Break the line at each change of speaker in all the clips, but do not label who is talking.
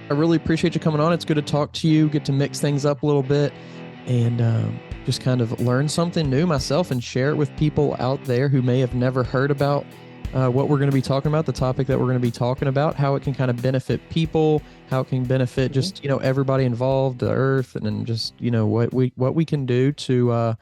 I really appreciate you coming on. It's good to talk to you, get to mix things up a little bit, and just kind of learn something new myself and share it with people out there who may have never heard about what we're going to be talking about, the topic that we're going to be talking about, how it can kind of benefit people, how it can benefit just, everybody involved, the earth, and then just, what we can do to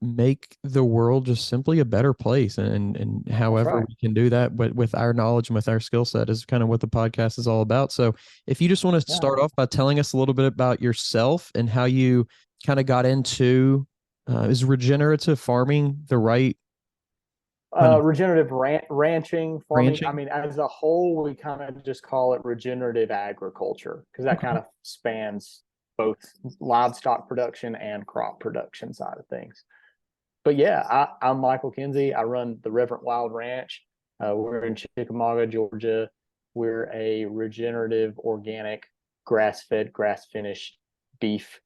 make the world just simply a better place. And however
Right.
we can do that, but with our knowledge and with our skill set is kind of what the podcast is all about. So if you just want to
Yeah.
start off by telling us a little bit about yourself and how you kind of got into, is regenerative farming the right kind of
Regenerative ranching, farming. I
ranching?
mean, as a whole, we kind of just call it regenerative agriculture because that kind
Okay.
of spans both livestock production and crop production side of things. But yeah, I'm Michael Kinsey. I run the Reverent Wild Ranch. We're in Chickamauga, Georgia. We're a regenerative, organic, grass-fed, grass-finished beef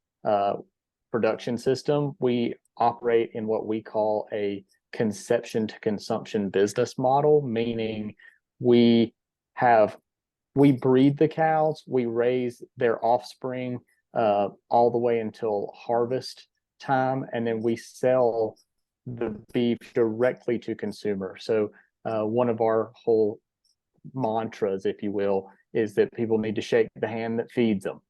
production system. We operate in what we call a conception to consumption business model, meaning we have we breed the cows, we raise their offspring all the way until harvest time, and then we sell the beef directly to consumers. So one of our whole mantras, if you will, is that people need to shake the hand that feeds them.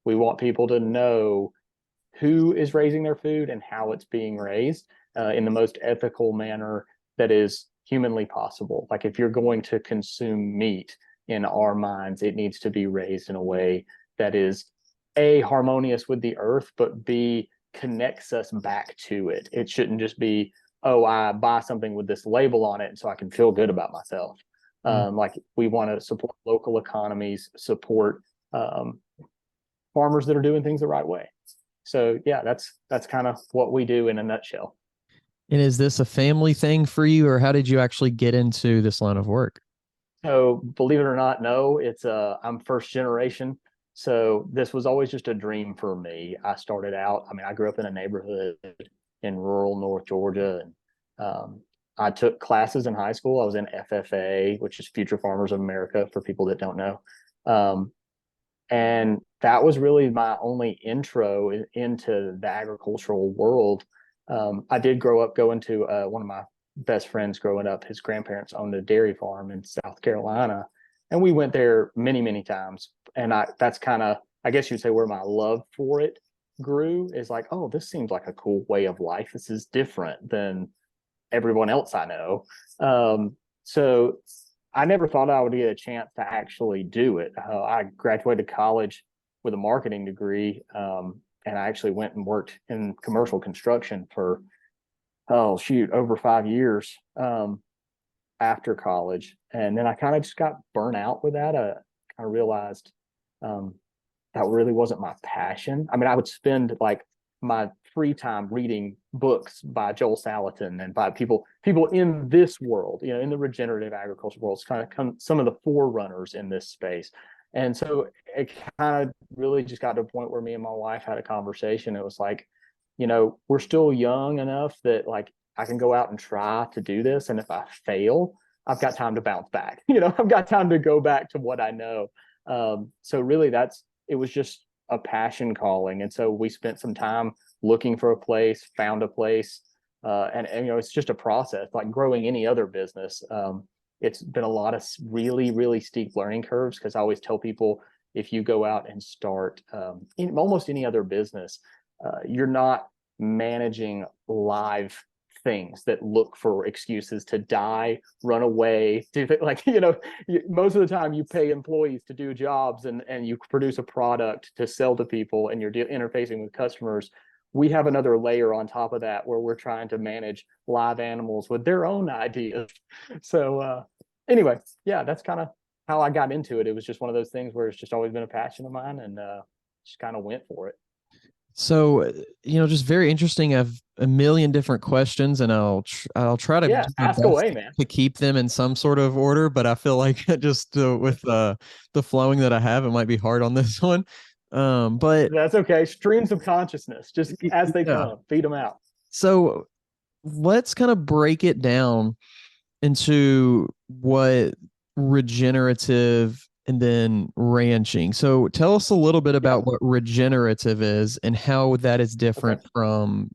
We want people to know who is raising their food and how it's being raised in the most ethical manner that is humanly possible. Like if you're going to consume meat in our minds, it needs to be raised in a way that is A, harmonious with the earth, but B, connects us back to it. It shouldn't just be, oh, I buy something with this label on it so I can feel good about myself.
Mm.
Like we want to support local economies, support farmers that are doing things the right way. So yeah, that's kind of what we do in a nutshell.
And is this a family thing for you, or how did you actually get into this line of work?
So believe it or not, no, it's I'm first generation. So this was always just a dream for me. I started out, I mean, I grew up in a neighborhood in rural North Georgia, and I took classes in high school. I was in FFA, which is Future Farmers of America for people that don't know. Um, and that was really my only intro into the agricultural world. I did grow up going to one of my best friends growing up. His grandparents owned a dairy farm in South Carolina, and we went there many, many times. And that's kind of, I guess you'd say, where my love for it grew. Is like, oh, this seems like a cool way of life. This is different than everyone else I know. So I never thought I would get a chance to actually do it. I graduated college with a marketing degree, and I actually went and worked in commercial construction for, oh shoot, over 5 years after college. And then I kind of just got burnt out with that. I realized um, that really wasn't my passion. I mean, I would spend like my free time reading books by Joel Salatin and by people in this world, in the regenerative agriculture world. It's kind of some of the forerunners in this space. And so it kind of really just got to a point where me and my wife had a conversation. It was like, we're still young enough that like I can go out and try to do this. And if I fail, I've got time to bounce back. I've got time to go back to what I know. So really it was just a passion calling. And so we spent some time looking for a place, found a place. And it's just a process like growing any other business. It's been a lot of really, really steep learning curves because I always tell people if you go out and start in almost any other business, you're not managing live things that look for excuses to die, run away, do like most of the time you pay employees to do jobs and you produce a product to sell to people and you're interfacing with customers. We have another layer on top of that where we're trying to manage live animals with their own ideas. So anyway, yeah, that's kind of how I got into it. It was just one of those things where it's just always been a passion of mine, and just kind of went for it.
So, just very interesting. I have a million different questions, and I'll try to
Yeah,
do my
ask
best
away,
to,
man.
to keep them in some sort of order. But I feel like just with the flowing that I have, it might be hard on this one. But
That's okay. Streams of consciousness, just as they
yeah.
come, feed them out.
So let's kind of break it down into what regenerative and then ranching. So tell us a little bit
Yeah.
about what regenerative is and how that is
Okay.
different from,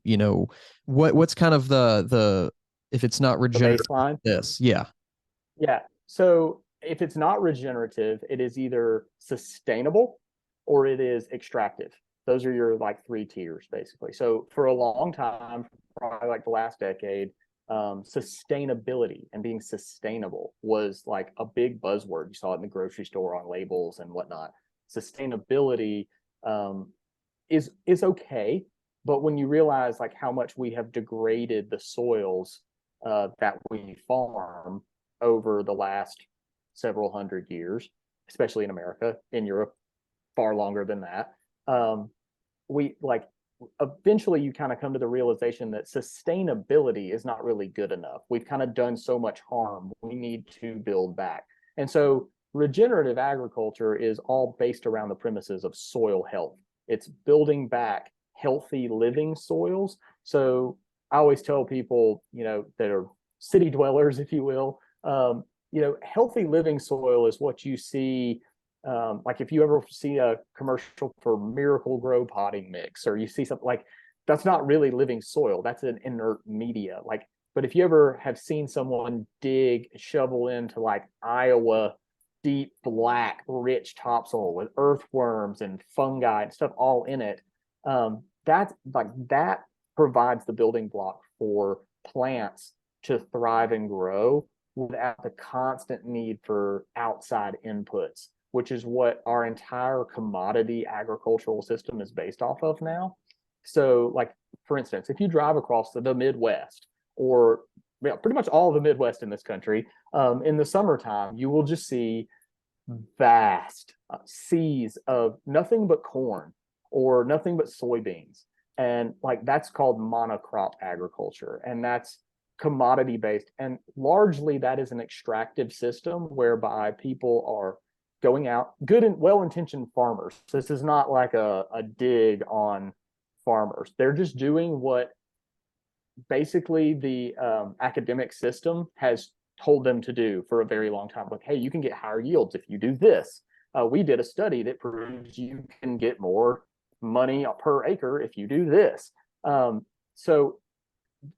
what's kind of the if it's not
The
regenerative,
baseline.
this. Yeah.
Yeah. So if it's not regenerative, it is either sustainable or it is extractive. Those are your like three tiers basically. So for a long time, probably like the last decade, sustainability and being sustainable was like a big buzzword. You saw it in the grocery store on labels and whatnot. Sustainability is okay, but when you realize like how much we have degraded the soils that we farm over the last several hundred years, especially in America, in Europe, far longer than that. We like eventually you kind of come to the realization that sustainability is not really good enough. We've kind of done so much harm. We need to build back. And so regenerative agriculture is all based around the premises of soil health. It's building back healthy living soils. So I always tell people, that are city dwellers, if you will, healthy living soil is what you see. Like if you ever see a commercial for Miracle Grow potting mix, or you see something like that's not really living soil, that's an inert media. Like, but if you ever have seen someone dig, shovel into like Iowa deep black rich topsoil with earthworms and fungi and stuff all in it, that provides the building block for plants to thrive and grow without the constant need for outside inputs, which is what our entire commodity agricultural system is based off of now. So, like, for instance, if you drive across the Midwest, or pretty much all of the Midwest in this country, in the summertime, you will just see vast seas of nothing but corn or nothing but soybeans. And like that's called monocrop agriculture. And that's commodity based. And largely that is an extractive system whereby people are going out, good and well intentioned farmers. This is not like a dig on farmers. They're just doing what basically the academic system has told them to do for a very long time. Like, hey, you can get higher yields if you do this. We did a study that proves you can get more money per acre if you do this. So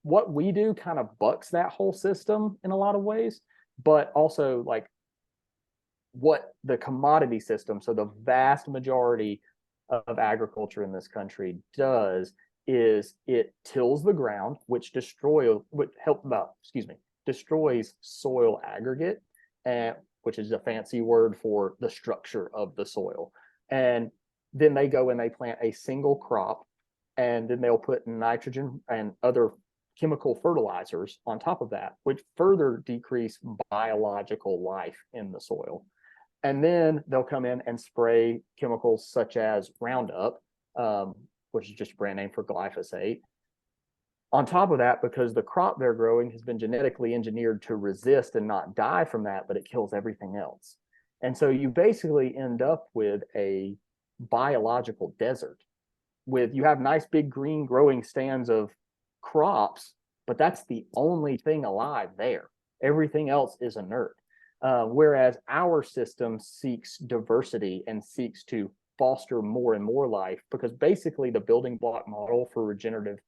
what we do kind of bucks that whole system in a lot of ways, but also like what the commodity system, so the vast majority of agriculture in this country does is it tills the ground, which destroys soil aggregate, and which is a fancy word for the structure of the soil. And then they go and they plant a single crop, and then they'll put nitrogen and other chemical fertilizers on top of that, which further decrease biological life in the soil. And then they'll come in and spray chemicals such as Roundup, which is just a brand name for glyphosate. On top of that, because the crop they're growing has been genetically engineered to resist and not die from that, but it kills everything else. And so you basically end up with a biological desert you have nice big green growing stands of crops, but that's the only thing alive there. Everything else is inert. Whereas our system seeks diversity and seeks to foster more and more life, because basically the building block model for regenerative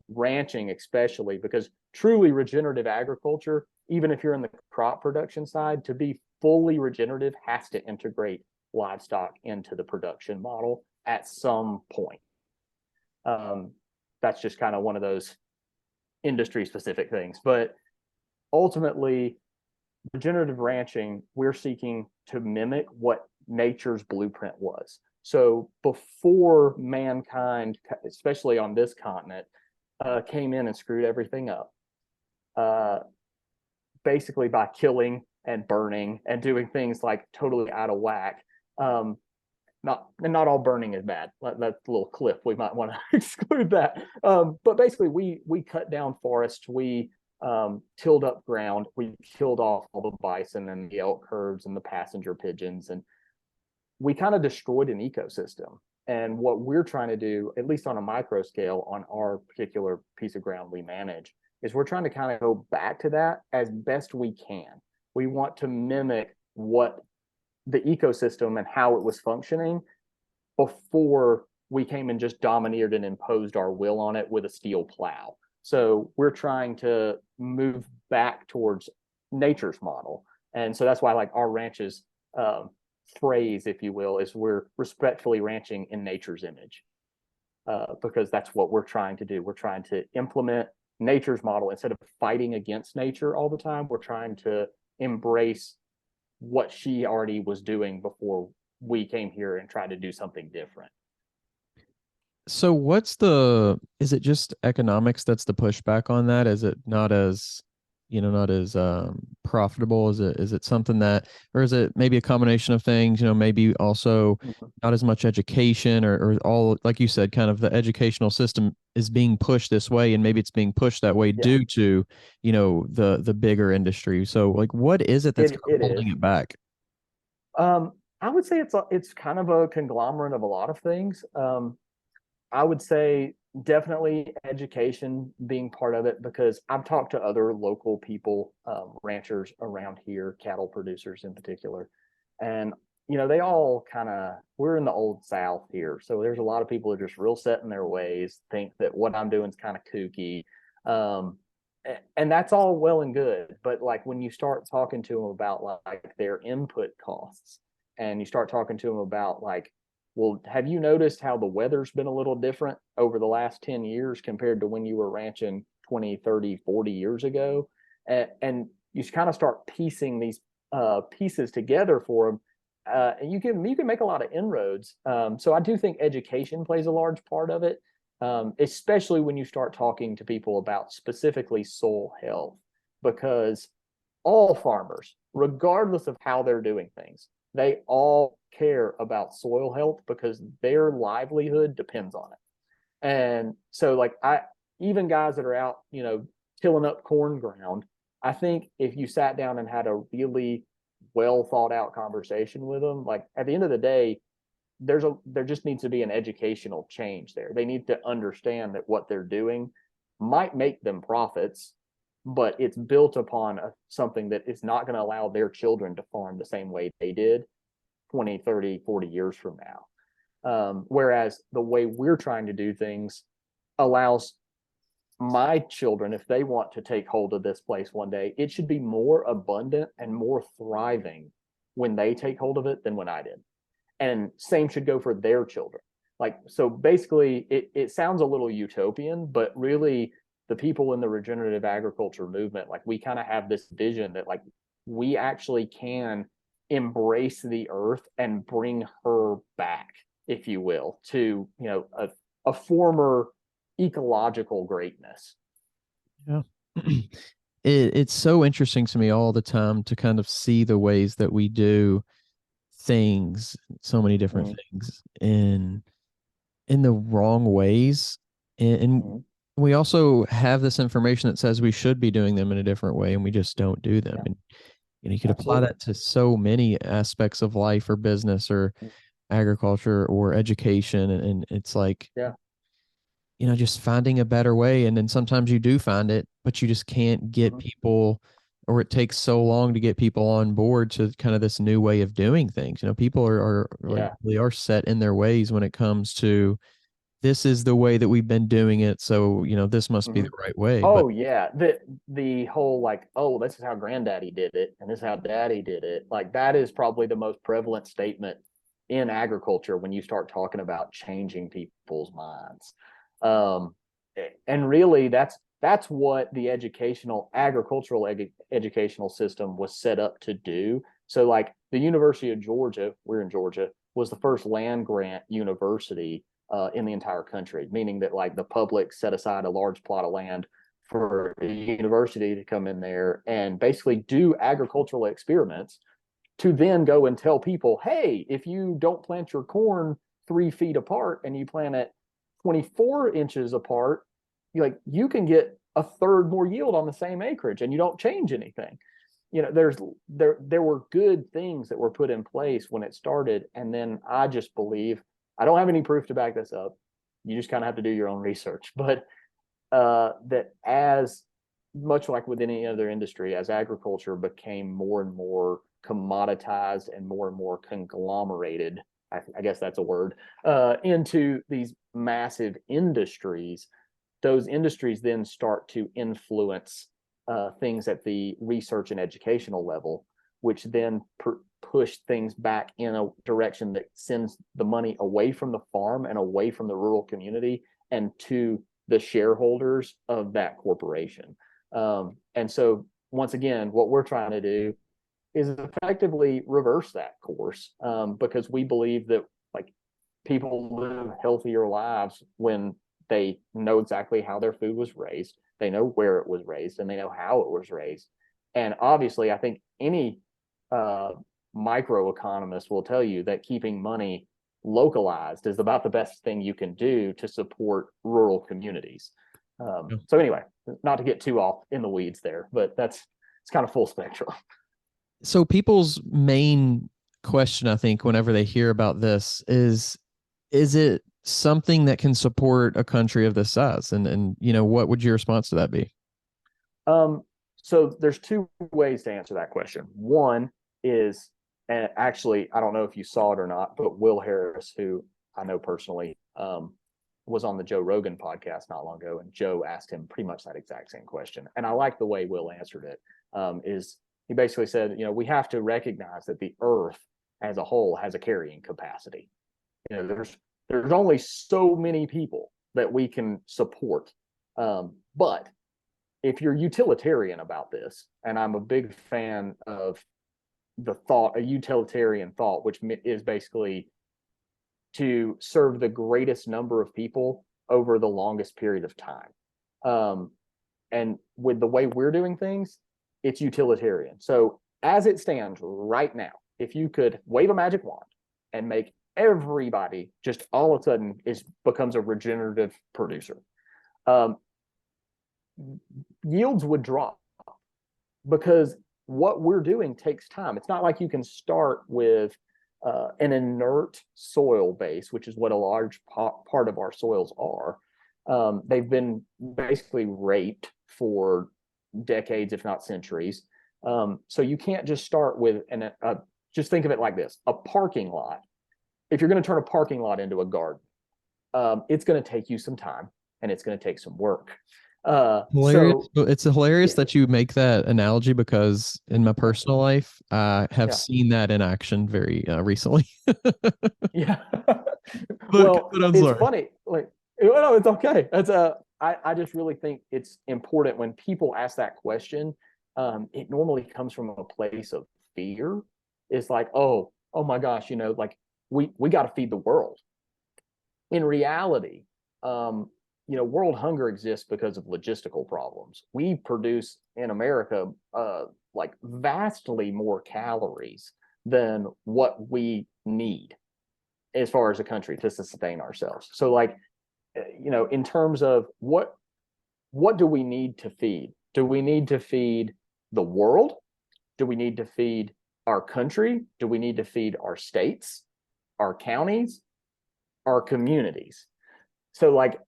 ranching, especially because truly regenerative agriculture, even if you're in the crop production side, to be fully regenerative has to integrate livestock into the production model at some point. That's just kind of one of those industry specific things. But ultimately, regenerative ranching, we're seeking to mimic what nature's blueprint was. So before mankind, especially on this continent, came in and screwed everything up, basically by killing and burning and doing things like totally out of whack. Not all burning is bad. That's a little clip. We might want to exclude that. But basically, we cut down forests. We tilled up ground. We killed off all the bison and the elk herds and the passenger pigeons, and we kind of destroyed an ecosystem. And what we're trying to do, at least on a micro scale, on our particular piece of ground we manage, is we're trying to kind of go back to that as best we can. We want to mimic what the ecosystem and how it was functioning before we came and just domineered and imposed our will on it with a steel plow. So we're trying to move back towards nature's model. And so that's why like our ranch's phrase, if you will, is we're respectfully ranching in nature's image, because that's what we're trying to do. We're trying to implement nature's model instead of fighting against nature all the time. We're trying to embrace what she already was doing before we came here and tried to do something different.
So is it just economics that's the pushback on that? Is it not as, not as profitable? Is it something that, or is it maybe a combination of things, maybe also not as much education or all, like you said, kind of the educational system is being pushed this way, and maybe it's being pushed that way due to, the bigger industry. So like, what is it that's
It
holding
is.
it back?
I would say it's kind of a conglomerate of a lot of things. I would say definitely education being part of it, because I've talked to other local people, ranchers around here, cattle producers in particular, and they all we're in the old South here, so there's a lot of people that are just real set in their ways, think that what I'm doing is kind of kooky, and that's all well and good, but like when you start talking to them about like their input costs, and you start talking to them about like, well, have you noticed how the weather's been a little different over the last 10 years compared to when you were ranching 20, 30, 40 years ago? And you kind of start piecing these pieces together for them. And you can make a lot of inroads. So I do think education plays a large part of it, especially when you start talking to people about specifically soil health, because all farmers, regardless of how they're doing things, they all care about soil health because their livelihood depends on it. And so like even guys that are out, tilling up corn ground, I think if you sat down and had a really well thought out conversation with them, like at the end of the day, there just needs to be an educational change there. They need to understand that what they're doing might make them profits, but it's built upon something that is not going to allow their children to farm the same way they did 20, 30, 40 years from now. Whereas the way we're trying to do things allows my children, if they want to take hold of this place one day, it should be more abundant and more thriving when they take hold of it than when I did. And same should go for their children. Like, so basically it sounds a little utopian, but really the people in the regenerative agriculture movement, like we kind of have this vision that like we actually can embrace the earth and bring her back, if you will, to a former ecological greatness.
Yeah. It's so interesting to me all the time to kind of see the ways that we do things, so many different things in the wrong ways. And we also have this information that says we should be doing them in a different way, and we just don't do them. And you could apply that to so many aspects of life or business or agriculture or education. And it's like, just finding a better way. And then sometimes you do find it, but you just can't get people, or it takes so long to get people on board to kind of this new way of doing things. People are like, they are set in their ways when it comes to, this is the way that we've been doing it, so this must be the right way.
Oh, but yeah, the whole like, oh, this is how granddaddy did it and this is how daddy did it, like that is probably the most prevalent statement in agriculture when you start talking about changing people's minds. And really that's what the agricultural educational system was set up to do. So like the University of Georgia, we're in Georgia, was the first land grant university in the entire country, meaning that like the public set aside a large plot of land for a university to come in there and basically do agricultural experiments to then go and tell people, hey, if you don't plant your corn 3 feet apart and you plant it 24 inches apart, you can get a third more yield on the same acreage and you don't change anything. There were good things that were put in place when it started. And then I just believe, I don't have any proof to back this up, you just kind of have to do your own research, but that as much like with any other industry, as agriculture became more and more commoditized and more conglomerated, I guess that's a word, into these massive industries, those industries then start to influence things at the research and educational level, which then push things back in a direction that sends the money away from the farm and away from the rural community and to the shareholders of that corporation. And so once again, what we're trying to do is effectively reverse that course, because we believe that like people live healthier lives when they know exactly how their food was raised, they know where it was raised, and they know how it was raised. And obviously, I think any microeconomist will tell you that keeping money localized is about the best thing you can do to support rural communities. So anyway, not to get too off in the weeds there, but it's kind of full spectrum.
So people's main question, I think, whenever they hear about this is it something that can support a country of this size? And what would your response to that be?
So there's two ways to answer that question. One is, and actually, I don't know if you saw it or not, but Will Harris, who I know personally, was on the Joe Rogan podcast not long ago, and Joe asked him pretty much that exact same question. And I like the way Will answered it. Is he basically said, we have to recognize that the earth as a whole has a carrying capacity. There's only so many people that we can support. But if you're utilitarian about this, and I'm a big fan of a utilitarian thought, which is basically to serve the greatest number of people over the longest period of time. And with the way we're doing things, it's utilitarian. So as it stands right now, if you could wave a magic wand and make everybody just all of a sudden becomes a regenerative producer, yields would drop, because what we're doing takes time. It's not like you can start with an inert soil base, which is what a large part of our soils are. They've been basically raped for decades, if not centuries. So you can't just start with just think of it like this: a parking lot. If you're going to turn a parking lot into a garden, it's going to take you some time and it's going to take some work.
Hilarious. So it's hilarious that you make that analogy, because in my personal life, I have seen that in action very recently.
Yeah.
Well,
it's funny. Like, no, it's okay. I just really think it's important when people ask that question. It normally comes from a place of fear. It's like, oh my gosh, like we got to feed the world. In reality, world hunger exists because of logistical problems. We produce in America like vastly more calories than what we need as far as a country to sustain ourselves. So like, in terms of what do we need to feed? Do we need to feed the world? Do we need to feed our country? Do we need to feed our states, our counties, our communities? So like,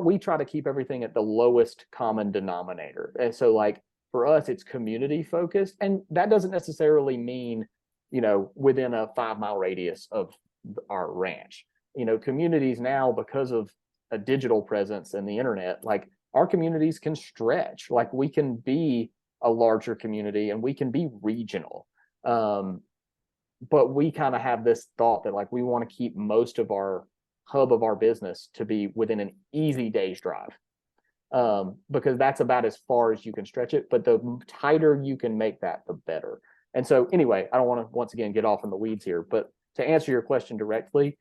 we try to keep everything at the lowest common denominator. And so like for us, it's community focused. And that doesn't necessarily mean, within a 5-mile radius of our ranch. Communities now, because of a digital presence and the internet, like our communities can stretch. Like we can be a larger community and we can be regional. But we kind of have this thought that like we want to keep most of our hub of our business to be within an easy day's drive, because that's about as far as you can stretch it. But the tighter you can make that, the better. And so anyway, I don't want to once again get off in the weeds here, but to answer your question directly,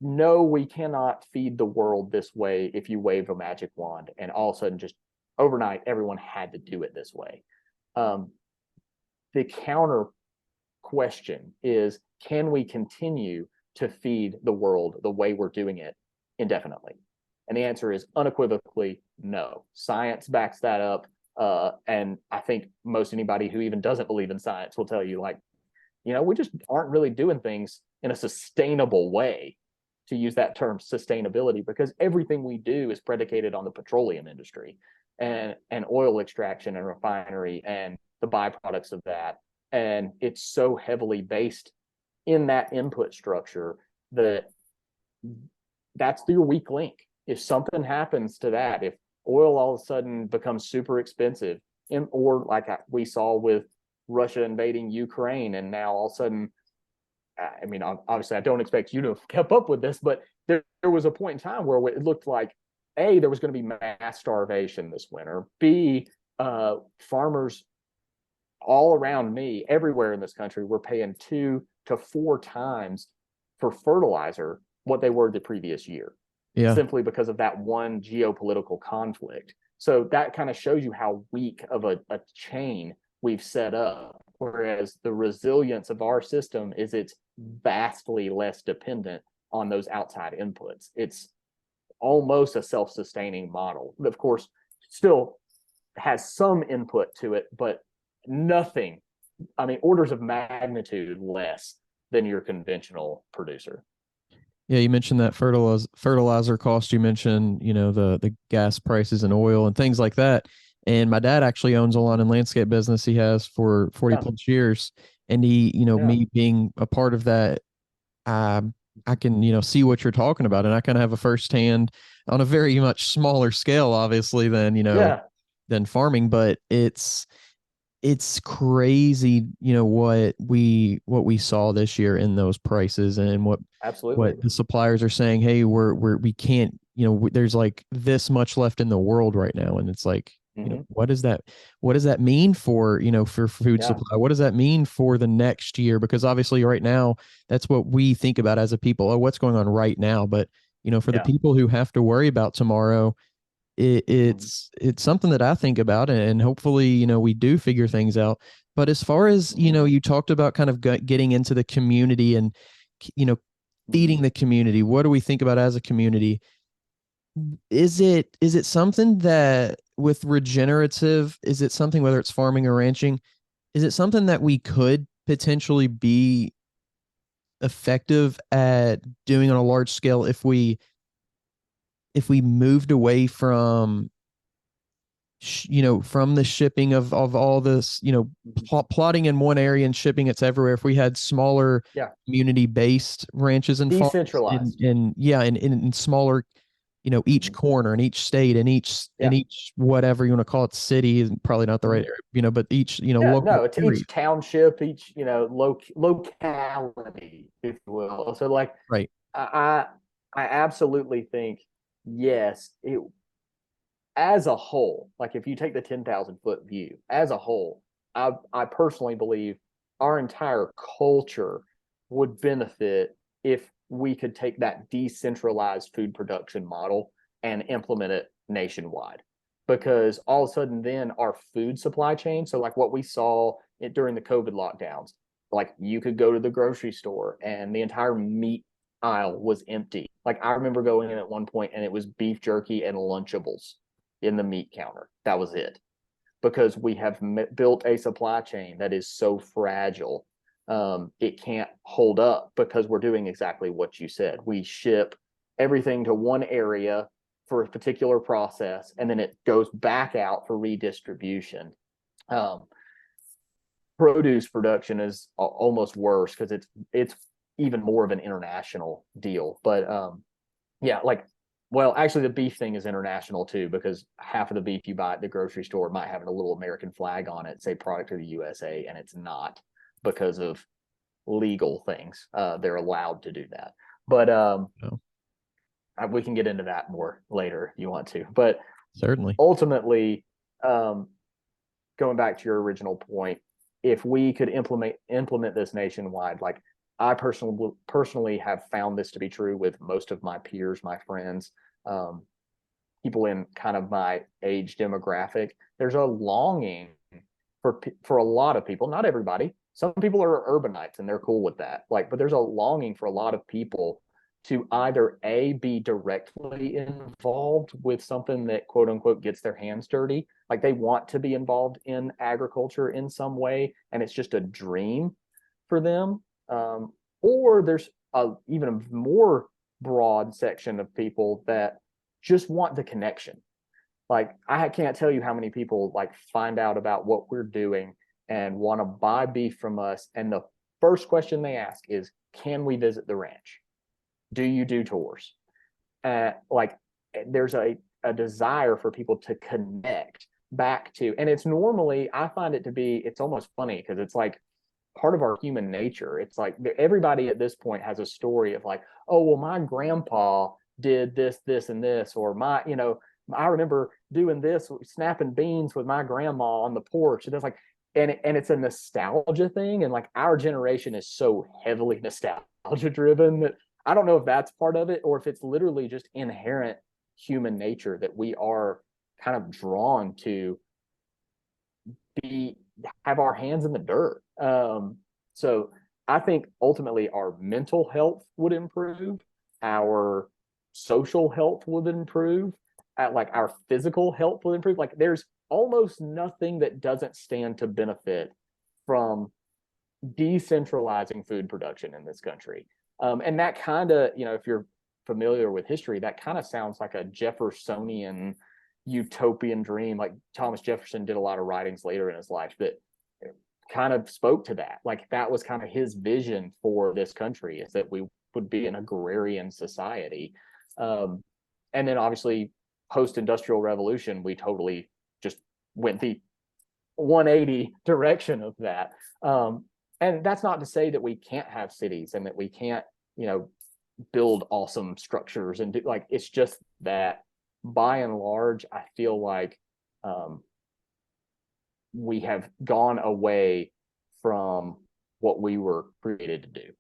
no, we cannot feed the world this way if you wave a magic wand and all of a sudden just overnight everyone had to do it this way. The counter question is, can we continue to feed the world the way we're doing it indefinitely? And the answer is unequivocally no. Science backs that up. And I think most anybody who even doesn't believe in science will tell you, like, we just aren't really doing things in a sustainable way, to use that term sustainability, because everything we do is predicated on the petroleum industry and oil extraction and refinery and the byproducts of that. And it's so heavily based in that input structure that that's your weak link. If something happens to that, if oil all of a sudden becomes super expensive, or like we saw with Russia invading Ukraine, and now all of a sudden, I mean, obviously, I don't expect you to have kept up with this, but there was a point in time where it looked like A, there was going to be mass starvation this winter. B, farmers all around me, everywhere in this country, were paying 2 to 4 times for fertilizer what they were the previous year,
Yeah.
simply because of that one geopolitical conflict. So that kind of shows you how weak of a chain we've set up. Whereas the resilience of our system is it's vastly less dependent on those outside inputs. It's almost a self-sustaining model. Of course, still has some input to it, but nothing, I mean, orders of magnitude less than your conventional producer.
Yeah, you mentioned that fertilizer cost. You mentioned, the gas prices and oil and things like that. And my dad actually owns a lawn and landscape business. He has for 40
Yeah.
plus years. And he,
Yeah.
me being a part of that, I can, see what you're talking about. And I kind of have a firsthand on a very much smaller scale, obviously, than,
Yeah.
than farming, but it's crazy, what we saw this year in those prices, and what
Absolutely.
the suppliers are saying. Hey, we can't, there's like this much left in the world right now, and it's like,
Mm-hmm.
what does that mean for, for food
Yeah.
supply? What does that mean for the next year? Because obviously right now, that's what we think about as a people. Oh, what's going on right now? But for the
Yeah.
people who have to worry about tomorrow,
Mm-hmm.
it's something that I think about, and hopefully, we do figure things out. But as far as,
Mm-hmm.
you talked about kind of getting into the community and, you know,
Mm-hmm.
feeding the community. What do we think about as a community? Is it something that with regenerative, is it something, whether it's farming or ranching, is it something that we could potentially be effective at doing on a large scale if we moved away from from the shipping of all this,
Mm-hmm.
plotting in one area and shipping it's everywhere. If we had smaller
Yeah.
community based ranches and farms,
Decentralized.
and yeah, and in smaller, each
Mm-hmm.
corner in each state and
Yeah.
each whatever you want to call it, city is probably not the right
Mm-hmm.
area, but each,
Yeah,
local
no, it's
area.
each township, each locality, if you will. So, like,
Right.
I I absolutely think yes, it as a whole, like if you take the 10,000 foot view as a whole, I personally believe our entire culture would benefit if we could take that decentralized food production model and implement it nationwide. Because all of a sudden, then our food supply chain, so like what we saw during the COVID lockdowns, like you could go to the grocery store and the entire meat aisle was empty. Like I remember going in at one point and it was beef jerky and Lunchables in the meat counter. That was it. Because we have built a supply chain that is so fragile. It can't hold up because we're doing exactly what you said. We ship everything to one area for a particular process, and then it goes back out for redistribution. Um, Produce production is almost worse because it's even more of an international deal. But yeah, like, well, actually, the beef thing is international too, because half of the beef you buy at the grocery store might have a little American flag on it, say product of the USA, and it's not because of legal things. They're allowed to do that. But
No,
we can get into that more later if you want to. But
certainly.
ultimately, um, going back to your original point, if we could implement this nationwide, like I personally have found this to be true with most of my peers, my friends, um, people in kind of my age demographic. There's a longing for a lot of people, not everybody. Some people are urbanites and they're cool with that. Like, but there's a longing for a lot of people to either A, be directly involved with something that quote unquote gets their hands dirty. Like they want to be involved in agriculture in some way, and it's just a dream for them. Or there's even a more broad section of people that just want the connection. Like I can't tell you how many people like find out about what we're doing and want to buy beef from us. And the first question they ask is, can we visit the ranch? Do you do tours? Like there's a desire for people to connect back to, and it's normally, I find it to be, it's almost funny because it's like part of our human nature. It's like everybody at this point has a story of like, oh, well, my grandpa did this, and this, or my, I remember doing this, snapping beans with my grandma on the porch. And it's like, and it's a nostalgia thing. And like our generation is so heavily nostalgia driven that I don't know if that's part of it or if it's literally just inherent human nature that we are kind of drawn to have our hands in the dirt. So I think ultimately our mental health would improve, our social health would improve, like our physical health would improve. Like there's almost nothing that doesn't stand to benefit from decentralizing food production in this country. And that kind of, if you're familiar with history, that kind of sounds like a Jeffersonian utopian dream. Like Thomas Jefferson did a lot of writings later in his life that kind of spoke to that. Like that was kind of his vision for this country, is that we would be an agrarian society. And then obviously post-industrial revolution, we totally just went the 180 direction of that. And that's not to say that we can't have cities and that we can't, build awesome structures and do, like, it's just that by and large, I feel like we have gone away from what we were created to do,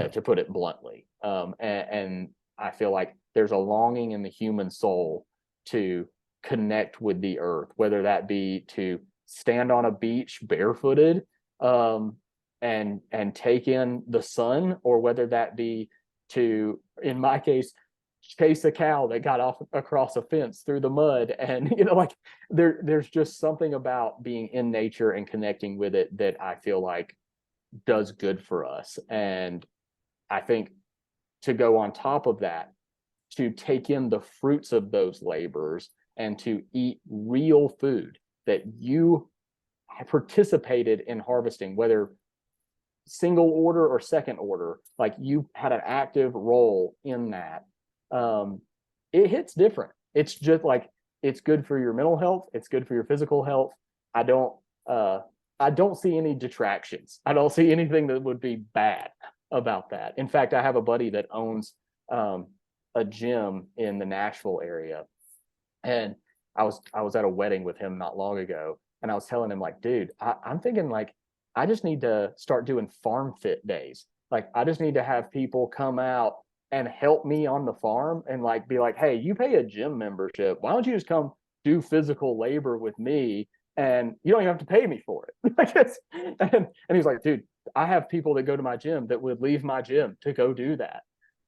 to put it bluntly. And I feel like there's a longing in the human soul to connect with the earth, whether that be to stand on a beach barefooted and take in the sun, or whether that be to, in my case, chase a cow that got off across a fence through the mud. And like there's just something about being in nature and connecting with it that I feel like does good for us. And I think to go on top of that, to take in the fruits of those labors and to eat real food that you participated in harvesting, whether single order or second order, like you had an active role in that. It hits different. It's just like, it's good for your mental health. It's good for your physical health. I don't see any detractions. I don't see anything that would be bad about that. In fact, I have a buddy that owns a gym in the Nashville area, and I was at a wedding with him not long ago, and I was telling him like, dude, I'm thinking like I just need to start doing farm fit days. Like I just need to have people come out and help me on the farm and like be like, hey, you pay a gym membership. Why don't you just come do physical labor with me? And you don't even have to pay me for it. and he's like, dude, I have people that go to my gym that would leave my gym to go do that.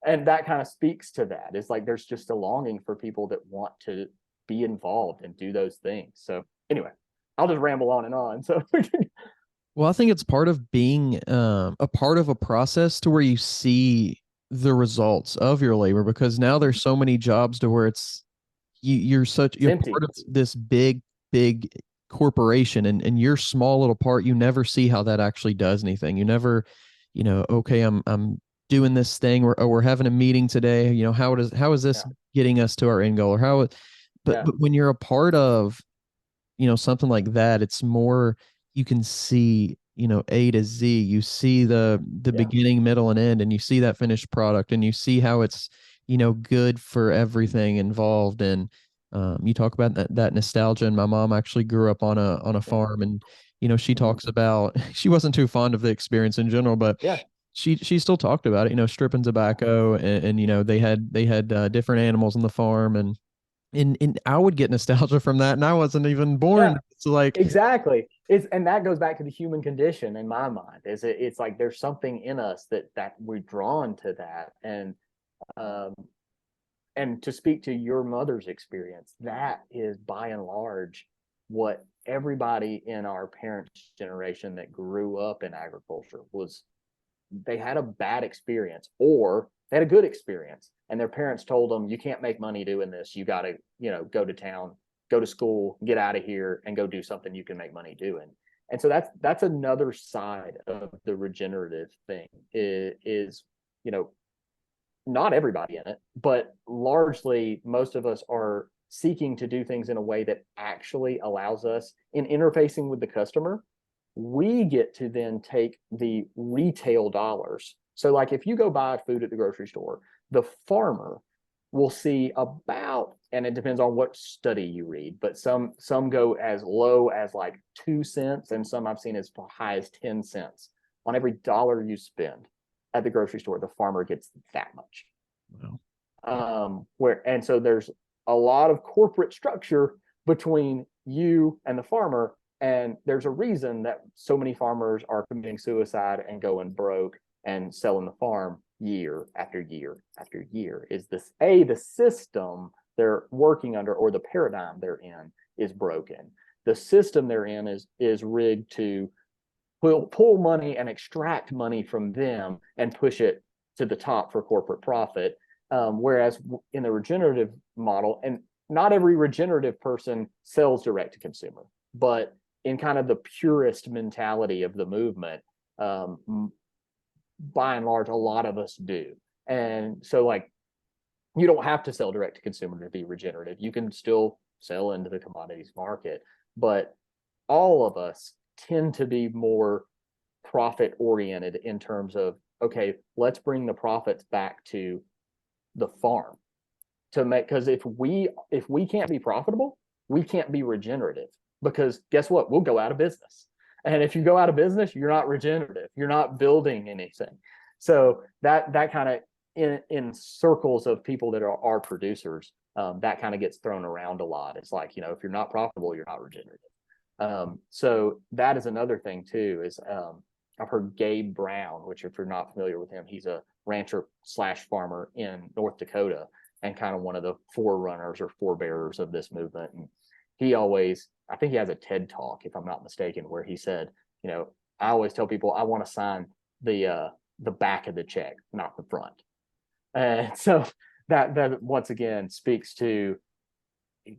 And that kind of speaks to that. It's like there's just a longing for people that want to be involved and do those things. So anyway, I'll just ramble on and on. So
well, I think it's part of being a part of a process to where you see the results of your labor, because now there's so many jobs to where you're part of this big corporation, and your small little part, you never see how that actually does anything. You never, okay, I'm doing this thing, or we're having a meeting today, how is this getting us to our end goal, or but when you're a part of something like that, it's more, you can see A to Z. You see the beginning, middle, and end, and you see that finished product, and you see how it's good for everything involved. And you talk about that nostalgia, and my mom actually grew up on a farm, and she talks about, she wasn't too fond of the experience in general, but she still talked about it, stripping tobacco, and they had different animals on the farm, and I would get nostalgia from that, and I wasn't even born. So like,
exactly. And that goes back to the human condition in my mind. It's like there's something in us that we're drawn to that. And to speak to your mother's experience, that is by and large what everybody in our parents' generation that grew up in agriculture was. They had a bad experience, or they had a good experience, and their parents told them, you can't make money doing this. You got to, go to town, go to school, get out of here, and go do something you can make money doing. And so that's another side of the regenerative thing is, you know, not everybody in it, but largely most of us are seeking to do things in a way that actually allows us in interfacing with the customer. We get to then take the retail dollars. So like if you go buy food at the grocery store, the farmer will see about, and it depends on what study you read, but some go as low as like 2 cents, and some I've seen as high as 10 cents on every dollar you spend at the grocery store. The farmer gets that much.
Wow.
And so there's a lot of corporate structure between you and the farmer, and there's a reason that so many farmers are committing suicide and going broke and selling the farm year after year after year. Is this the system they're working under, or the paradigm they're in, is broken? The system they're in is rigged to pull money and extract money from them and push it to the top for corporate profit. Whereas in the regenerative model, and not every regenerative person sells direct to consumer, but in kind of the purist mentality of the movement, by and large, a lot of us do. And so like, you don't have to sell direct to consumer to be regenerative. You can still sell into the commodities market, but all of us tend to be more profit oriented in terms of, okay, let's bring the profits back to the farm to make, because if we can't be profitable, we can't be regenerative, because guess what? We'll go out of business. And if you go out of business, you're not regenerative. You're not building anything. So that kind of in circles of people that are producers, that kind of gets thrown around a lot. It's like, you know, if you're not profitable, you're not regenerative. So that is another thing too, is I've heard Gabe Brown, which if you're not familiar with him, he's a rancher / farmer in North Dakota, and kind of one of the forerunners or forebearers of this movement. And he always, I think he has a TED talk, if I'm not mistaken, where he said, you know, I always tell people I want to sign the back of the check, not the front. And so that once again speaks to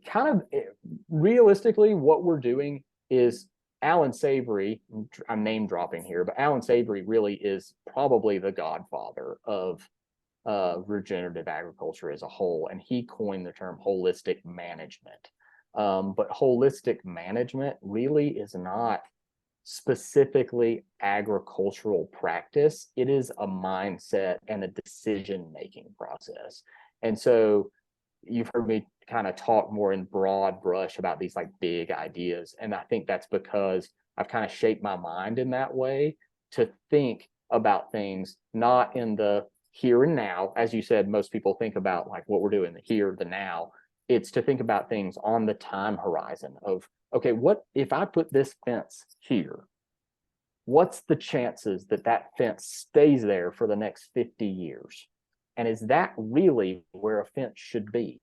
kind of realistically what we're doing is Alan Savory, I'm name dropping here, but Alan Savory really is probably the godfather of regenerative agriculture as a whole. And he coined the term holistic management. But holistic management really is not specifically agricultural practice. It is a mindset and a decision-making process. And so you've heard me kind of talk more in broad brush about these like big ideas. And I think that's because I've kind of shaped my mind in that way to think about things not in the here and now. As you said, most people think about like what we're doing, the here, the now. It's to think about things on the time horizon of, okay, what if I put this fence here? What's the chances that that fence stays there for the next 50 years? And is that really where a fence should be?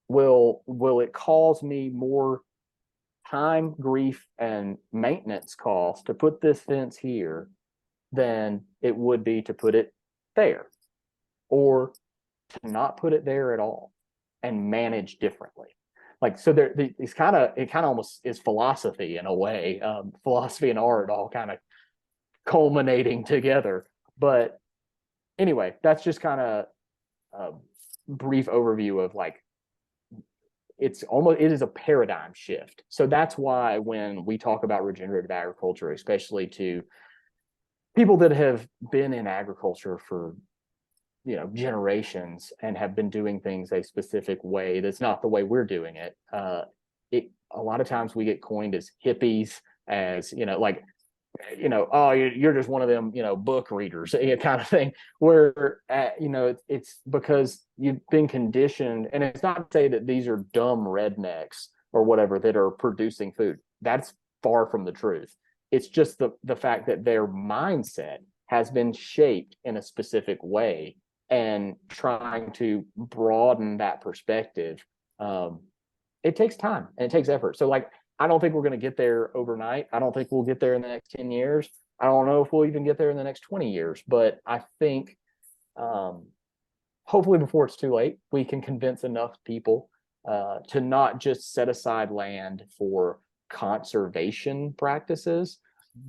Will it cause me more time, grief, and maintenance costs to put this fence here than it would be to put it there, or to not put it there at all and manage differently? Like, so there, it kind of almost is philosophy in a way, philosophy and art all kind of culminating together. But anyway, that's just kind of a brief overview of like, it is a paradigm shift. So that's why when we talk about regenerative agriculture, especially to people that have been in agriculture for, you know, generations and have been doing things a specific way that's not the way we're doing it, a lot of times we get coined as hippies, as, you know, like, you know, oh, you're just one of them, you know, book readers, kind of thing, where, you know, it's because you've been conditioned. And it's not to say that these are dumb rednecks or whatever that are producing food. That's far from the truth. It's just the fact that their mindset has been shaped in a specific way, and trying to broaden that perspective, it takes time and it takes effort. So like, I don't think we're going to get there overnight. I don't think we'll get there in the next 10 years. I don't know if we'll even get there in the next 20 years, but I think hopefully before it's too late, we can convince enough people to not just set aside land for conservation practices,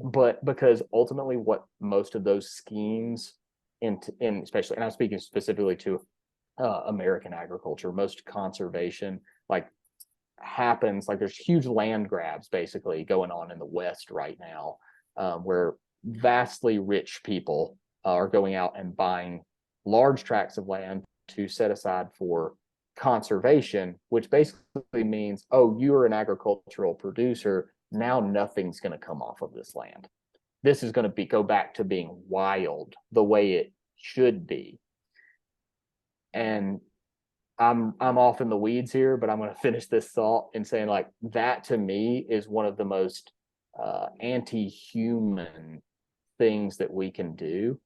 but because ultimately what most of those schemes in especially, and I'm speaking specifically to American agriculture, most conservation like happens, like there's huge land grabs basically going on in the West right now, where vastly rich people are going out and buying large tracts of land to set aside for conservation, which basically means, oh, you're an agricultural producer. Now nothing's going to come off of this land. This is going to go back to being wild the way it should be. And I'm off in the weeds here, but I'm going to finish this thought in saying like that to me is one of the most anti-human things that we can do,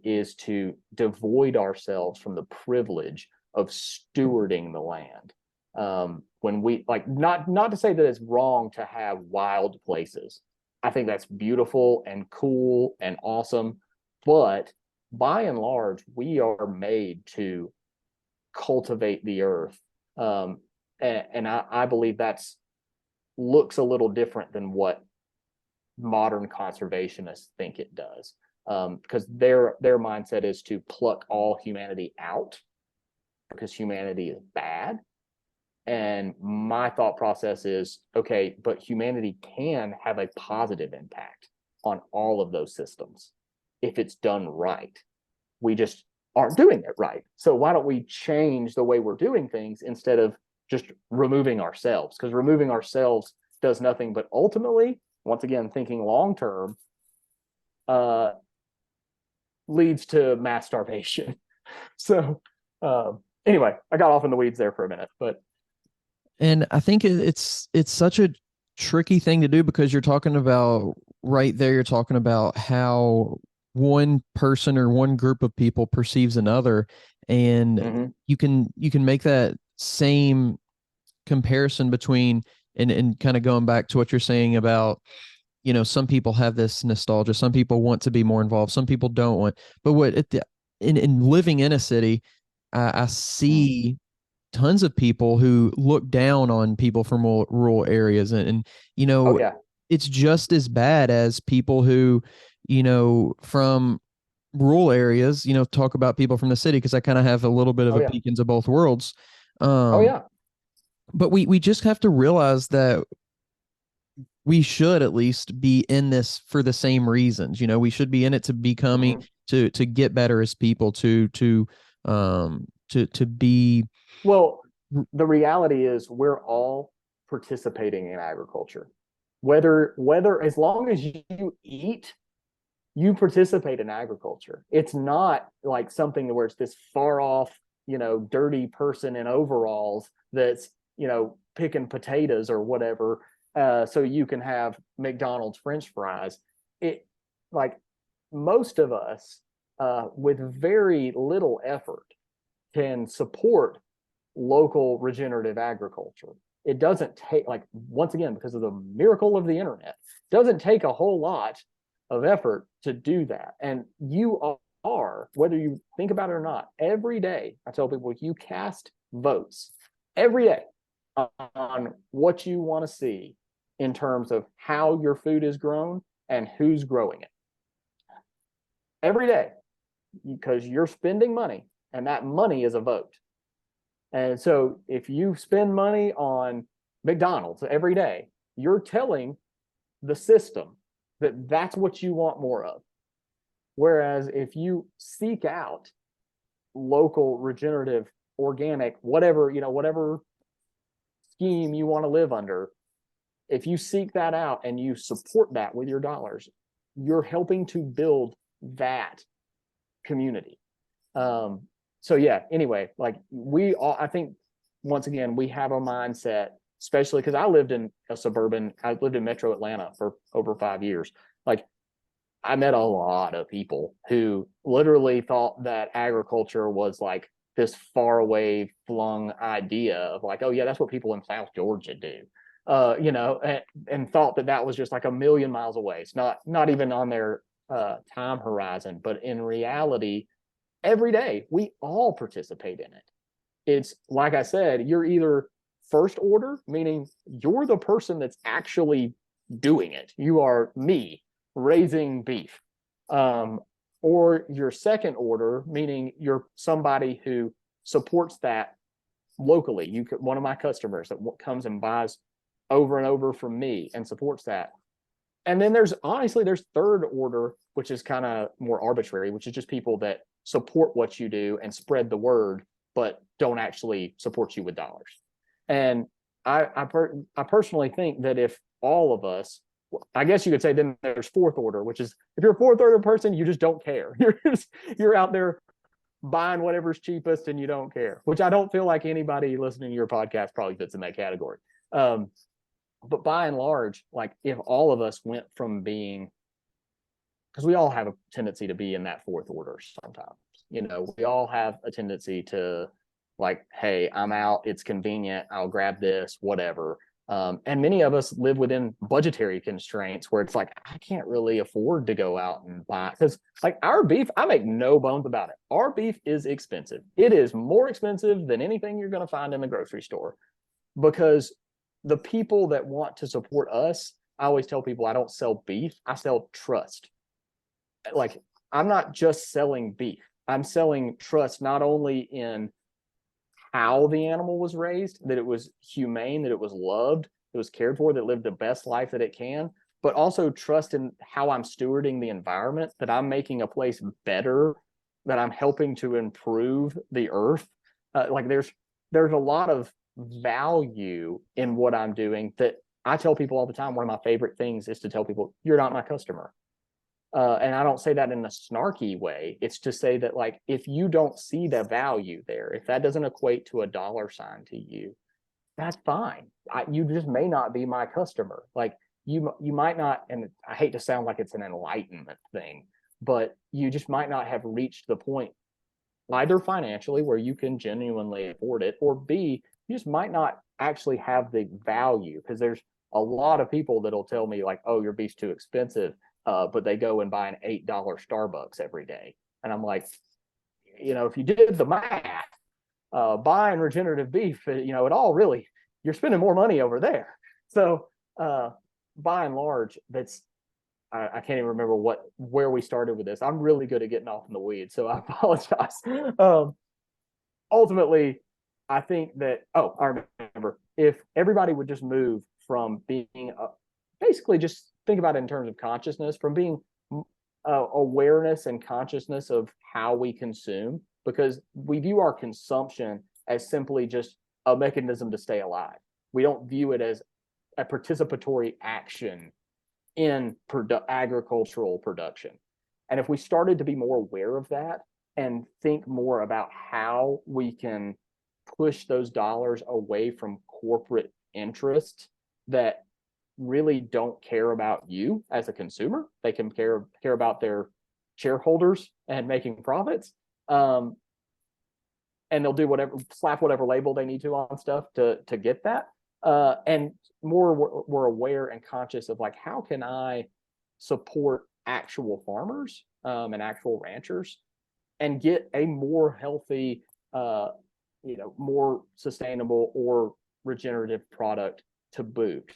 is to devoid ourselves from the privilege of stewarding the land. When we like, not to say that it's wrong to have wild places. I think that's beautiful and cool and awesome, but by and large, we are made to cultivate the earth. And I believe that's looks a little different than what modern conservationists think it does. Because their mindset is to pluck all humanity out because humanity is bad. And my thought process is, okay, but humanity can have a positive impact on all of those systems if it's done right. We just aren't doing it right. So why don't we change the way we're doing things instead of just removing ourselves? Because removing ourselves does nothing but ultimately, once again, thinking long term, leads to mass starvation. So anyway, I got off in the weeds there for a minute, but
And I think it's such a tricky thing to do because you're talking about right there, you're talking about how one person or one group of people perceives another. And you can make that same comparison between and kind of going back to what you're saying about, some people have this nostalgia, some people want to be more involved, some people don't want. But in living in a city, I see tons of people who look down on people from rural areas, and
oh yeah,
it's just as bad as people who, from rural areas, talk about people from the city, because I kind of have a little bit of
oh
a
yeah,
peek into both worlds.
oh yeah.
But we just have to realize that we should at least be in this for the same reasons. We should be in it to becoming to get better as people, to be.
Well, the reality is we're all participating in agriculture. Whether as long as you eat, you participate in agriculture. It's not like something where it's this far off, dirty person in overalls that's, picking potatoes or whatever, so you can have McDonald's French fries. It like most of us, with very little effort, can support local regenerative agriculture. It doesn't take, like, once again, because of the miracle of the internet, doesn't take a whole lot of effort to do that. And you are, whether you think about it or not, every day, I tell people, you cast votes every day on what you want to see in terms of how your food is grown and who's growing it. Every day, because you're spending money, and that money is a vote. And so if you spend money on McDonald's every day, you're telling the system that that's what you want more of. Whereas if you seek out local, regenerative, organic, whatever scheme you want to live under, if you seek that out and you support that with your dollars, you're helping to build that community. So yeah, anyway, like I think once again, we have a mindset, especially because I lived in metro Atlanta for over 5 years. Like, I met a lot of people who literally thought that agriculture was like this far away flung idea of like, oh yeah, that's what people in South Georgia do. And thought that was just like a million miles away. It's not even on their time horizon, but in reality, every day we all participate in it. It's like I said, you're either first order, meaning you're the person that's actually doing it. You are me raising beef. Or your second order, meaning you're somebody who supports that locally. You could, one of my customers that comes and buys over and over from me and supports that. And then there's third order, which is kind of more arbitrary, which is just people that support what you do and spread the word, but don't actually support you with dollars. And I personally think that if all of us, I guess you could say then there's fourth order, which is if you're a fourth order person, you just don't care. You're out there buying whatever's cheapest and you don't care, which I don't feel like anybody listening to your podcast probably fits in that category. But by and large, like if all of us went from being, because we all have a tendency to be in that fourth order sometimes, we all have a tendency to like, hey, I'm out, it's convenient, I'll grab this, whatever. And many of us live within budgetary constraints where it's like, I can't really afford to go out and buy, because like our beef, I make no bones about it. Our beef is expensive. It is more expensive than anything you're going to find in the grocery store, because the people that want to support us, I always tell people I don't sell beef, I sell trust. Like I'm not just selling beef, I'm selling trust not only in how the animal was raised, that it was humane, that it was loved, it was cared for, that it lived the best life that it can, but also trust in how I'm stewarding the environment, that I'm making a place better, that I'm helping to improve the earth. Like there's a lot of value in what I'm doing that I tell people all the time. One of my favorite things is to tell people, you're not my customer. And I don't say that in a snarky way. It's to say that, like, if you don't see the value there, if that doesn't equate to a dollar sign to you, that's fine. You just may not be my customer. Like you might not, and I hate to sound like it's an enlightenment thing, but you just might not have reached the point, either financially where you can genuinely afford it, or B, you just might not actually have the value, because there's a lot of people that'll tell me like, oh, your beef's too expensive. But they go and buy an $8 Starbucks every day. And I'm like, if you did the math, buying regenerative beef, it all really, you're spending more money over there. So by and large, I can't even remember where we started with this. I'm really good at getting off in the weeds, so I apologize. Ultimately, I think that, I remember, if everybody would just move from being basically just think about it in terms of consciousness, from being awareness and consciousness of how we consume, because we view our consumption as simply just a mechanism to stay alive. We don't view it as a participatory action in agricultural production. And if we started to be more aware of that and think more about how we can push those dollars away from corporate interests that really don't care about you as a consumer, they can care about their shareholders and making profits, and they'll do whatever, slap whatever label they need to on stuff to get that, and we're aware and conscious of like, how can I support actual farmers and actual ranchers and get a more healthy, more sustainable or regenerative product to boot.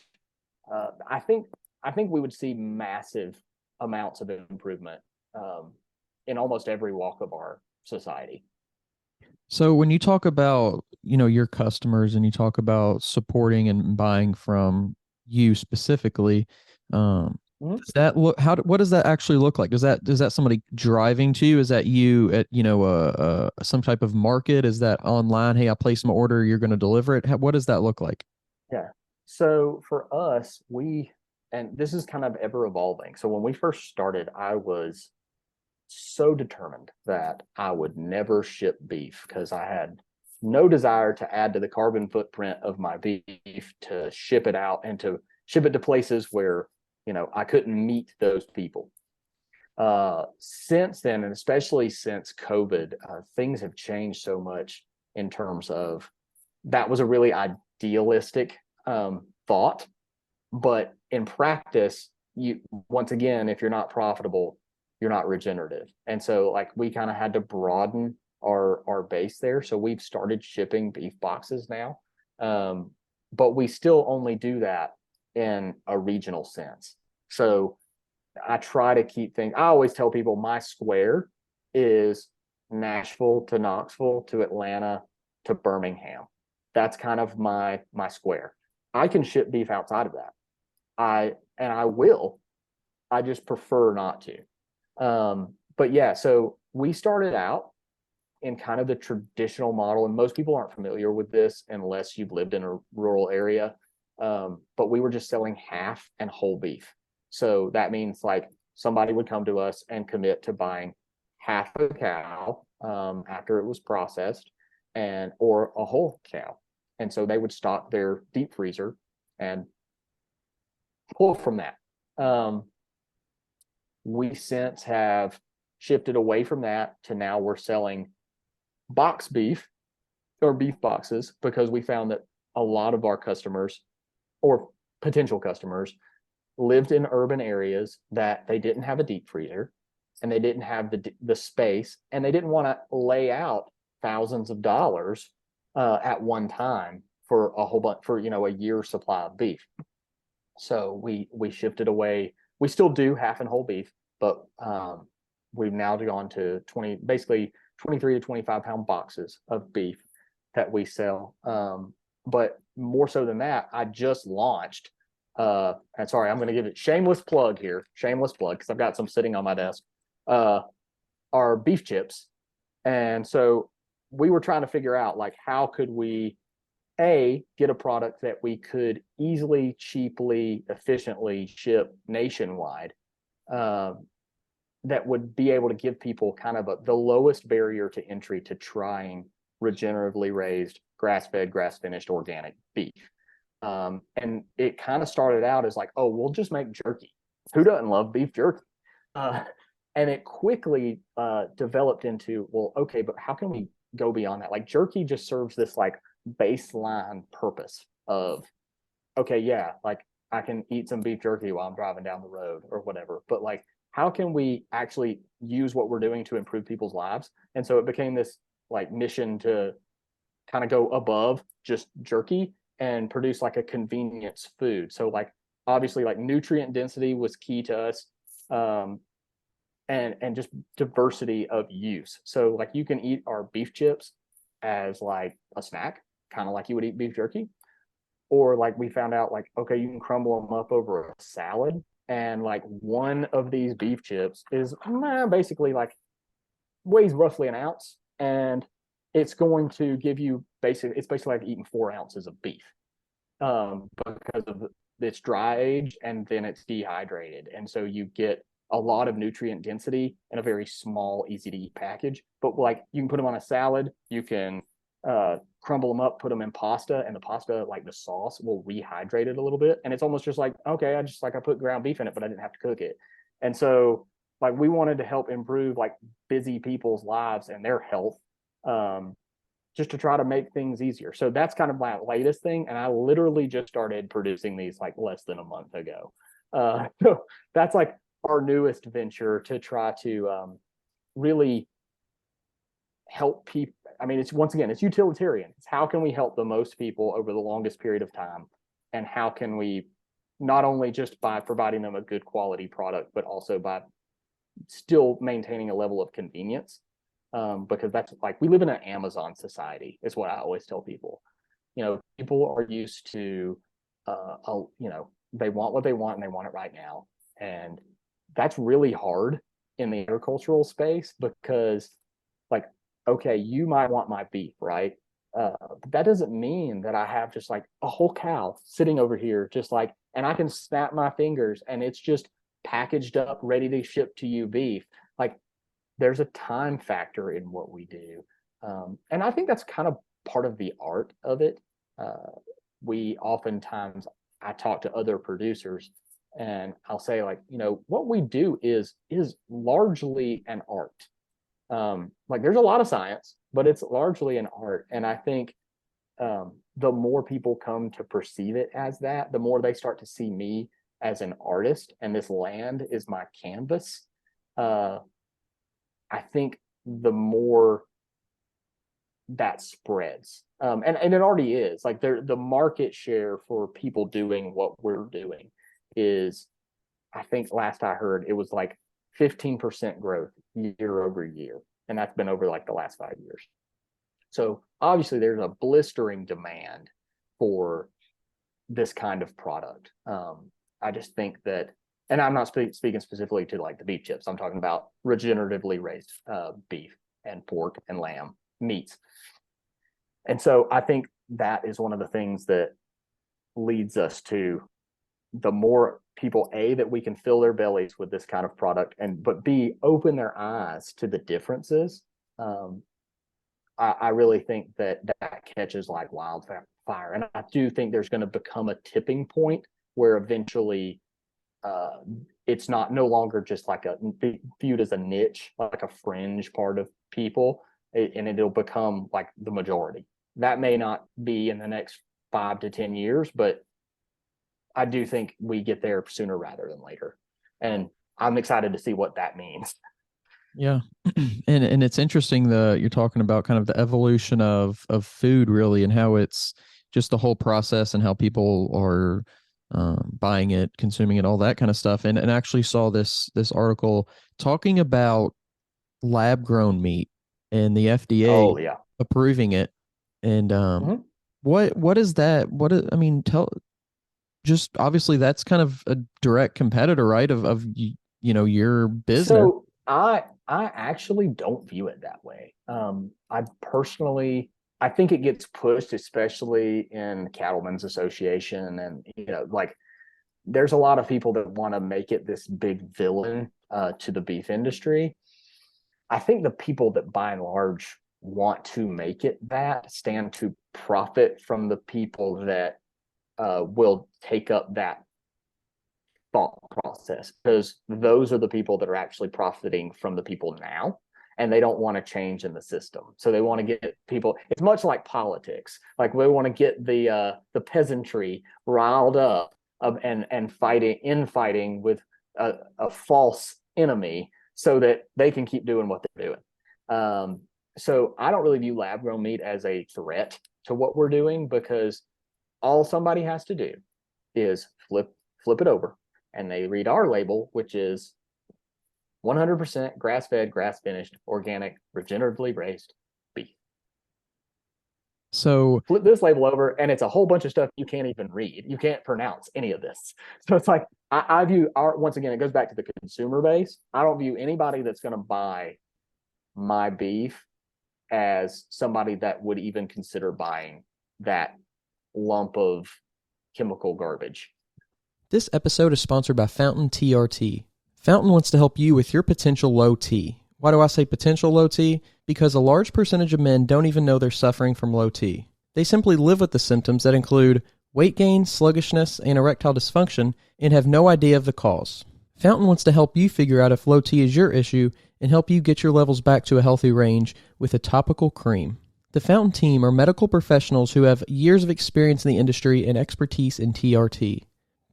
I think we would see massive amounts of improvement in almost every walk of our society.
So when you talk about, your customers and you talk about supporting and buying from you specifically, does that look, what does that actually look like? Is that somebody driving to you? Is that you at, some type of market? Is that online? Hey, I place my order, you're going to deliver it. What does that look like?
Yeah. So for us, and this is kind of ever evolving. So when we first started, I was so determined that I would never ship beef because I had no desire to add to the carbon footprint of my beef, to ship it out and to ship it to places where, I couldn't meet those people. Since then, and especially since COVID, things have changed so much in terms of, that was a really idealistic thought, but in practice, once again, if you're not profitable, you're not regenerative. And so like we kind of had to broaden our base there. So we've started shipping beef boxes now. but we still only do that in a regional sense. So I try to keep things, I always tell people my square is Nashville to Knoxville to Atlanta to Birmingham. That's kind of my square. I can ship beef outside of that. I will. I just prefer not to. But yeah, so we started out in kind of the traditional model, and most people aren't familiar with this unless you've lived in a rural area. But we were just selling half and whole beef. So that means like somebody would come to us and commit to buying half a cow after it was processed, and or a whole cow. And so they would stock their deep freezer and pull from that. We since have shifted away from that to now we're selling box beef or beef boxes, because we found that a lot of our customers or potential customers lived in urban areas that they didn't have a deep freezer, and they didn't have the space, and they didn't want to lay out thousands of dollars at one time for a whole bunch, for a year's supply of beef. So we shifted away. We still do half and whole beef, but we've now gone to 23 to 25 pound boxes of beef that we sell. But more so than that, I just launched, and sorry, I'm going to give it shameless plug here, because I've got some sitting on my desk, our beef chips. And so we were trying to figure out, like, how could we get a product that we could easily, cheaply, efficiently ship nationwide, that would be able to give people kind of the lowest barrier to entry to trying regeneratively raised, grass-fed, grass-finished organic beef. And it kind of started out as like, oh, we'll just make jerky. Who doesn't love beef jerky? And it quickly developed into, well, okay, but how can we go beyond that? Like, jerky just serves this like baseline purpose of, okay, yeah, like I can eat some beef jerky while I'm driving down the road or whatever, but like, how can we actually use what we're doing to improve people's lives? And so it became this like mission to kind of go above just jerky and produce like a convenience food. So like, obviously, like nutrient density was key to us, and just diversity of use. So like, you can eat our beef chips as like a snack, kind of like you would eat beef jerky, or like we found out, like, okay, you can crumble them up over a salad, and like one of these beef chips is basically like weighs roughly an ounce, and it's going to give you it's basically like eating 4 ounces of beef, because of its dry age and then it's dehydrated, and so you get a lot of nutrient density in a very small, easy to eat package. But like, you can put them on a salad, you can crumble them up, put them in pasta, and the pasta, like the sauce, will rehydrate it a little bit, and it's almost just like, okay, I put ground beef in it, but I didn't have to cook it. And so like, we wanted to help improve like busy people's lives and their health, just to try to make things easier. So that's kind of my latest thing, and I literally just started producing these like less than a month ago. So that's like our newest venture to try to really help people. I mean, it's, once again, it's utilitarian. It's how can we help the most people over the longest period of time, and how can we not only just by providing them a good quality product, but also by still maintaining a level of convenience, because that's like, we live in an Amazon society, is what I always tell people. People are used to they want what they want, and they want it right now, and that's really hard in the agricultural space, because like, okay, you might want my beef, right? But that doesn't mean that I have just like a whole cow sitting over here, just like, and I can snap my fingers and it's just packaged up, ready to ship to you beef. Like, there's a time factor in what we do. And I think that's kind of part of the art of it. We oftentimes, I talk to other producers and I'll say, like, what we do is largely an art. Like, there's a lot of science, but it's largely an art. And I think the more people come to perceive it as that, the more they start to see me as an artist, and this land is my canvas. I think the more that spreads. And it already is. Like the market share for people doing what we're doing is, I think last I heard, it was like 15% growth year over year. And that's been over like the last 5 years. So obviously there's a blistering demand for this kind of product. I just think that, and I'm not speaking specifically to like the beef chips. I'm talking about regeneratively raised beef and pork and lamb meats. And so I think that is one of the things that leads us to the more people, A, that we can fill their bellies with this kind of product, and but B, open their eyes to the differences. I really think that catches like wildfire. And I do think there's going to become a tipping point where eventually it's no longer just like viewed as a niche, like a fringe part of people, and it'll become like the majority. That may not be in the next 5 to 10 years, but I do think we get there sooner rather than later. And I'm excited to see what that means.
Yeah. And it's interesting you're talking about kind of the evolution of food really, and how it's just the whole process and how people are buying it, consuming it, all that kind of stuff. And actually saw this article talking about lab grown meat and the FDA approving it. And what is that? I mean, just obviously that's kind of a direct competitor, right? Of your business.
So I actually don't view it that way. I think it gets pushed, especially in Cattlemen's Association, and like there's a lot of people that want to make it this big villain to the beef industry. I think the people that by and large want to make it that stand to profit from the people that will take up that thought process, because those are the people that are actually profiting from the people now, and they don't want to change in the system. So they want to get people. It's much like politics. Like we want to get the peasantry riled up and fighting with a false enemy so that they can keep doing what they're doing. So I don't really view lab grown meat as a threat to what we're doing, because all somebody has to do is flip it over, and they read our label, which is 100% grass-fed, grass-finished, organic, regeneratively raised beef.
So
flip this label over, and it's a whole bunch of stuff you can't even read. You can't pronounce any of this. So it's like, I view once again, it goes back to the consumer base. I don't view anybody that's going to buy my beef as somebody that would even consider buying that lump of chemical garbage.
This episode is sponsored by Fountain TRT. Fountain wants to help you with your potential low T. Why do I say potential low T? Because a large percentage of men don't even know they're suffering from low T. They simply live with the symptoms that include weight gain, sluggishness, and erectile dysfunction, and have no idea of the cause. Fountain wants to help you figure out if low T is your issue and help you get your levels back to a healthy range with a topical cream. The Fountain team are medical professionals who have years of experience in the industry and expertise in TRT.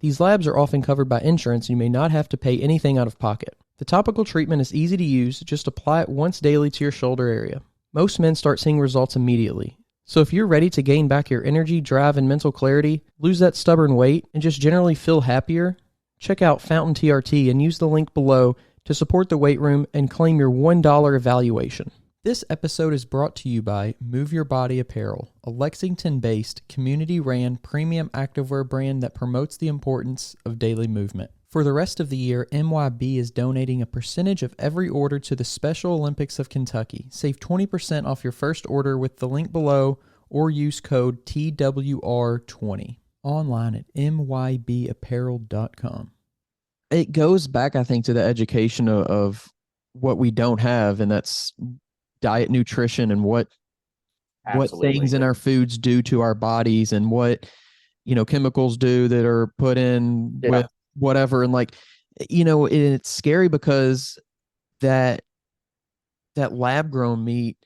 These labs are often covered by insurance, and you may not have to pay anything out of pocket. The topical treatment is easy to use. Just apply it once daily to your shoulder area. Most men start seeing results immediately. So if you're ready to gain back your energy, drive, and mental clarity, lose that stubborn weight, and just generally feel happier, check out Fountain TRT and use the link below to support the weight room and claim your $1 evaluation. This episode is brought to you by Move Your Body Apparel, a Lexington-based, community-ran premium activewear brand that promotes the importance of daily movement. For the rest of the year, MYB is donating a percentage of every order to the Special Olympics of Kentucky. Save 20% off your first order with the link below, or use code TWR20 online at mybapparel.com. It goes back, I think, to the education of what we don't have, and that's diet, nutrition, and what things in our foods do to our bodies, and what chemicals do that are put in with whatever. And like it's scary because that lab grown meat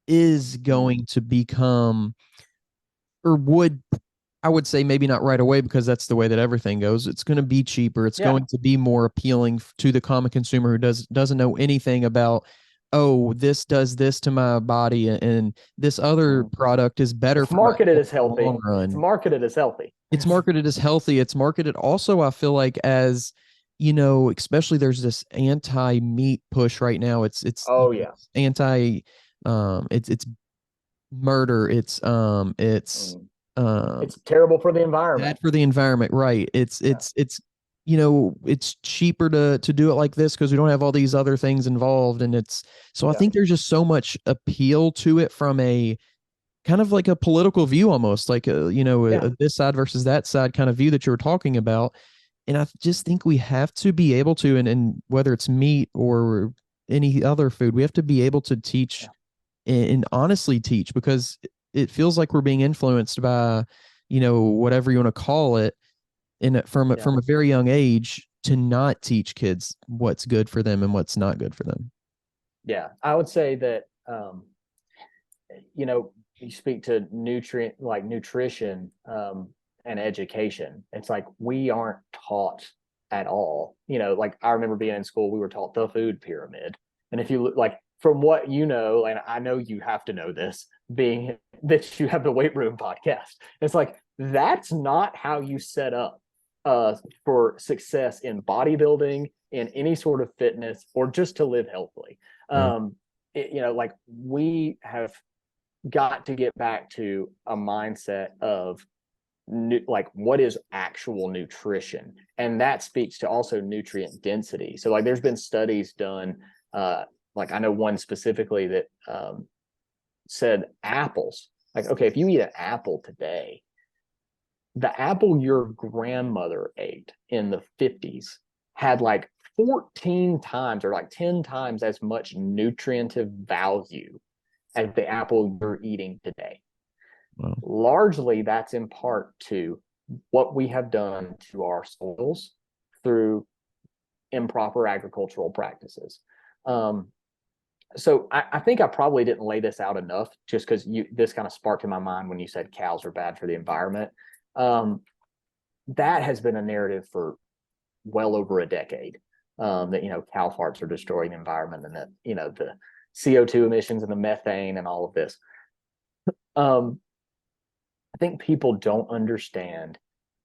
is going to become, or I would say maybe not right away, because that's the way that everything goes. It's going to be cheaper. It's going to be more appealing to the common consumer who doesn't know anything about oh, this does this to my body, and this other
Mhm.
product is better
It's
for my
marketed
health
as
in the long
healthy. It's
run.
marketed as healthy.
It's marketed as healthy. It's marketed also, I feel like, as, especially there's this anti-meat push right now. It's
Oh yeah.
anti, it's murder. It's
Mm.
um
It's terrible for the environment.
bad for the environment, right? It's
Yeah.
it's it's it's cheaper to do it like this because we don't have all these other things involved, and it's so I
Yeah.
think there's just so much appeal to it from a kind of like a political view, almost like
Yeah.
a this side versus that side kind of view that you were talking about. And I just think we have to be able to, and whether it's meat or any other food, we have to be able to teach
Yeah.
and honestly teach, because it feels like we're being influenced by, whatever you want to call it,
Yeah.
from a very young age, to not teach kids what's good for them and what's not good for them.
Yeah. I would say that you speak to nutrition and education. It's like we aren't taught at all. Like I remember being in school, we were taught the food pyramid. And if you look like from what you know, and I know you have to know this, being that you have the weight room podcast, it's like that's not how you set up for success in bodybuilding, in any sort of fitness, or just to live healthily.
Right.
Like we have got to get back to a mindset of like what is actual nutrition, and that speaks to also nutrient density. So like there's been studies done, like I know one specifically that said apples, like okay, if you eat an apple today, the apple your grandmother ate in the 50s had like 14 times or like 10 times as much nutritive value as the apple you're eating today.
Well,
Largely, that's in part to what we have done to our soils through improper agricultural practices. Um, so I think I probably didn't lay this out enough, just because this kind of sparked in my mind when you said cows are bad for the environment. Um, that has been a narrative for well over a decade, that cow farts are destroying the environment, and that the CO2 emissions and the methane and all of this. Um, I think people don't understand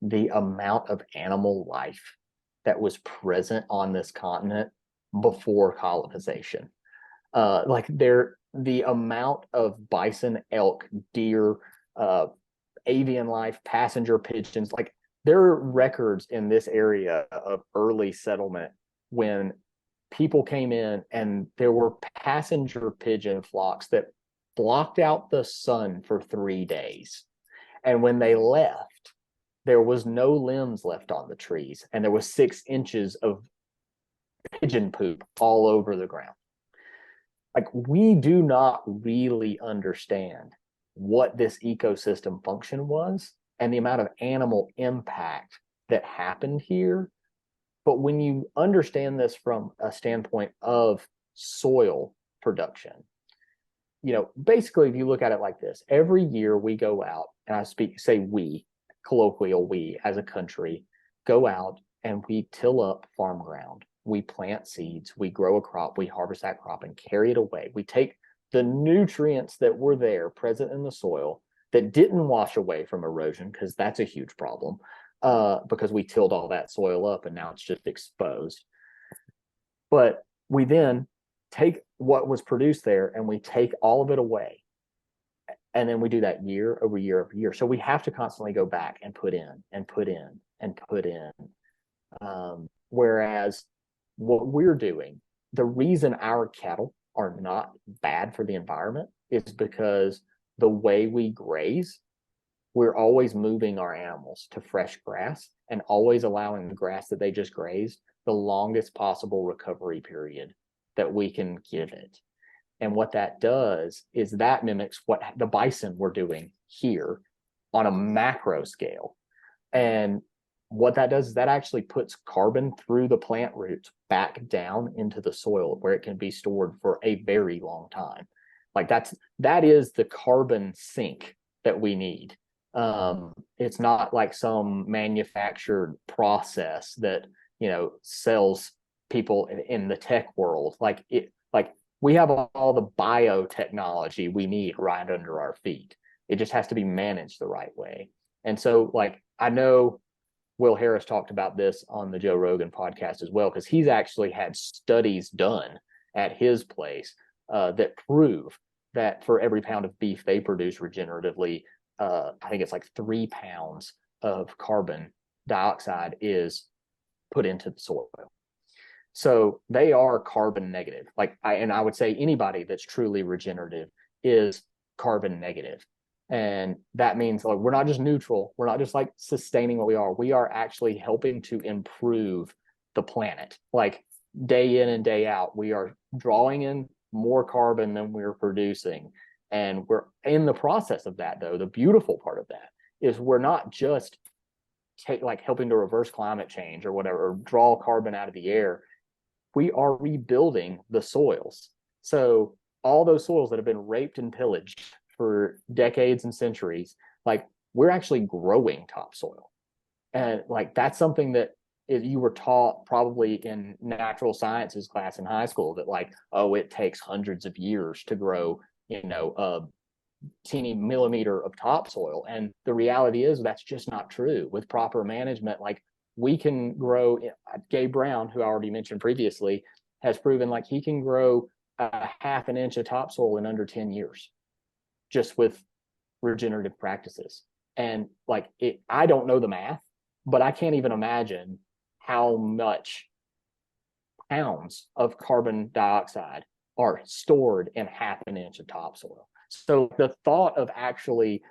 the amount of animal life that was present on this continent before colonization. Like the amount of bison, elk, deer, uh, avian life, passenger pigeons, like there are records in this area of early settlement when people came in and there were passenger pigeon flocks that blocked out the sun for 3 days. And when they left, there was no limbs left on the trees, and there was 6 inches of pigeon poop all over the ground. Like we do not really understand what this ecosystem function was and the amount of animal impact that happened here. But when you understand this from a standpoint of soil production, basically, if you look at it like this, every year we go out, and say we, colloquial we as a country, go out and we till up farm ground. We plant seeds, we grow a crop, we harvest that crop and carry it away. We take the nutrients that were there present in the soil that didn't wash away from erosion, because that's a huge problem, because we tilled all that soil up and now it's just exposed. But we then take what was produced there and we take all of it away. And then we do that year over year over year. So we have to constantly go back and put in and put in and put in. Whereas what we're doing, the reason our cattle are not bad for the environment is because the way we graze, we're always moving our animals to fresh grass and always allowing the grass that they just grazed the longest possible recovery period that we can give it. And what that does is that mimics what the bison were doing here on a macro scale. And what that does is that actually puts carbon through the plant roots back down into the soil where it can be stored for a very long time. Like that is the carbon sink that we need. It's not like some manufactured process that sells people in the tech world. Like we have all the biotechnology we need right under our feet. It just has to be managed the right way. And so, like, I know Will Harris talked about this on the Joe Rogan podcast as well, because he's actually had studies done at his place that prove that for every pound of beef they produce regeneratively, I think it's like 3 pounds of carbon dioxide is put into the soil. So they are carbon negative. I would say anybody that's truly regenerative is carbon negative. And that means, like, we're not just neutral. We're not just like sustaining what we are. We are actually helping to improve the planet. Like, day in and day out, we are drawing in more carbon than we're producing. And we're in the process of that, though. The beautiful part of that is we're not just helping to reverse climate change or whatever, or draw carbon out of the air. We are rebuilding the soils. So all those soils that have been raped and pillaged for decades and centuries, like, we're actually growing topsoil. And like, that's something that you were taught probably in natural sciences class in high school, that like, oh, it takes hundreds of years to grow, a teeny millimeter of topsoil. And the reality is that's just not true. With proper management, like, we can grow. Gabe Brown, who I already mentioned previously, has proven like he can grow a half an inch of topsoil in under 10 years just with regenerative practices. And like, I don't know the math, but I can't even imagine how much pounds of carbon dioxide are stored in half an inch of topsoil. So the thought of actually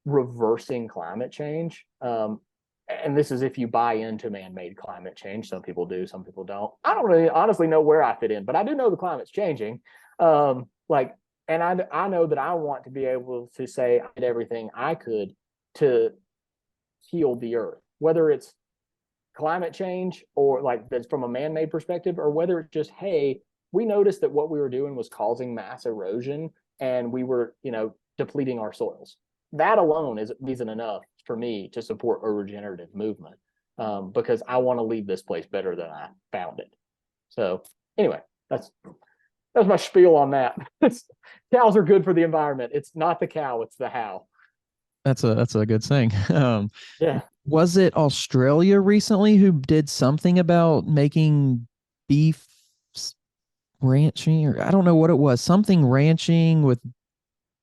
reversing climate change, and this is if you buy into man-made climate change. Some people do, some people don't. I don't really honestly know where I fit in, but I do know the climate's changing. And I know that I want to be able to say I did everything I could to heal the earth, whether it's climate change or like that's from a man-made perspective, or whether it's just, hey, we noticed that what we were doing was causing mass erosion and we were, depleting our soils. That alone isn't enough for me to support a regenerative movement, because I want to leave this place better than I found it. So anyway, that's my spiel on that. Cows are good for the environment. It's not the cow, it's the how.
That's a good saying.
Yeah.
Was it Australia recently who did something about making beef ranching, or I don't know what it was, something ranching with,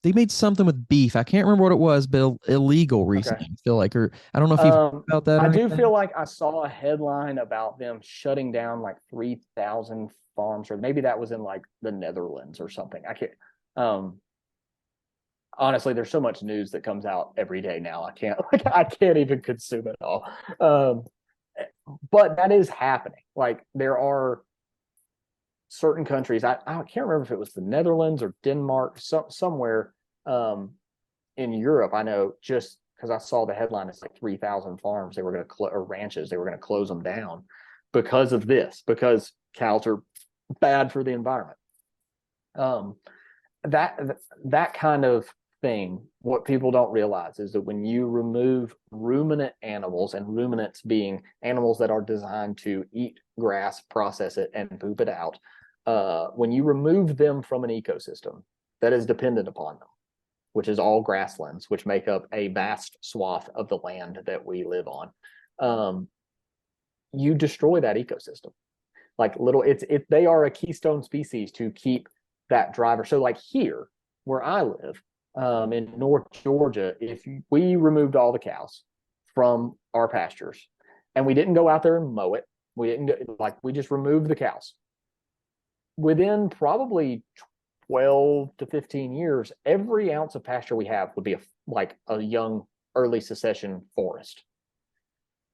they made something with beef. I can't remember what it was, but illegal
Okay.
recently. I feel like, or I don't know if you've heard about that or
I do
anything.
feel like I saw a headline about them shutting down like 3,000 farms, or maybe that was in like the Netherlands or something. I can't. Honestly, there's so much news that comes out every day now. I can't even consume it all. But that is happening. Like, there are certain countries. I can't remember if it was the Netherlands or Denmark, somewhere in Europe. I know, just because I saw the headline, it's like 3,000 farms they were going to or ranches they were going to close them down because of this, because cows are bad for the environment. That kind of thing, what people don't realize is that when you remove ruminant animals, and ruminants being animals that are designed to eat grass, process it, and poop it out, when you remove them from an ecosystem that is dependent upon them, which is all grasslands, which make up a vast swath of the land that we live on, you destroy that ecosystem. Like, they are a keystone species to keep that driver. So like here where I live, in North Georgia, if we removed all the cows from our pastures and we didn't go out there and mow it, we just removed the cows, within probably 12 to 15 years, every ounce of pasture we have would be a young early succession forest.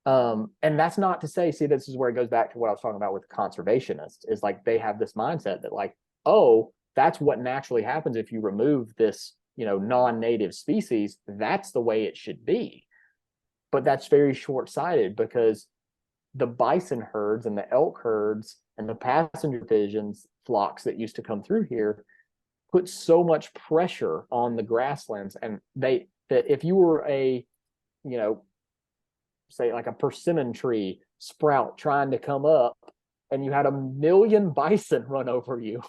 And that's not to say, see, this is where it goes back to what I was talking about with conservationists, is like, they have this mindset that like, oh, that's what naturally happens if you remove this, non-native species. That's the way it should be. But that's very short-sighted, because the bison herds and the elk herds and the passenger pigeons flocks that used to come through here put so much pressure on the grasslands, and that if you were a, say like a persimmon tree sprout trying to come up and you had a million bison run over you,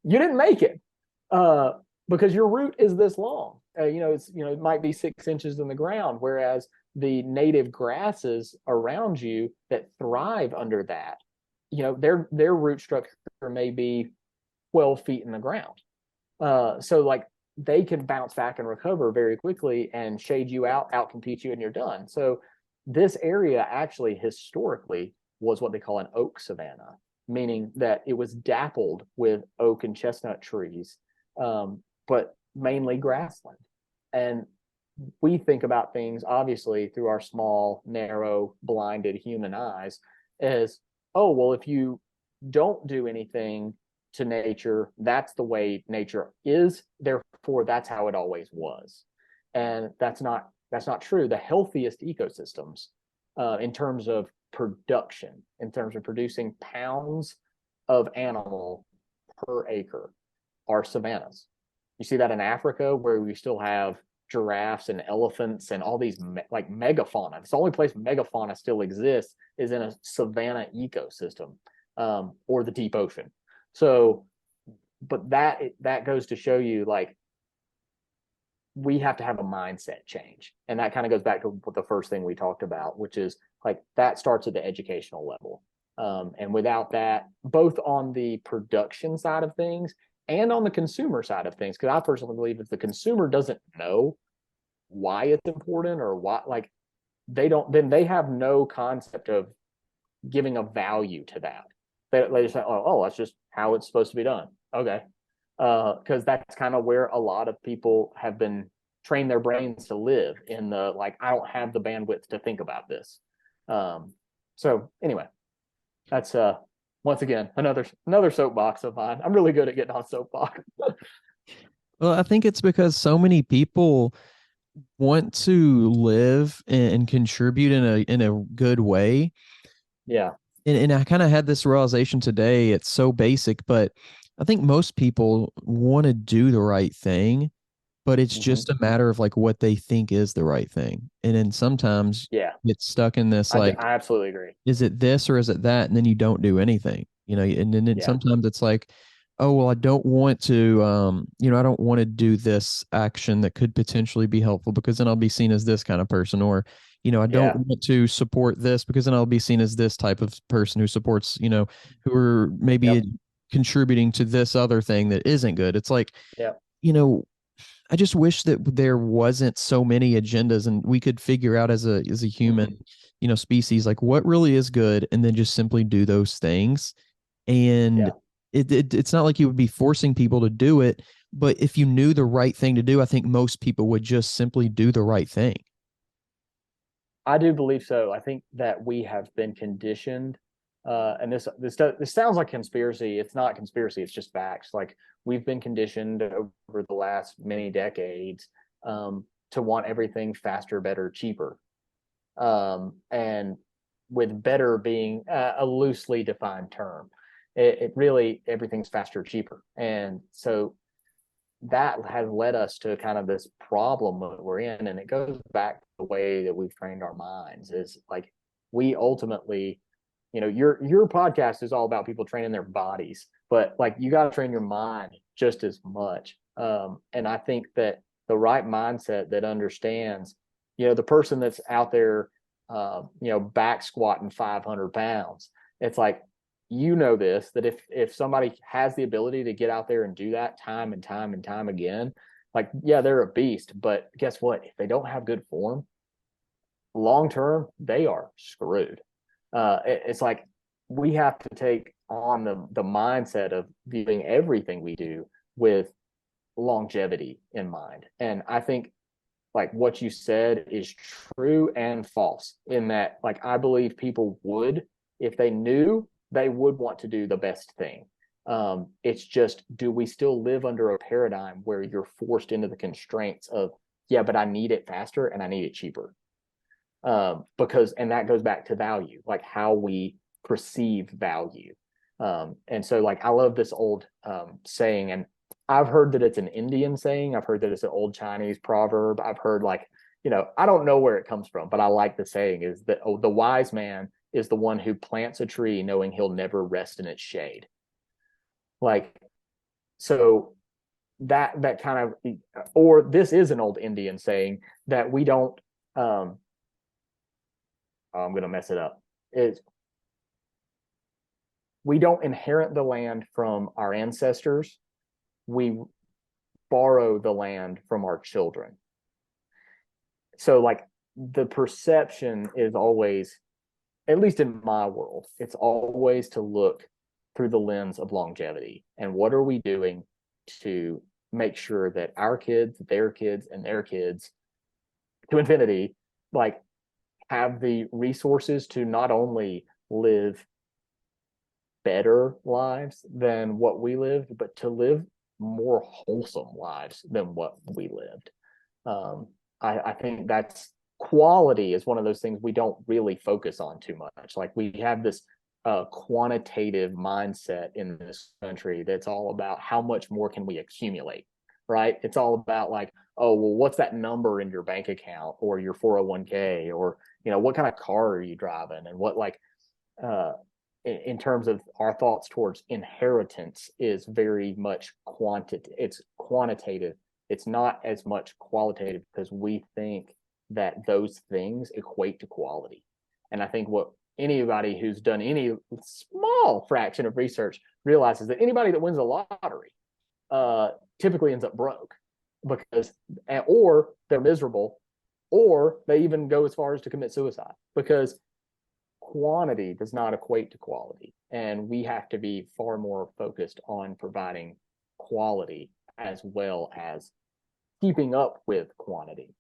you didn't make it, uh, because your root is this long. It might be 6 inches in the ground, whereas the native grasses around you that thrive under that, their root structure may be 12 feet in the ground. So like they can bounce back and recover very quickly and shade you out, outcompete you, and you're done. So this area actually historically was what they call an oak savanna, meaning that it was dappled with oak and chestnut trees, but mainly grassland. And we think about things obviously through our small, narrow, blinded human eyes as, oh, well, if you don't do anything to nature, that's the way nature is, therefore that's how it always was. And that's not true. The healthiest ecosystems, in terms of production, in terms of producing pounds of animal per acre, are savannas. You see that in Africa, where we still have giraffes and elephants and all these like megafauna. It's the only place megafauna still exists is in a savanna ecosystem, or the deep ocean. So, but that goes to show you, like, we have to have a mindset change, and that kind of goes back to the first thing we talked about, which is like that starts at the educational level. And without that, both on the production side of things and on the consumer side of things, because I personally believe if the consumer doesn't know why it's important, or what, like, then they have no concept of giving a value to that. They just say, oh, that's just how it's supposed to be done. Okay. Because that's kind of where a lot of people have been trained their brains to live, in the, like, I don't have the bandwidth to think about this. So anyway, that's once again another soapbox of mine. I'm really good at getting on soapbox.
Well, I think it's because so many people want to live and contribute in a good way.
Yeah.
And I kind of had this realization today. It's so basic, but I think most people want to do the right thing, but it's
Mm-hmm.
just a matter of like what they think is the right thing. And then sometimes
Yeah.
get stuck in this, like,
I absolutely agree.
is it this or is it that? And then you don't do anything, and then
Yeah.
sometimes it's like, oh, well, I don't want to, I don't want to do this action that could potentially be helpful because then I'll be seen as this kind of person. Or, I don't
Yeah.
want to support this because then I'll be seen as this type of person who supports, who are maybe
Yep.
contributing to this other thing that isn't good. It's like,
Yep.
you know, I just wish that there wasn't so many agendas and we could figure out as a human,
Mm-hmm.
species, like what really is good, and then just simply do those things. And
Yeah.
it's not like you would be forcing people to do it, but if you knew the right thing to do, I think most people would just simply do the right thing.
I do believe so. I think that we have been conditioned, and this sounds like conspiracy. It's not conspiracy. It's just facts. Like, we've been conditioned over the last many decades, to want everything faster, better, cheaper, and with better being a loosely defined term. It really, everything's faster, cheaper, and so that has led us to kind of this problem that we're in. And it goes back to the way that we've trained our minds, is like, we ultimately, your podcast is all about people training their bodies, but like, you got to train your mind just as much. And I think that the right mindset that understands, the person that's out there, back squatting 500 pounds, it's like, this, that if somebody has the ability to get out there and do that time and time and time again, like, yeah, they're a beast, but guess what, if they don't have good form long term, they are screwed. It's like, we have to take on the mindset of viewing everything we do with longevity in mind. And I think, like, what you said is true and false, in that, like, I believe people would, if they knew, they would want to do the best thing. It's just, do we still live under a paradigm where you're forced into the constraints of, yeah, but I need it faster and I need it cheaper? Because, and that goes back to value, like how we perceive value. And so, like, I love this old saying, and I've heard that it's an Indian saying. I've heard that it's an old Chinese proverb. I've heard, like, I don't know where it comes from, but I like the saying, is that, oh, the wise man is the one who plants a tree knowing he'll never rest in its shade. Like, So that kind of, or this is an old Indian saying that we don't, I'm going to mess it up, is we don't inherit the land from our ancestors. We borrow the land from our children. So like the perception is always, at least in my world, it's always to look through the lens of longevity. And what are we doing to make sure that our kids, their kids, and their kids to infinity, like, have the resources to not only live better lives than what we lived, but to live more wholesome lives than what we lived. I think that's quality is one of those things we don't really focus on too much. Like we have this quantitative mindset in this country that's all about how much more can we accumulate, right? It's all about like, oh, well, what's that number in your bank account or your 401k, or, you know, what kind of car are you driving, and what, like, in terms of our thoughts towards inheritance is very much it's quantitative. It's not as much qualitative because we think that those things equate to quality. And I think what anybody who's done any small fraction of research realizes that anybody that wins a lottery typically ends up broke, because, or they're miserable, or they even go as far as to commit suicide, because quantity does not equate to quality. And we have to be far more focused on providing quality as well as keeping up with quantity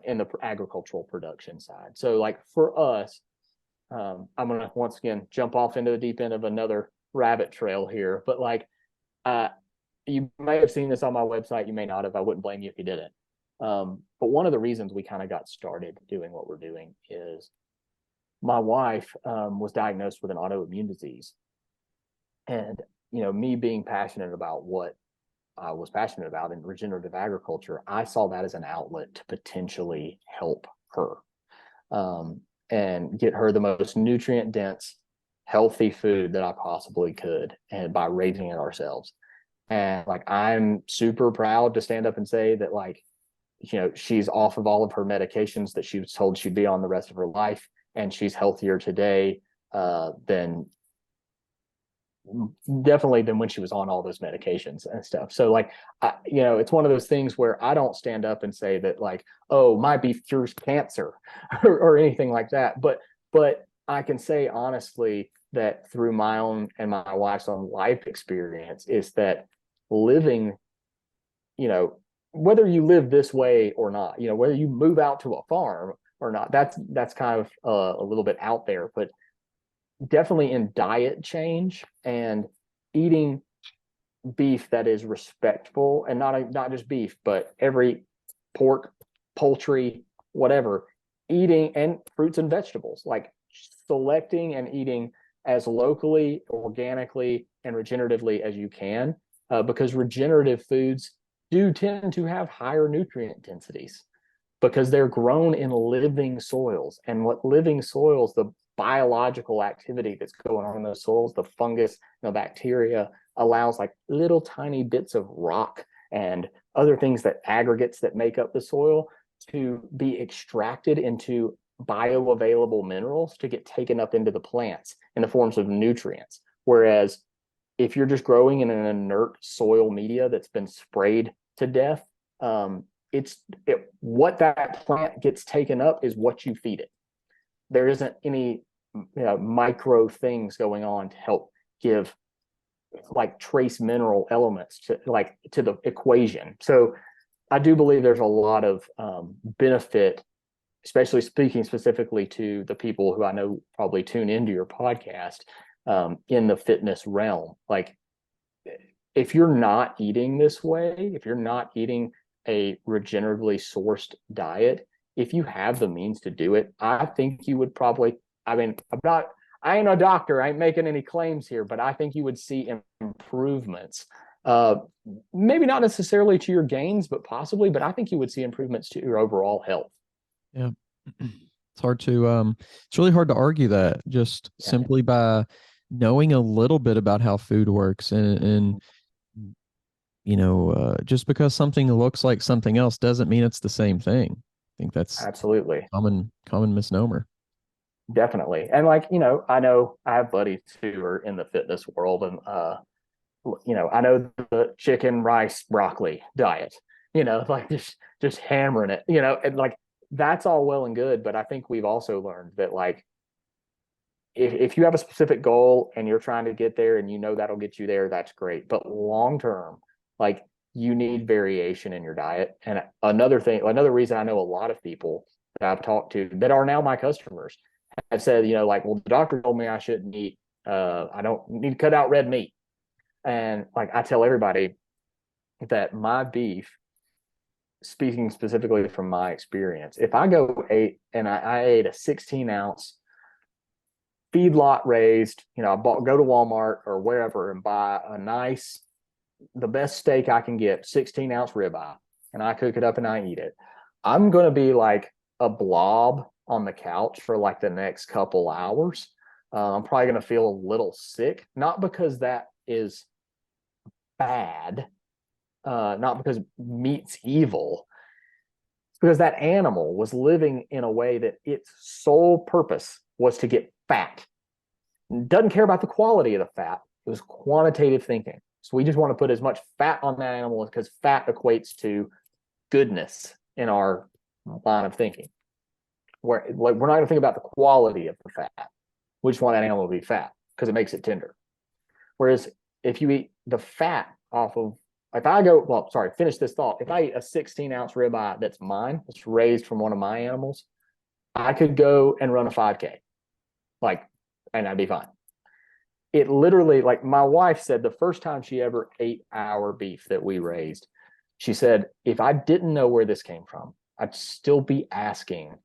in the agricultural production side. So like for us, I'm going to once again jump off into the deep end of another rabbit trail here, but like you may have seen this on my website, you may not have. I wouldn't blame you if you didn't. But one of the reasons we kind of got started doing what we're doing is my wife was diagnosed with an autoimmune disease. And, you know, me being passionate about what I was passionate about in regenerative agriculture, I saw that as an outlet to potentially help her and get her the most nutrient dense, healthy food that I possibly could, and by raising it ourselves. And like, I'm super proud to stand up and say that, like, you know, she's off of all of her medications that she was told she'd be on the rest of her life. And she's healthier today than definitely than when she was on all those medications and stuff. So like, you know, it's one of those things where I don't stand up and say that like, oh, my beef cures cancer or anything like that. But I can say honestly that through my own and my wife's own life experience is that living, you know, whether you live this way or not, you know, whether you move out to a farm or not, that's kind of a little bit out there, but definitely in diet change and eating beef that is respectful, and not just beef, but every pork, poultry, whatever, eating, and fruits and vegetables, like selecting and eating as locally, organically, and regeneratively as you can, because regenerative foods do tend to have higher nutrient densities because they're grown in living soils. And what living soils, the biological activity that's going on in those soils, the fungus, the bacteria, allows like little tiny bits of rock and other things, that aggregates that make up the soil, to be extracted into bioavailable minerals to get taken up into the plants in the forms of nutrients. Whereas if you're just growing in an inert soil media that's been sprayed to death, what that plant gets taken up is what you feed it. There isn't any, you know, micro things going on to help give like trace mineral elements to the equation. So I do believe there's a lot of benefit, especially speaking specifically to the people who I know probably tune into your podcast in the fitness realm. Like, if you're not eating this way, if you're not eating a regeneratively sourced diet, if you have the means to do it, I think you would probably, I mean, I ain't a doctor, I ain't making any claims here, but I think you would see improvements. Maybe not necessarily to your gains, but possibly, but I think you would see improvements to your overall health.
Yeah. It's hard to, it's really hard to argue that just simply by knowing a little bit about how food works and just because something looks like something else doesn't mean it's the same thing. I think that's
Absolutely.
common misnomer.
Definitely. And like, I know I have buddies who are in the fitness world, and I know the chicken, rice, broccoli diet, like just hammering it, and like that's all well and good. But I think we've also learned that like if you have a specific goal and you're trying to get there and that'll get you there, that's great. But long term, like you need variation in your diet. And another reason I know a lot of people that I've talked to that are now my customers have said, like, well, the doctor told me I shouldn't eat, I don't need to cut out red meat. And like I tell everybody that my beef, speaking specifically from my experience, if I I ate a 16-ounce feedlot raised, go to Walmart or wherever and buy the best steak I can get, 16-ounce ribeye, and I cook it up and I eat it, I'm going to be like a blob on the couch for like the next couple hours. I'm probably going to feel a little sick, not because that is bad, not because meat's evil, it's because that animal was living in a way that its sole purpose was to get fat. Doesn't care about the quality of the fat. It was quantitative thinking. So we just want to put as much fat on that animal because fat equates to goodness in our line of thinking. Where like we're not going to think about the quality of the fat. We just want that animal to be fat because it makes it tender. Whereas if you eat the fat off of, finish this thought. If I eat a 16-ounce ribeye that's mine, it's raised from one of my animals, I could go and run a 5K, and I'd be fine. It literally, like my wife said, the first time she ever ate our beef that we raised, she said, if I didn't know where this came from, I'd still be asking,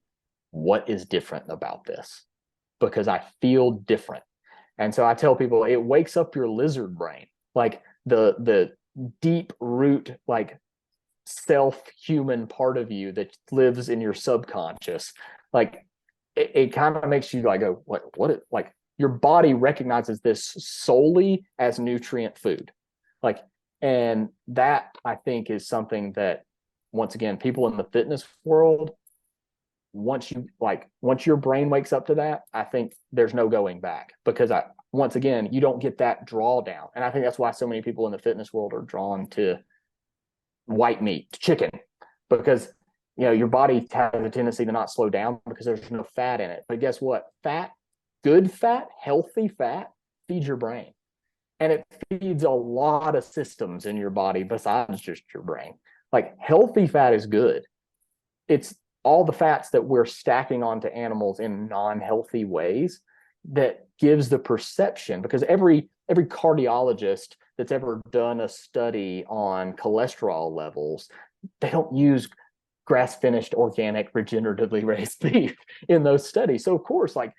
what is different about this? Because I feel different. And so I tell people it wakes up your lizard brain, like the deep root, like self-human part of you that lives in your subconscious. Like it kind of makes you like go, what like your body recognizes this solely as nutrient food. Like, and that I think is something that once again, people in the fitness world, once your brain wakes up to that, I think there's no going back because once again, you don't get that drawdown. And I think that's why so many people in the fitness world are drawn to white meat, chicken, because your body has a tendency to not slow down because there's no fat in it. But guess what? Good fat, healthy fat feeds your brain. And it feeds a lot of systems in your body besides just your brain. Like healthy fat is good. It's all the fats that we're stacking onto animals in non-healthy ways that gives the perception, because every cardiologist that's ever done a study on cholesterol levels, they don't use grass-finished, organic, regeneratively raised beef in those studies. So of course, like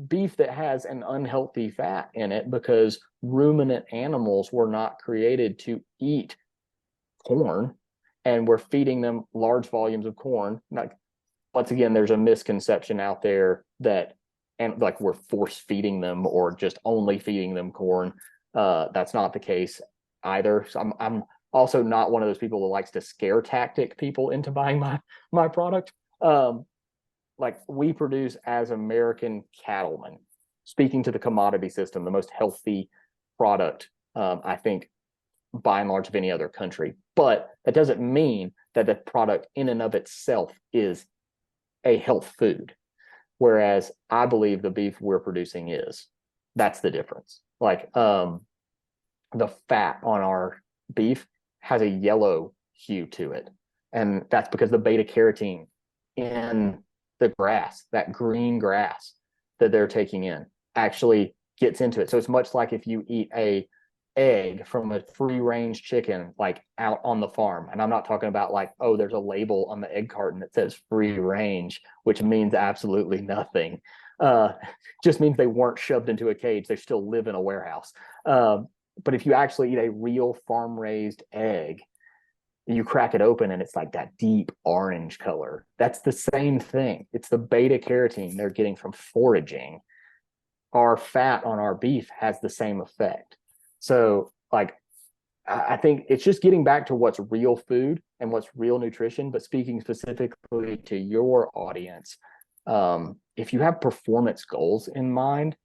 beef that has an unhealthy fat in it because ruminant animals were not created to eat corn, and we're feeding them large volumes of corn. Like, once again, there's a misconception out there that and like we're force feeding them or just only feeding them corn. That's not the case either. So I'm also not one of those people that likes to scare tactic people into buying my product. Like we produce as American cattlemen, speaking to the commodity system, the most healthy product, I think, by and large of any other country. But that doesn't mean that the product in and of itself is a health food. Whereas I believe the beef we're producing is. That's the difference. Like the fat on our beef has a yellow hue to it. And that's because the beta carotene in the grass, that green grass that they're taking in, actually gets into it. So it's much like if you eat a egg from a free range chicken, like out on the farm. And I'm not talking about like, oh, there's a label on the egg carton that says free range, which means absolutely nothing. Just means they weren't shoved into a cage. They still live in a warehouse. But if you actually eat a real farm raised egg, you crack it open and it's like that deep orange color. That's the same thing. It's the beta carotene they're getting from foraging. Our fat on our beef has the same effect. So like I think it's just getting back to what's real food and what's real nutrition. But speaking specifically to your audience, if you have performance goals in mind,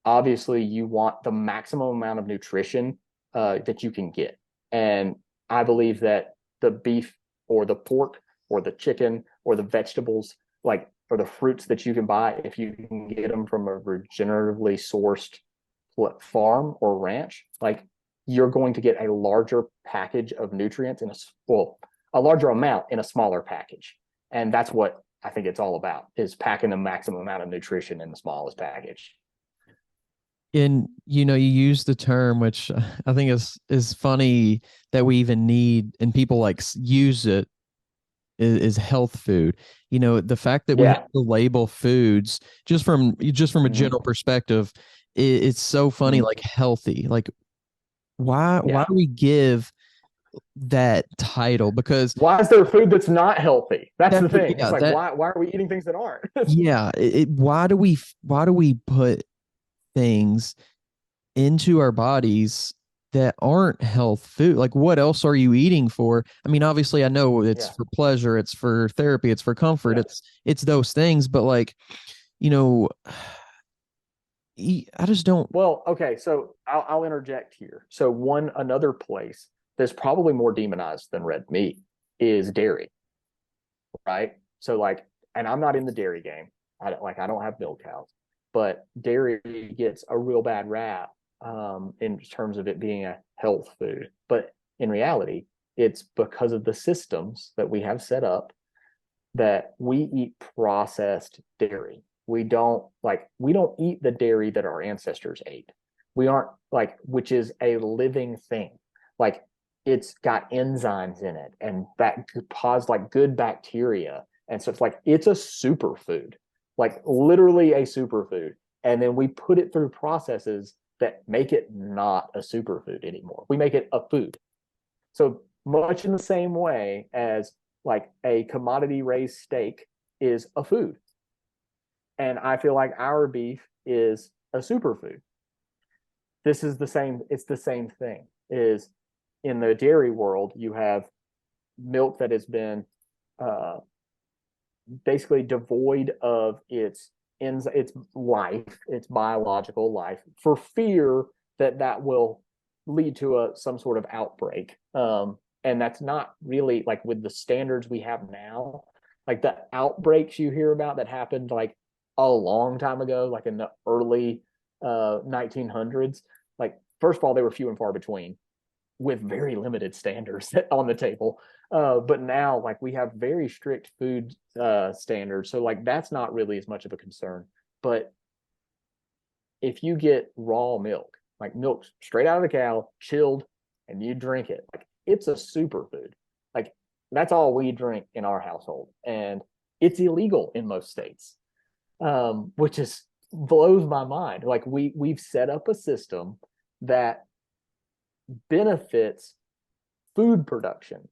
obviously you want the maximum amount of nutrition that you can get. And I believe that the beef or the pork or the chicken or the vegetables, like, or the fruits that you can buy, if you can get them from a regeneratively sourced farm or ranch, like, you're going to get a larger package of nutrients in a larger amount in a smaller package. And that's what I think it's all about, is packing the maximum amount of nutrition in the smallest package.
And you use the term, which I think is funny that we even need, and people like use it, is health food. The fact that we have
Yeah.
to label foods just from a
Mm-hmm.
general perspective, it's so funny.
Mm-hmm.
Like healthy, like why
Yeah.
do we give that title? Because
Why is there food that's not healthy? That's
that
the thing. It's
yeah
like,
that
why are we eating things that aren't?
yeah why do we put things into our bodies that aren't health food? Like, what else are you eating for? I mean, obviously I know it's
Yeah.
for pleasure, it's for therapy, it's for comfort,
Yeah.
it's those things, but like, you know I just don't.
Well, okay, so I'll interject here. So another place that's probably more demonized than red meat is dairy, right? So like, and I'm not in the dairy game. I don't have milk cows, but dairy gets a real bad rap in terms of it being a health food. But in reality, it's because of the systems that we have set up that we eat processed dairy. We don't eat the dairy that our ancestors ate. We aren't like, which is a living thing. Like, it's got enzymes in it and that cause like good bacteria. And so it's a superfood, like literally a superfood. And then we put it through processes that make it not a superfood anymore. We make it a food. So much in the same way as like a commodity raised steak is a food. And I feel like our beef is a superfood. This is the same, it's the same thing. Is in the dairy world, you have milk that has been uh, basically devoid of its life, its biological life, for fear that that will lead to some sort of outbreak. And that's not really like with the standards we have now. Like the outbreaks you hear about that happened like a long time ago, like in the early 1900s. Like, first of all, they were few and far between, with very limited standards on the table. But now, like, we have very strict food standards, so like that's not really as much of a concern. But if you get raw milk, like milk straight out of the cow, chilled, and you drink it, like, it's a superfood. Like, that's all we drink in our household, and it's illegal in most states, which is blows my mind. Like, we've set up a system that benefits food production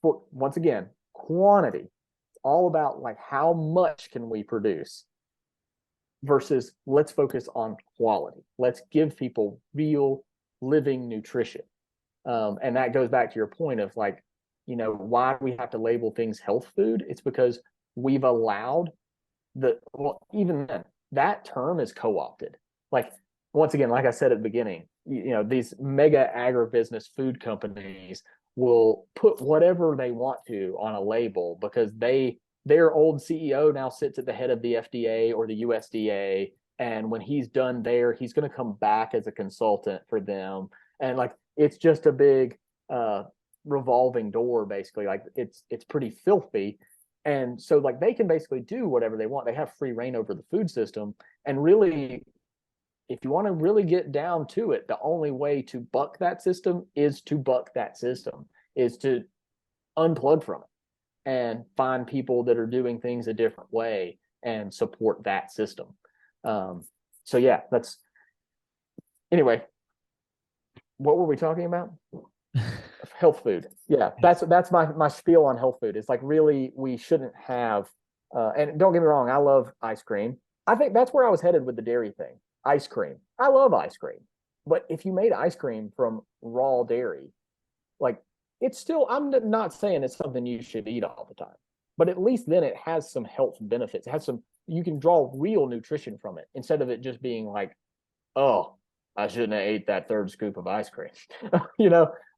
for, once again, quantity. It's all about like how much can we produce versus let's focus on quality. Let's give people real living nutrition. And that goes back to your point of like, why we have to label things health food. It's because we've allowed even then, that term is co-opted. Like, once again, like I said at the beginning, these mega agribusiness food companies will put whatever they want to on a label because their old CEO now sits at the head of the FDA or the USDA, and when he's done there, he's going to come back as a consultant for them, and like it's just a big revolving door, basically. Like, it's pretty filthy. And so like they can basically do whatever they want. They have free reign over the food system. And really, if you want to really get down to it, the only way to buck that system is to unplug from it and find people that are doing things a different way and support that system. So yeah, anyway, what were we talking about? Health food. Yeah, that's my spiel on health food. It's like, really, we shouldn't have. And don't get me wrong, I love ice cream. I think that's where I was headed with the dairy thing. Ice cream. I love ice cream. But if you made ice cream from raw dairy, like it's still, I'm not saying it's something you should eat all the time, but at least then it has some health benefits. It has some, you can draw real nutrition from it instead of it just being like, oh, I shouldn't have ate that third scoop of ice cream.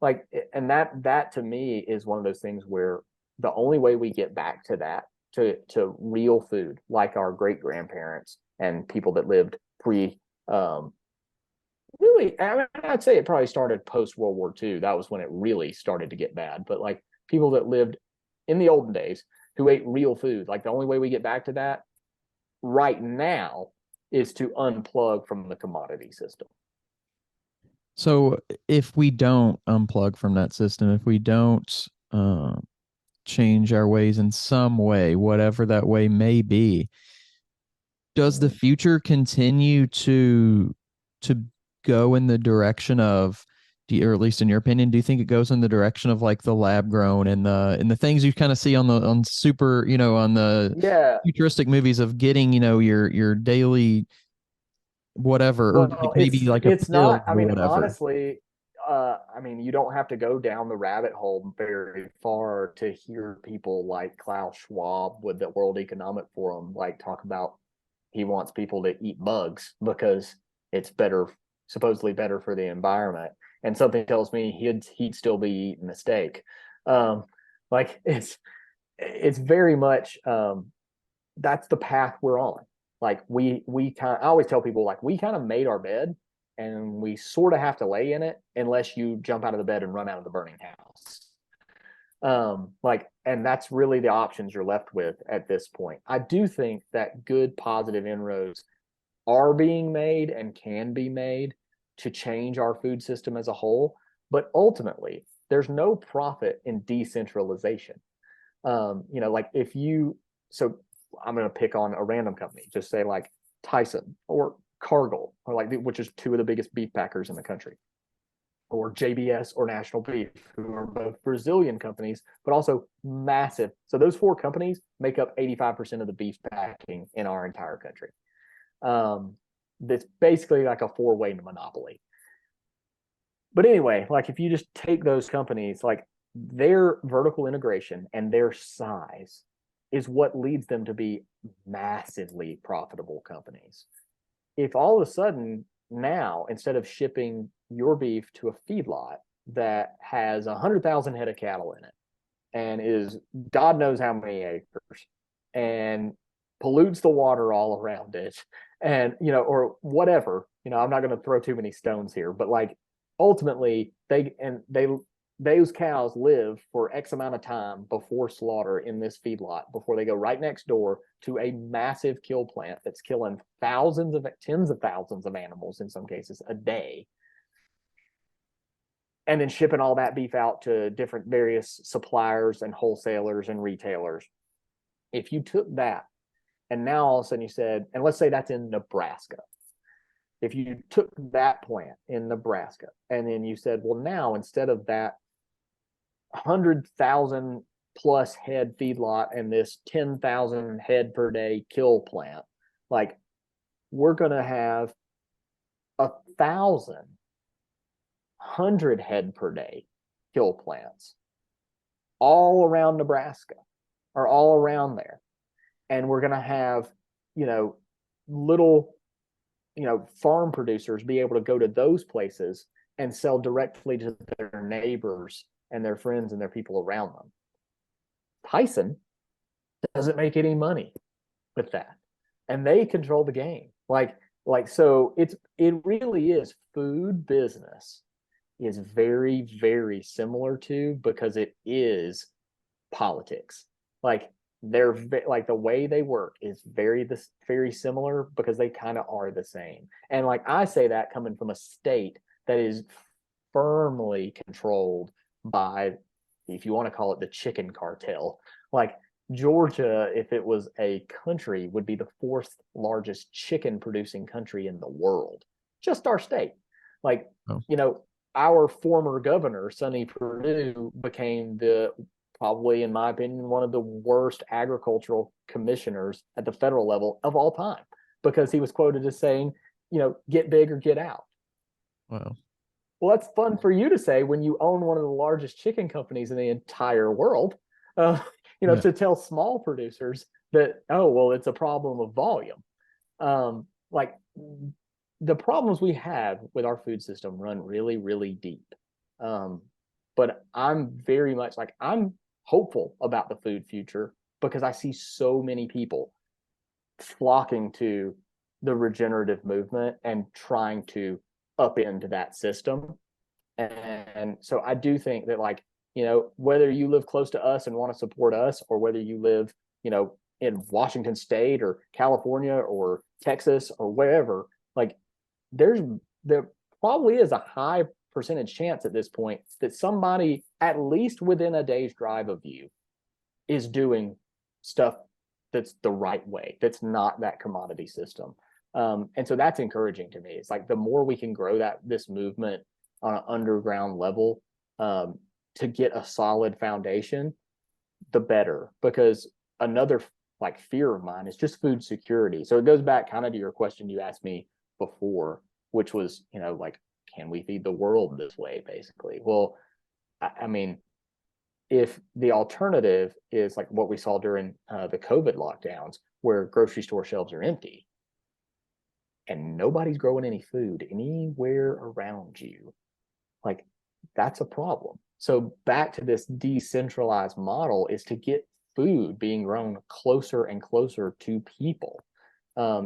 Like, and that to me is one of those things where the only way we get back to that, to real food, like our great grandparents and people that lived pre, um, really, I mean, I'd say it probably started post World War II. That was when it really started to get bad. But like people that lived in the olden days who ate real food, like the only way we get back to that right now is to unplug from the commodity system.
So if we don't unplug from that system, if we don't change our ways in some way, whatever that way may be, does the future continue to go in the direction of, or at least in your opinion, do you think it goes in the direction of like the lab grown and the things you kind of see on super, on the
Yeah.
futuristic movies of getting, your daily whatever, or like
Well,
maybe like a
it's
pill
not. I
or
mean,
whatever?
honestly, I mean, you don't have to go down the rabbit hole very far to hear people like Klaus Schwab with the World Economic Forum like talk about he wants people to eat bugs because it's better, supposedly better for the environment. And something tells me he'd still be eating a steak. Um, like it's very much that's the path we're on. Like we kind of, I always tell people like we kind of made our bed and we sort of have to lay in it unless you jump out of the bed and run out of the burning house. Like, and that's really the options you're left with at this point. I do think that good positive inroads are being made and can be made to change our food system as a whole, but ultimately there's no profit in decentralization. Like if you, so I'm going to pick on a random company, just say like Tyson or Cargill, or like, which is two of the biggest beef packers in the country, or JBS or National Beef, who are both Brazilian companies, but also massive. So those four companies make up 85% of the beef packing in our entire country. That's basically like a four-way monopoly. But anyway, like if you just take those companies, like their vertical integration and their size is what leads them to be massively profitable companies. If all of a sudden now, instead of shipping your beef to a feedlot that has 100,000 head of cattle in it and is God knows how many acres and pollutes the water all around it, and or whatever, I'm not going to throw too many stones here, but like ultimately they those cows live for X amount of time before slaughter in this feedlot before they go right next door to a massive kill plant that's killing tens of thousands of animals in some cases a day, and then shipping all that beef out to different various suppliers and wholesalers and retailers. If you took that and now all of a sudden you said, and let's say that's in Nebraska, if you took that plant in Nebraska and then you said, well, now instead of that 100,000 plus head feedlot and this 10,000 head per day kill plant, like we're going to have 1,000 head per day kill plants all around Nebraska or all around there. And we're going to have, little, farm producers be able to go to those places and sell directly to their neighbors and their friends and their people around them. Tyson doesn't make any money with that, and they control the game. So it really is food business is very, very similar to, because it is politics. Like they're like the way they work is very similar because they kind of are the same. And like I say that coming from a state that is firmly controlled by, if you want to call it the chicken cartel, like Georgia, if it was a country, would be the fourth largest chicken producing country in the world. Just our state. Like,
Oh.
Our former governor, Sonny Perdue, became probably, in my opinion, one of the worst agricultural commissioners at the federal level of all time, because he was quoted as saying, get big or get out.
Wow.
Well, that's fun for you to say when you own one of the largest chicken companies in the entire world. Uh,
Yeah.
to tell small producers that, oh, well, it's a problem of volume. Like the problems we have with our food system run really, really deep. Um, but I'm very much like, I'm hopeful about the food future because I see so many people flocking to the regenerative movement and trying to upend that system. And so I do think that, like, whether you live close to us and want to support us, or whether you live, in Washington State or California or Texas or wherever, like there's there probably is a high percentage chance at this point that somebody at least within a day's drive of you is doing stuff that's the right way, that's not that commodity system. And so that's encouraging to me. It's like the more we can grow this movement on an underground level, to get a solid foundation, the better. Because another like fear of mine is just food security. So it goes back kind of to your question you asked me before, which was, like, can we feed the world this way, basically? Well, I mean, if the alternative is like what we saw during the COVID lockdowns, where grocery store shelves are empty and nobody's growing any food anywhere around you, like that's a problem. So back to this decentralized model is to get food being grown closer and closer to people,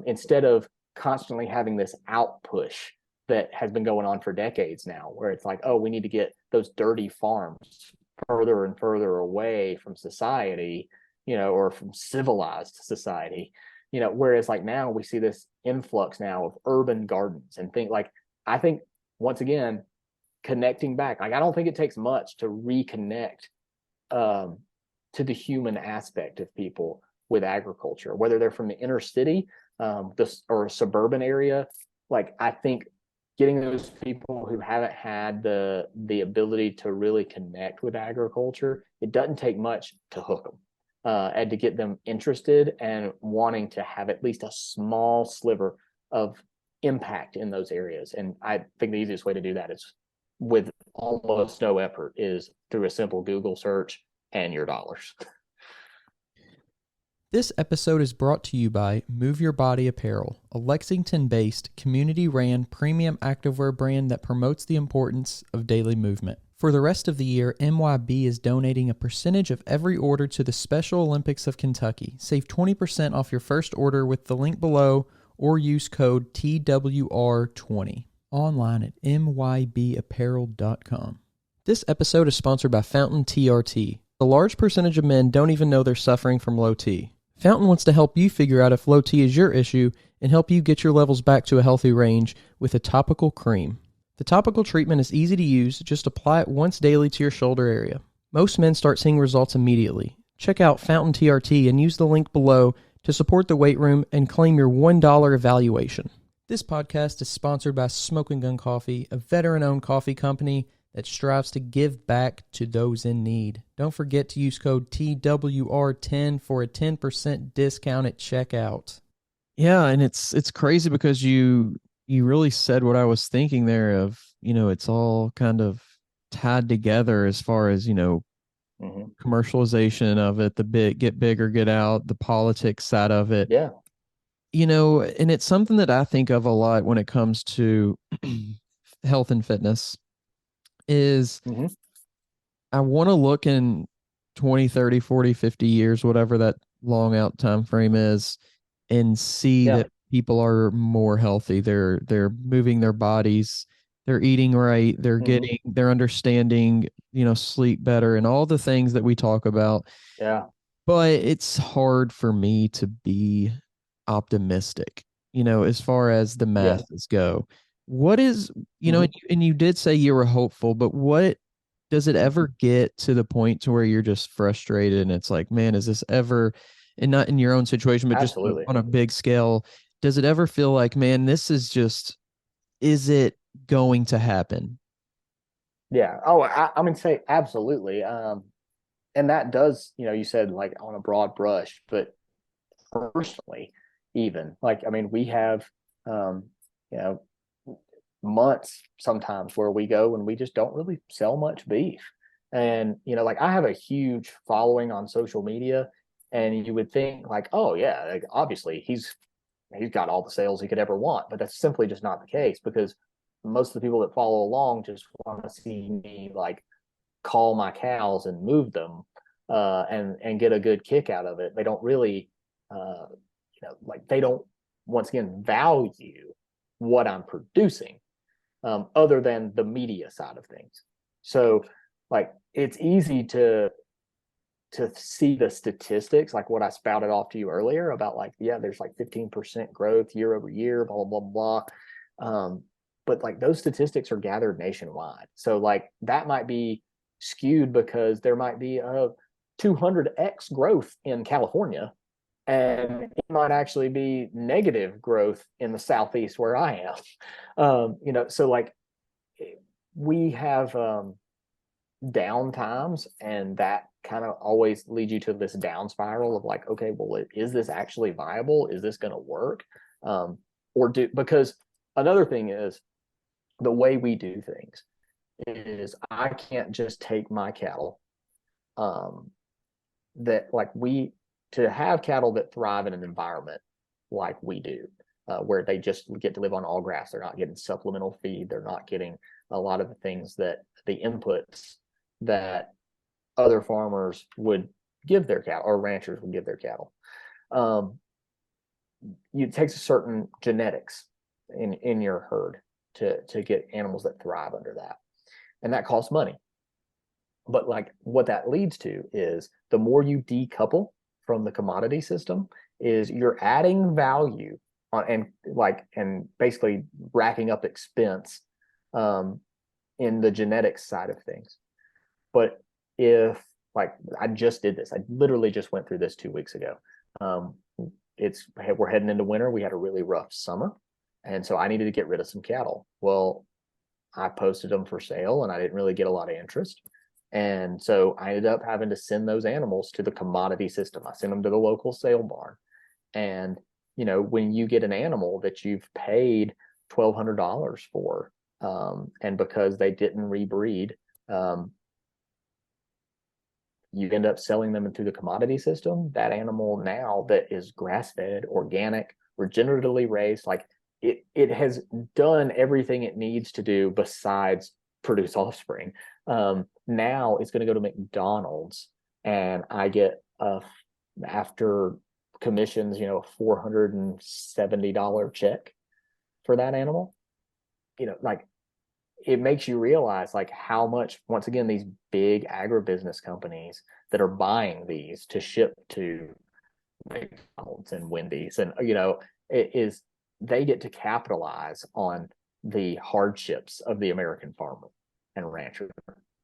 instead of constantly having this out push that has been going on for decades now, where it's like, oh, we need to get those dirty farms further and further away from society, or from civilized society, whereas like now we see this influx now of urban gardens and think like, I think once again, connecting back, like I don't think it takes much to reconnect, um, to the human aspect of people with agriculture, whether they're from the inner city, this or a suburban area. Like I think getting those people who haven't had the ability to really connect with agriculture, it doesn't take much to hook them, and to get them interested and wanting to have at least a small sliver of impact in those areas. And I think the easiest way to do that is with almost no effort, is through a simple Google search and your dollars.
This episode is brought to you by Move Your Body Apparel, a Lexington-based, community-ran premium activewear brand that promotes the importance of daily movement. For the rest of the year, MYB is donating a percentage of every order to the Special Olympics of Kentucky. Save 20% off your first order with the link below or use code TWR20 online at mybapparel.com. This episode is sponsored by Fountain TRT. A large percentage of men don't even know they're suffering from low T. Fountain wants to help you figure out if low T is your issue and help you get your levels back to a healthy range with a topical cream. The topical treatment is easy to use, just apply it once daily to your shoulder area. Most men start seeing results immediately. Check out Fountain TRT and use the link below to support the weight room and claim your $1 evaluation. This podcast is sponsored by Smoking Gun Coffee, a veteran-owned coffee company that strives to give back to those in need. Don't forget to use code TWR10 for a 10% discount at checkout. Yeah, and it's crazy because you really said what I was thinking there of, it's all kind of tied together as far as, commercialization of it, the get bigger, get out, the politics side of it.
Yeah.
And it's something that I think of a lot when it comes to health and fitness is I want to look in 20, 30, 40, 50 years, whatever that long out time frame is, and see that people are more healthy. They're moving their bodies, they're eating right, they're understanding, sleep better and all the things that we talk about.
Yeah.
But it's hard for me to be optimistic, as far as the masses go. What is, and you did say you were hopeful, but what does it ever get to the point to where you're just frustrated and it's like, man, is this ever, and not in your own situation, but just
Absolutely.
on a big scale, does it ever feel like, man, this is just, is it going to happen?
Yeah. Oh, I'm gonna say absolutely. And that does, you said like on a broad brush, but personally, even like, I mean, we have, you know, months sometimes where we go and we just don't really sell much beef. And, like I have a huge following on social media, and you would think like, oh yeah, like, obviously he's got all the sales he could ever want, but that's simply just not the case, because most of the people that follow along just want to see me like call my cows and move them, and get a good kick out of it. They don't really, like they don't, once again, value what I'm producing, other than the media side of things. So like it's easy to see the statistics, like what I spouted off to you earlier about like, yeah, there's like 15% growth year over year, blah, blah, blah, blah. But like those statistics are gathered nationwide. So like that might be skewed because there might be a 200x growth in California, and it might actually be negative growth in the Southeast where I am. So like we have down times, and that kind of always leads you to this down spiral of like, okay, well, is this actually viable? Is this going to work? Because another thing is the way we do things is I can't just take my cattle, that like to have cattle that thrive in an environment like we do, where they just get to live on all grass. They're not getting supplemental feed. They're not getting a lot of the things that the inputs that other farmers would give their cattle, or ranchers would give their cattle. It takes a certain genetics in your herd to get animals that thrive under that, and that costs money. But like what that leads to is the more you decouple from the commodity system, is you're adding value and basically racking up expense, in the genetics side of things. But if like I just did this, I literally just went through this 2 weeks ago. We're heading into winter. We had a really rough summer, and so I needed to get rid of some cattle. Well, I posted them for sale, and I didn't really get a lot of interest. And so I ended up having to send those animals to the commodity system. I sent them to the local sale barn. And, when you get an animal that you've paid $1,200 for, and because they didn't rebreed, you end up selling them through the commodity system. That animal now that is grass-fed, organic, regeneratively raised, like it has done everything it needs to do besides produce offspring. Now it's going to go to McDonald's, and I get after commissions, a $470 check for that animal. Like it makes you realize like how much, once again, these big agribusiness companies that are buying these to ship to McDonald's and Wendy's, and they get to capitalize on the hardships of the American farmer and rancher.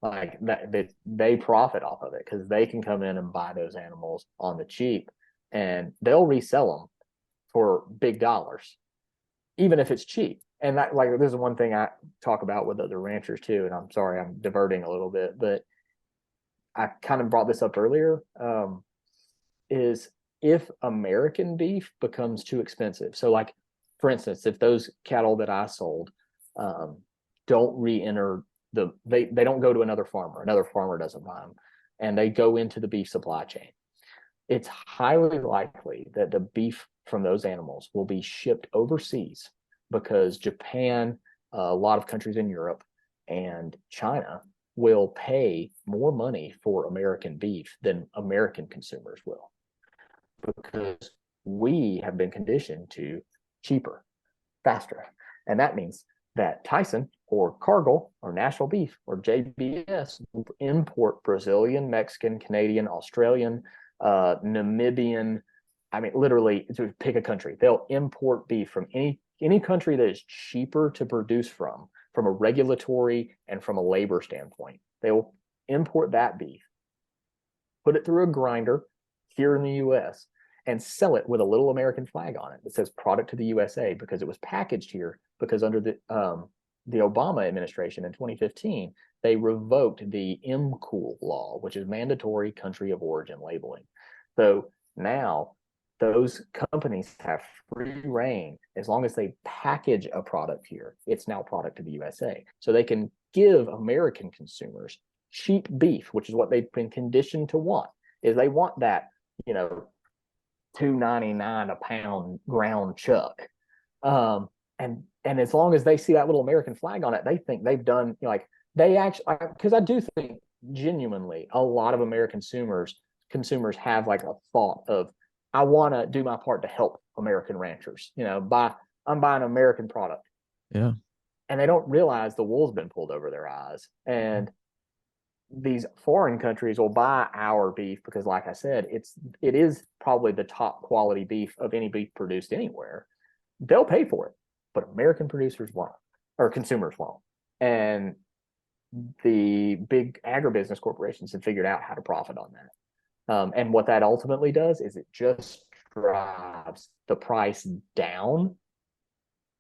Like that they profit off of it because they can come in and buy those animals on the cheap, and they'll resell them for big dollars, even if it's cheap. And that, like, this is one thing I talk about with other ranchers too. And I'm sorry, I'm diverting a little bit, but I kind of brought this up earlier. Is if American beef becomes too expensive. So, like, for instance, if those cattle that I sold don't re-enter they don't go to another farmer doesn't buy them, and they go into the beef supply chain, it's highly likely that the beef from those animals will be shipped overseas, because Japan, a lot of countries in Europe, and China will pay more money for American beef than American consumers will, because we have been conditioned to cheaper, faster. And that means that Tyson or Cargill or National Beef or JBS import Brazilian, Mexican, Canadian, Australian, Namibian. I mean, literally, to pick a country, they'll import beef from any country that is cheaper to produce from a regulatory and from a labor standpoint. They will import that beef, put it through a grinder here in the US, and sell it with a little American flag on it that says product to the USA, because it was packaged here, because under the Obama administration in 2015, they revoked the MCOOL law, which is mandatory country of origin labeling. So now those companies have free reign as long as they package a product here. It's now a product of the USA. So they can give American consumers cheap beef, which is what they've been conditioned to want. Is they want that, you know, $2.99 a pound ground chuck. And as long as they see that little American flag on it, they think they've done, you know, like they actually, because I do think genuinely a lot of American consumers have like a thought of, I want to do my part to help American ranchers, you know, I'm buying an American product.
Yeah.
And they don't realize the wool's been pulled over their eyes. And these foreign countries will buy our beef because, like I said, it is probably the top quality beef of any beef produced anywhere. They'll pay for it, but American producers won't, or consumers won't. And the big agribusiness corporations have figured out how to profit on that. And what that ultimately does is it just drives the price down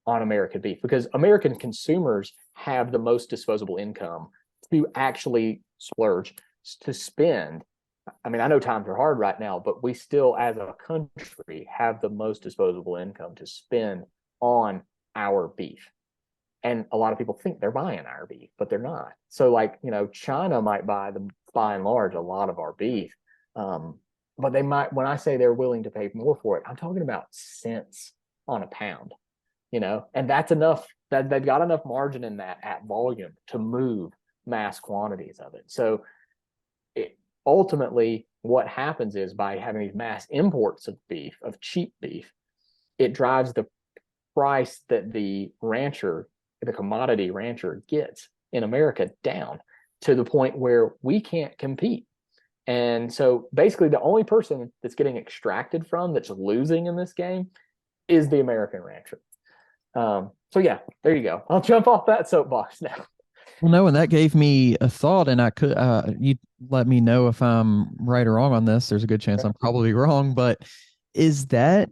on American beef, because American consumers have the most disposable income to actually splurge, to spend. I mean, I know times are hard right now, but we still, as a country, have the most disposable income to spend on our beef. And a lot of people think they're buying our beef, but they're not. So, like, you know, China might buy, by and large, a lot of our beef. But they might, when I say they're willing to pay more for it, I'm talking about cents on a pound, you know, and that's enough, that they've got enough margin in that at volume to move mass quantities of it. So ultimately what happens is, by having these mass imports of beef, of cheap beef, it drives the price that the commodity rancher gets in America down to the point where we can't compete. And so basically the only person that's getting extracted from, that's losing in this game, is the American rancher. So yeah, there you go. I'll jump off that soapbox now.
Well, no, and that gave me a thought, and I could, you let me know if I'm right or wrong on this. There's a good chance I'm probably wrong, but is that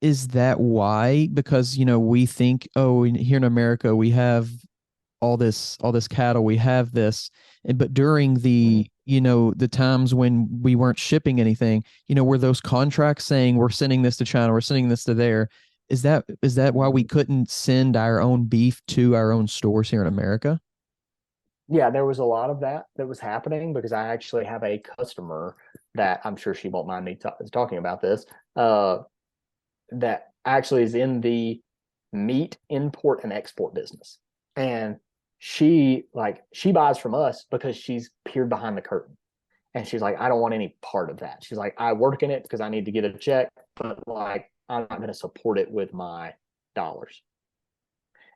why? Because, you know, we think, oh, here in America we have all this cattle, we have this, but during the, you know, the times when we weren't shipping anything, you know, were those contracts saying we're sending this to China, we're sending this to there? Is that why we couldn't send our own beef to our own stores here in America?
Yeah, there was a lot of that was happening, because I actually have a customer that, I'm sure she won't mind me talking about this, that actually is in the meat import and export business. And she buys from us because she's peered behind the curtain. And she's like, I don't want any part of that. She's like, I work in it because I need to get a check, but like, I'm not going to support it with my dollars.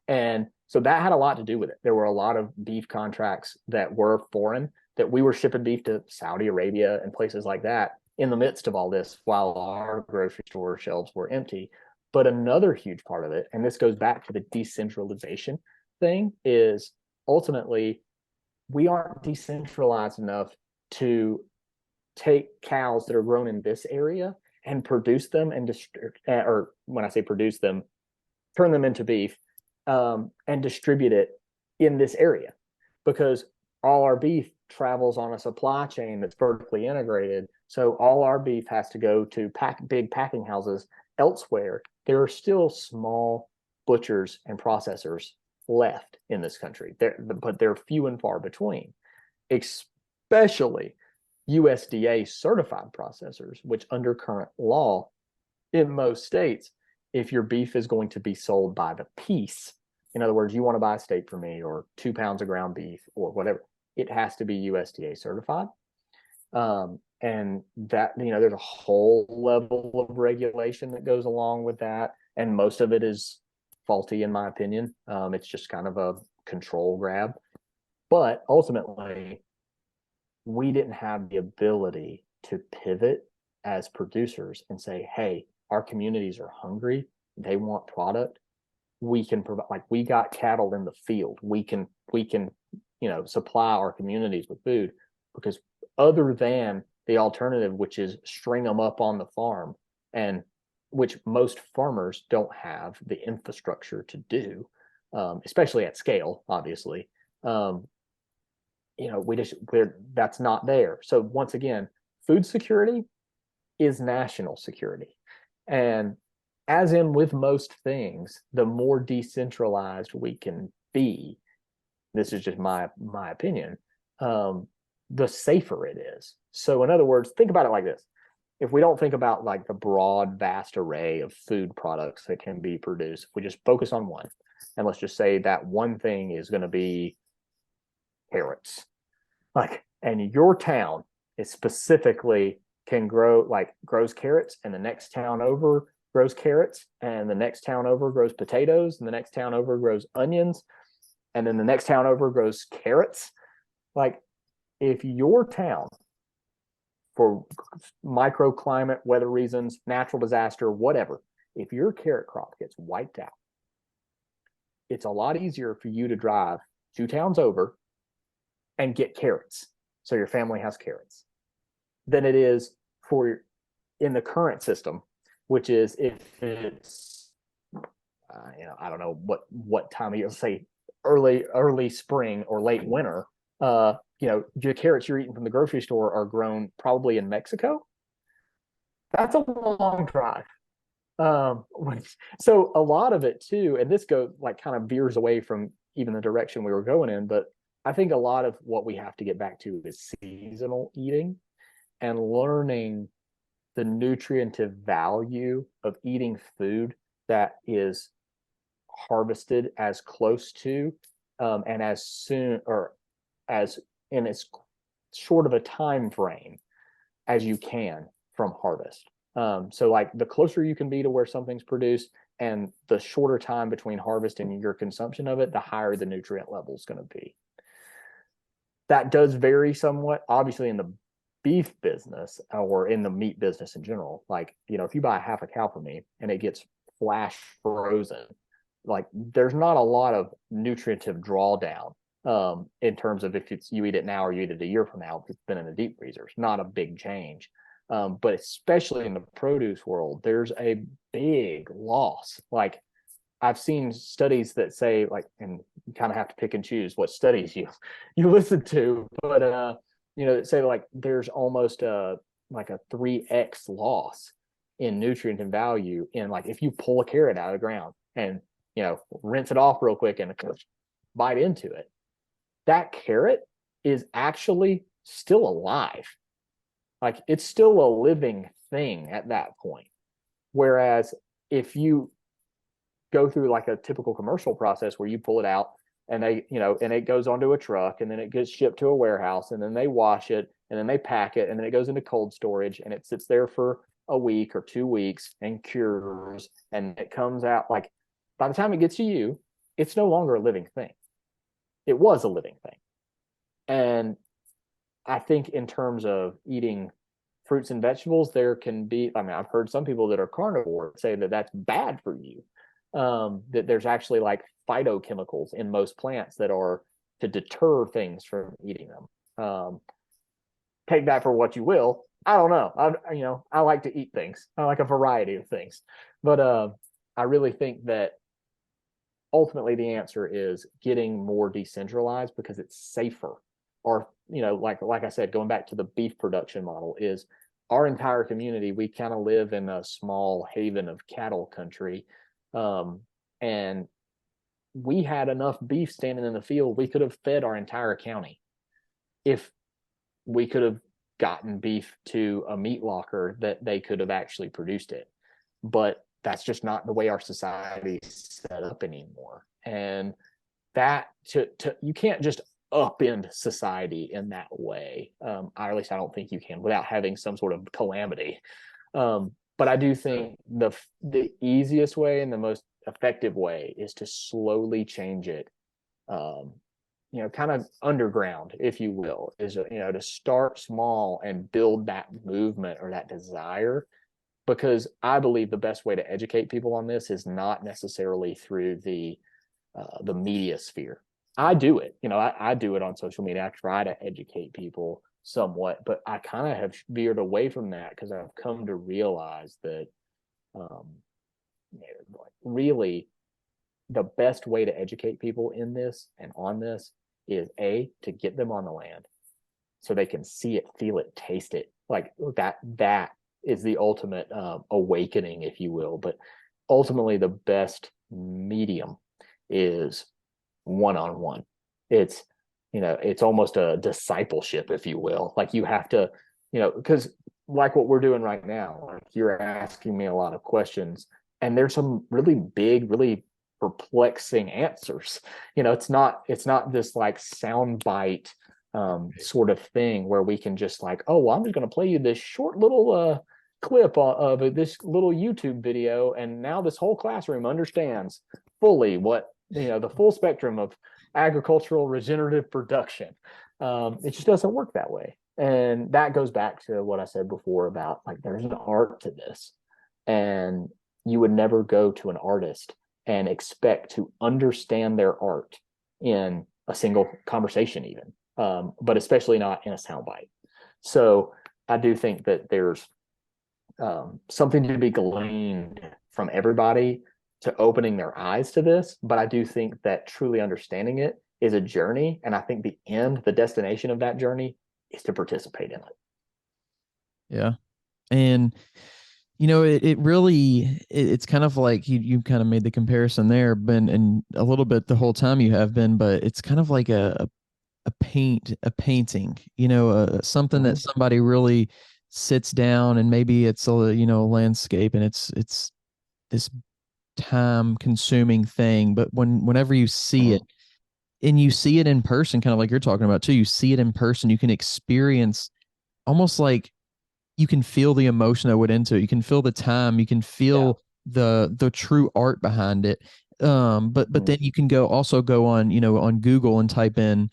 And so that had a lot to do with it. There were a lot of beef contracts that were foreign, that we were shipping beef to Saudi Arabia and places like that in the midst of all this, while our grocery store shelves were empty. But another huge part of it, and this goes back to the decentralization thing, is ultimately we aren't decentralized enough to take cows that are grown in this area and produce them, and or when I say produce them, turn them into beef, and distribute it in this area, because all our beef travels on a supply chain that's vertically integrated. So all our beef has to go to big packing houses elsewhere. There are still small butchers and processors left in this country, but they're few and far between, especially USDA certified processors, which under current law in most states, if your beef is going to be sold by the piece, in other words, you want to buy a steak for me or 2 pounds of ground beef or whatever, it has to be USDA certified. And that, you know, there's a whole level of regulation that goes along with that. And most of it is faulty, in my opinion. It's just kind of a control grab. But ultimately, we didn't have the ability to pivot as producers and say, hey, our communities are hungry, they want product, we can provide, like, we got cattle in the field, we can you know, supply our communities with food, because other than the alternative, which is string them up on the farm, and which most farmers don't have the infrastructure to do, especially at scale, obviously. You know, that's not there. So once again, food security, is national security. And as in with most things, the more decentralized we can be, this is just my opinion, the safer it is. So in other words, think about it like this. If we don't think about like the broad, vast array of food products that can be produced, if we just focus on one, and let's just say that one thing is going to be carrots, like, and your town is specifically can grow, like grows carrots, and the next town over grows carrots, and the next town over grows potatoes, and the next town over grows onions, and then the next town over grows carrots. Like, if your town, for microclimate, weather reasons, natural disaster, whatever, if your carrot crop gets wiped out, it's a lot easier for you to drive 2 towns over and get carrots, so your family has carrots, than it is for in the current system, which is if it's I don't know what time of year, say early spring or late winter, your carrots you're eating from the grocery store are grown probably in Mexico. That's a long drive. So a lot of it too, and this goes like kind of veers away from even the direction we were going in, but I think a lot of what we have to get back to is seasonal eating and learning the nutritive value of eating food that is harvested as close to and as soon or as in as short of a time frame as you can from harvest. So like the closer you can be to where something's produced and the shorter time between harvest and your consumption of it, the higher the nutrient level is going to be. That does vary somewhat, obviously, in the beef business or in the meat business in general. Like, if you buy half a cow from me and it gets flash frozen, like there's not a lot of nutritive drawdown in terms of if it's you eat it now or you eat it a year from now, if it's been in a deep freezer. It's not a big change. But especially in the produce world, there's a big loss. Like, I've seen studies that say, like, and you kind of have to pick and choose what studies you listen to, but that say like there's almost like a 3x loss in nutrient and value in, like, if you pull a carrot out of the ground and rinse it off real quick and bite into it, that carrot is actually still alive. Like, it's still a living thing at that point. Whereas if you go through like a typical commercial process where you pull it out and and it goes onto a truck and then it gets shipped to a warehouse and then they wash it and then they pack it and then it goes into cold storage and it sits there for a week or 2 weeks and cures and it comes out, like, by the time it gets to you, it's no longer a living thing. It was a living thing. And I think in terms of eating fruits and vegetables, there can be, I've heard some people that are carnivore say that that's bad for you. That there's actually like phytochemicals in most plants that are to deter things from eating them. Take that for what you will. I don't know. I like to eat things. I like a variety of things, but I really think that ultimately the answer is getting more decentralized because it's safer. Or like I said, going back to the beef production model, is our entire community, we kind of live in a small haven of cattle country. And we had enough beef standing in the field, we could have fed our entire county if we could have gotten beef to a meat locker that they could have actually produced it. But that's just not the way our society is set up anymore. And that you can't just upend society in that way. Or at least I don't think you can without having some sort of calamity. But I do think the easiest way and the most effective way is to slowly change it, kind of underground, if you will, is, to start small and build that movement or that desire. Because I believe the best way to educate people on this is not necessarily through the media sphere. I do it, I do it on social media. I try to educate people somewhat, but I kind of have veered away from that because I've come to realize that really the best way to educate people in this and on this is to get them on the land so they can see it, feel it, taste it. Like that is the ultimate awakening, if you will. But ultimately, the best medium is one-on-one. It's, it's almost a discipleship, if you will. Like you have to, because like what we're doing right now, like you're asking me a lot of questions, and there's some really big, really perplexing answers. It's not this like soundbite sort of thing where we can just like, oh, well, I'm just going to play you this short little clip of this little YouTube video, and now this whole classroom understands fully what, the full spectrum of agricultural regenerative production. It just doesn't work that way. And that goes back to what I said before about like there's an art to this, and you would never go to an artist and expect to understand their art in a single conversation even, but especially not in a soundbite. So I do think that there's something to be gleaned from everybody to opening their eyes to this. But I do think that truly understanding it is a journey. And I think the destination of that journey is to participate in it.
Yeah. And it really, it's kind of like you kind of made the comparison there, Ben, and a little bit the whole time you have been, but it's kind of like a painting, something that somebody really sits down, and maybe it's a, landscape, and it's this time consuming thing. But whenever you see it, and you see it in person, kind of like you're talking about too, you see it in person, you can experience almost like you can feel the emotion that went into it. You can feel the time. You can feel the true art behind it. But then you can also go on, on Google and type in,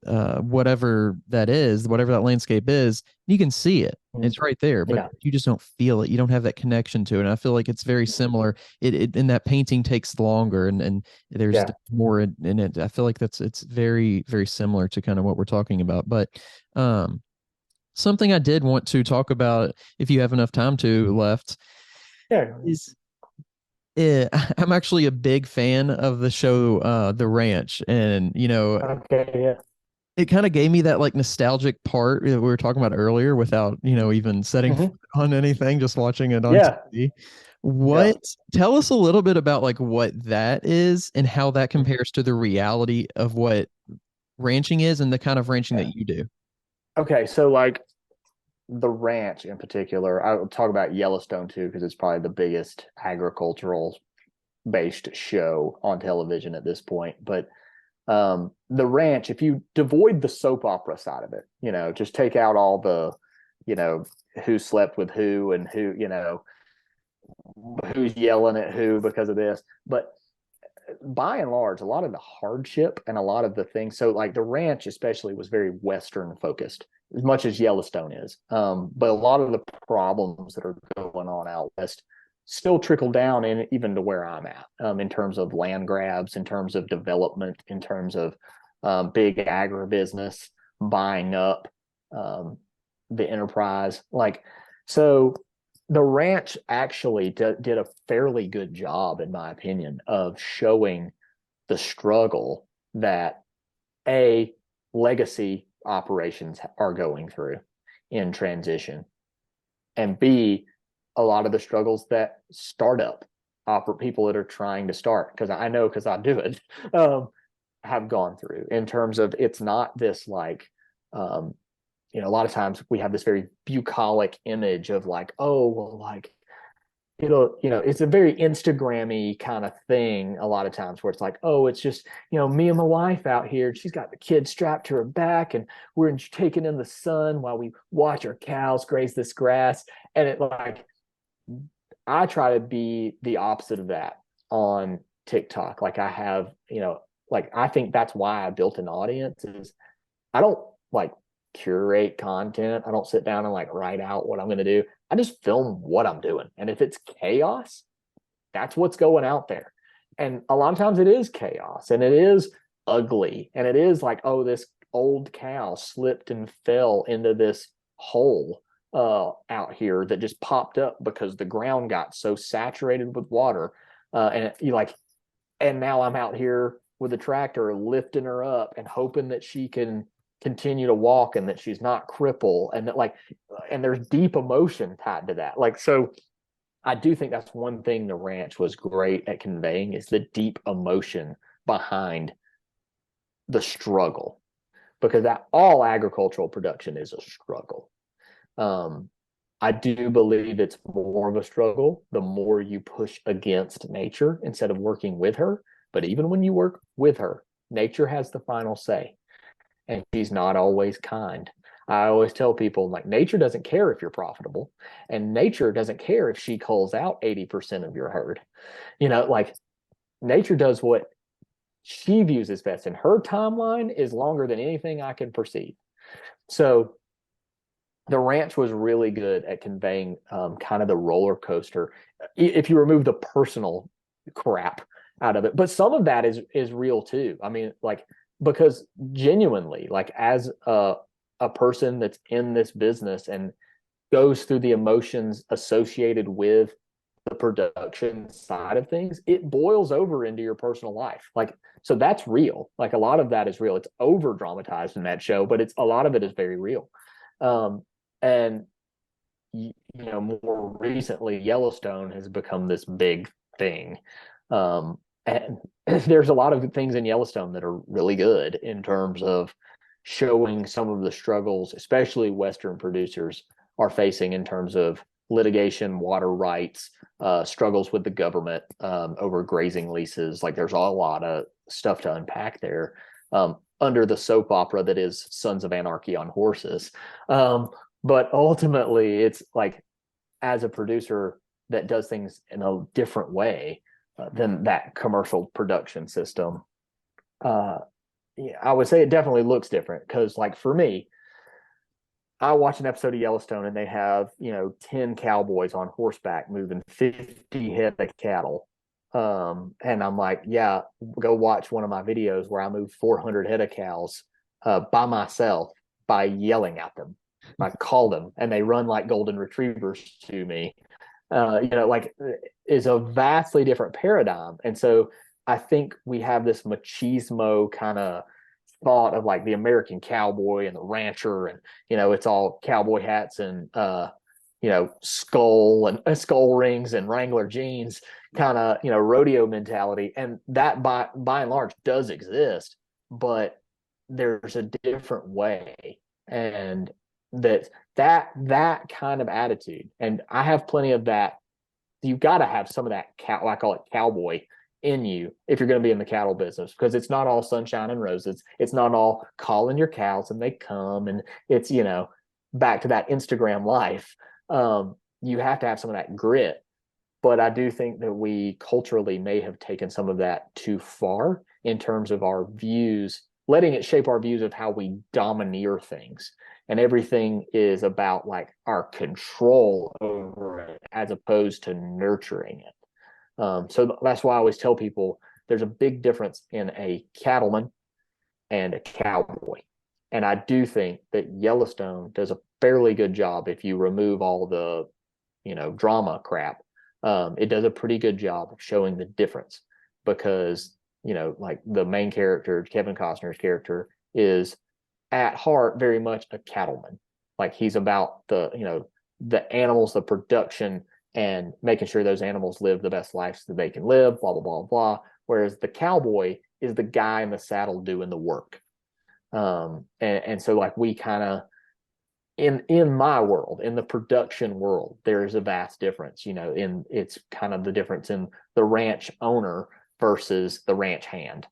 whatever that is, whatever that landscape is, you can see it. It's right there, but you just don't feel it. You don't have that connection to it. And I feel like it's very similar. It in that painting takes longer, and there's more in it. I feel like it's very, very similar to kind of what we're talking about. But something I did want to talk about, if you have enough time to left, is I'm actually a big fan of the show The Ranch, and it kind of gave me that like nostalgic part that we were talking about earlier without even setting foot on anything, just watching it on TV. Tell us a little bit about like what that is and how that compares to the reality of what ranching is and the kind of ranching that you do.
Okay, so like the ranch in particular, I'll talk about Yellowstone too, because it's probably the biggest agricultural based show on television at this point. But the ranch, if you devoid the soap opera side of it, just take out all the, who slept with who and who, who's yelling at who because of this. But by and large, a lot of the hardship and a lot of the things, so like the ranch especially was very Western focused, as much as Yellowstone is. But a lot of the problems that are going on out West still trickle down in even to where I'm at, in terms of land grabs, in terms of development, in terms of big agribusiness buying up the enterprise. So the ranch actually did a fairly good job, in my opinion, of showing the struggle that legacy operations are going through in transition, and B, a lot of the struggles that startup people that are trying to start, because I know, because I do it, have gone through, in terms of it's not this like, a lot of times we have this very bucolic image of like, oh, well, like, it's a very Instagrammy kind of thing a lot of times, where it's like, oh, it's just, me and my wife out here, and she's got the kid strapped to her back, and we're taking in the sun while we watch our cows graze this grass. And it like, I try to be the opposite of that on TikTok. Like I have, like, I think that's why I built an audience, is I don't like curate content. I don't sit down and like write out what I'm going to do. I just film what I'm doing. And if it's chaos, that's what's going out there. And a lot of times it is chaos, and it is ugly. And it is like, oh, this old cow slipped and fell into this hole out here that just popped up because the ground got so saturated with water. And now I'm out here with a tractor lifting her up and hoping that she can continue to walk and that she's not crippled. And that, like, and there's deep emotion tied to that. Like, so I do think that's one thing the ranch was great at conveying, is the deep emotion behind the struggle, because that all agricultural production is a struggle. I do believe it's more of a struggle the more you push against nature instead of working with her. But even when you work with her, nature has the final say, and she's not always kind. I always tell people, like, nature doesn't care if you're profitable, and nature doesn't care if she culls out 80% of your herd. Like, nature does what she views as best, and her timeline is longer than anything I can perceive. So the ranch was really good at conveying kind of the roller coaster, if you remove the personal crap out of it. But some of that is real too. I mean, like, because genuinely, like, as a person that's in this business and goes through the emotions associated with the production side of things, it boils over into your personal life. Like, so that's real. Like, a lot of that is real. It's over dramatized in that show, but a lot of it is very real. And more recently, Yellowstone has become this big thing. And there's a lot of things in Yellowstone that are really good in terms of showing some of the struggles, especially Western producers are facing in terms of litigation, water rights, struggles with the government over grazing leases. Like, there's a lot of stuff to unpack there under the soap opera that is Sons of Anarchy on horses. But ultimately, it's like, as a producer that does things in a different way than that commercial production system, I would say it definitely looks different. Because, like, for me, I watch an episode of Yellowstone and they have 10 cowboys on horseback moving 50 head of cattle, and I'm like, yeah, go watch one of my videos where I move 400 head of cows by myself by yelling at them. I call them and they run like golden retrievers to me. Like, is a vastly different paradigm. And so I think we have this machismo kind of thought of, like, the American cowboy and the rancher, and it's all cowboy hats and skull rings and Wrangler jeans, kind of rodeo mentality. And that by and large does exist, but there's a different way. And that kind of attitude, and I have plenty of that. You've got to have some of that I call it cowboy in you if you're going to be in the cattle business, because it's not all sunshine and roses. It's not all calling your cows and they come, and it's back to that Instagram life. You have to have some of that grit. But I do think that we culturally may have taken some of that too far in terms of our views, letting it shape our views of how we domineer things. And everything is about, like, our control over it as opposed to nurturing it. So that's why I always tell people there's a big difference in a cattleman and a cowboy. And I do think that Yellowstone does a fairly good job, if you remove all the, drama crap. It does a pretty good job of showing the difference, because, like, the main character, Kevin Costner's character, is at heart very much a cattleman. Like, he's about the animals, the production, and making sure those animals live the best lives that they can live, blah, blah, blah, blah. Whereas the cowboy is the guy in the saddle doing the work. And so, like, we kind of, in my world, in the production world, there is a vast difference, it's kind of the difference in the ranch owner versus the ranch hand.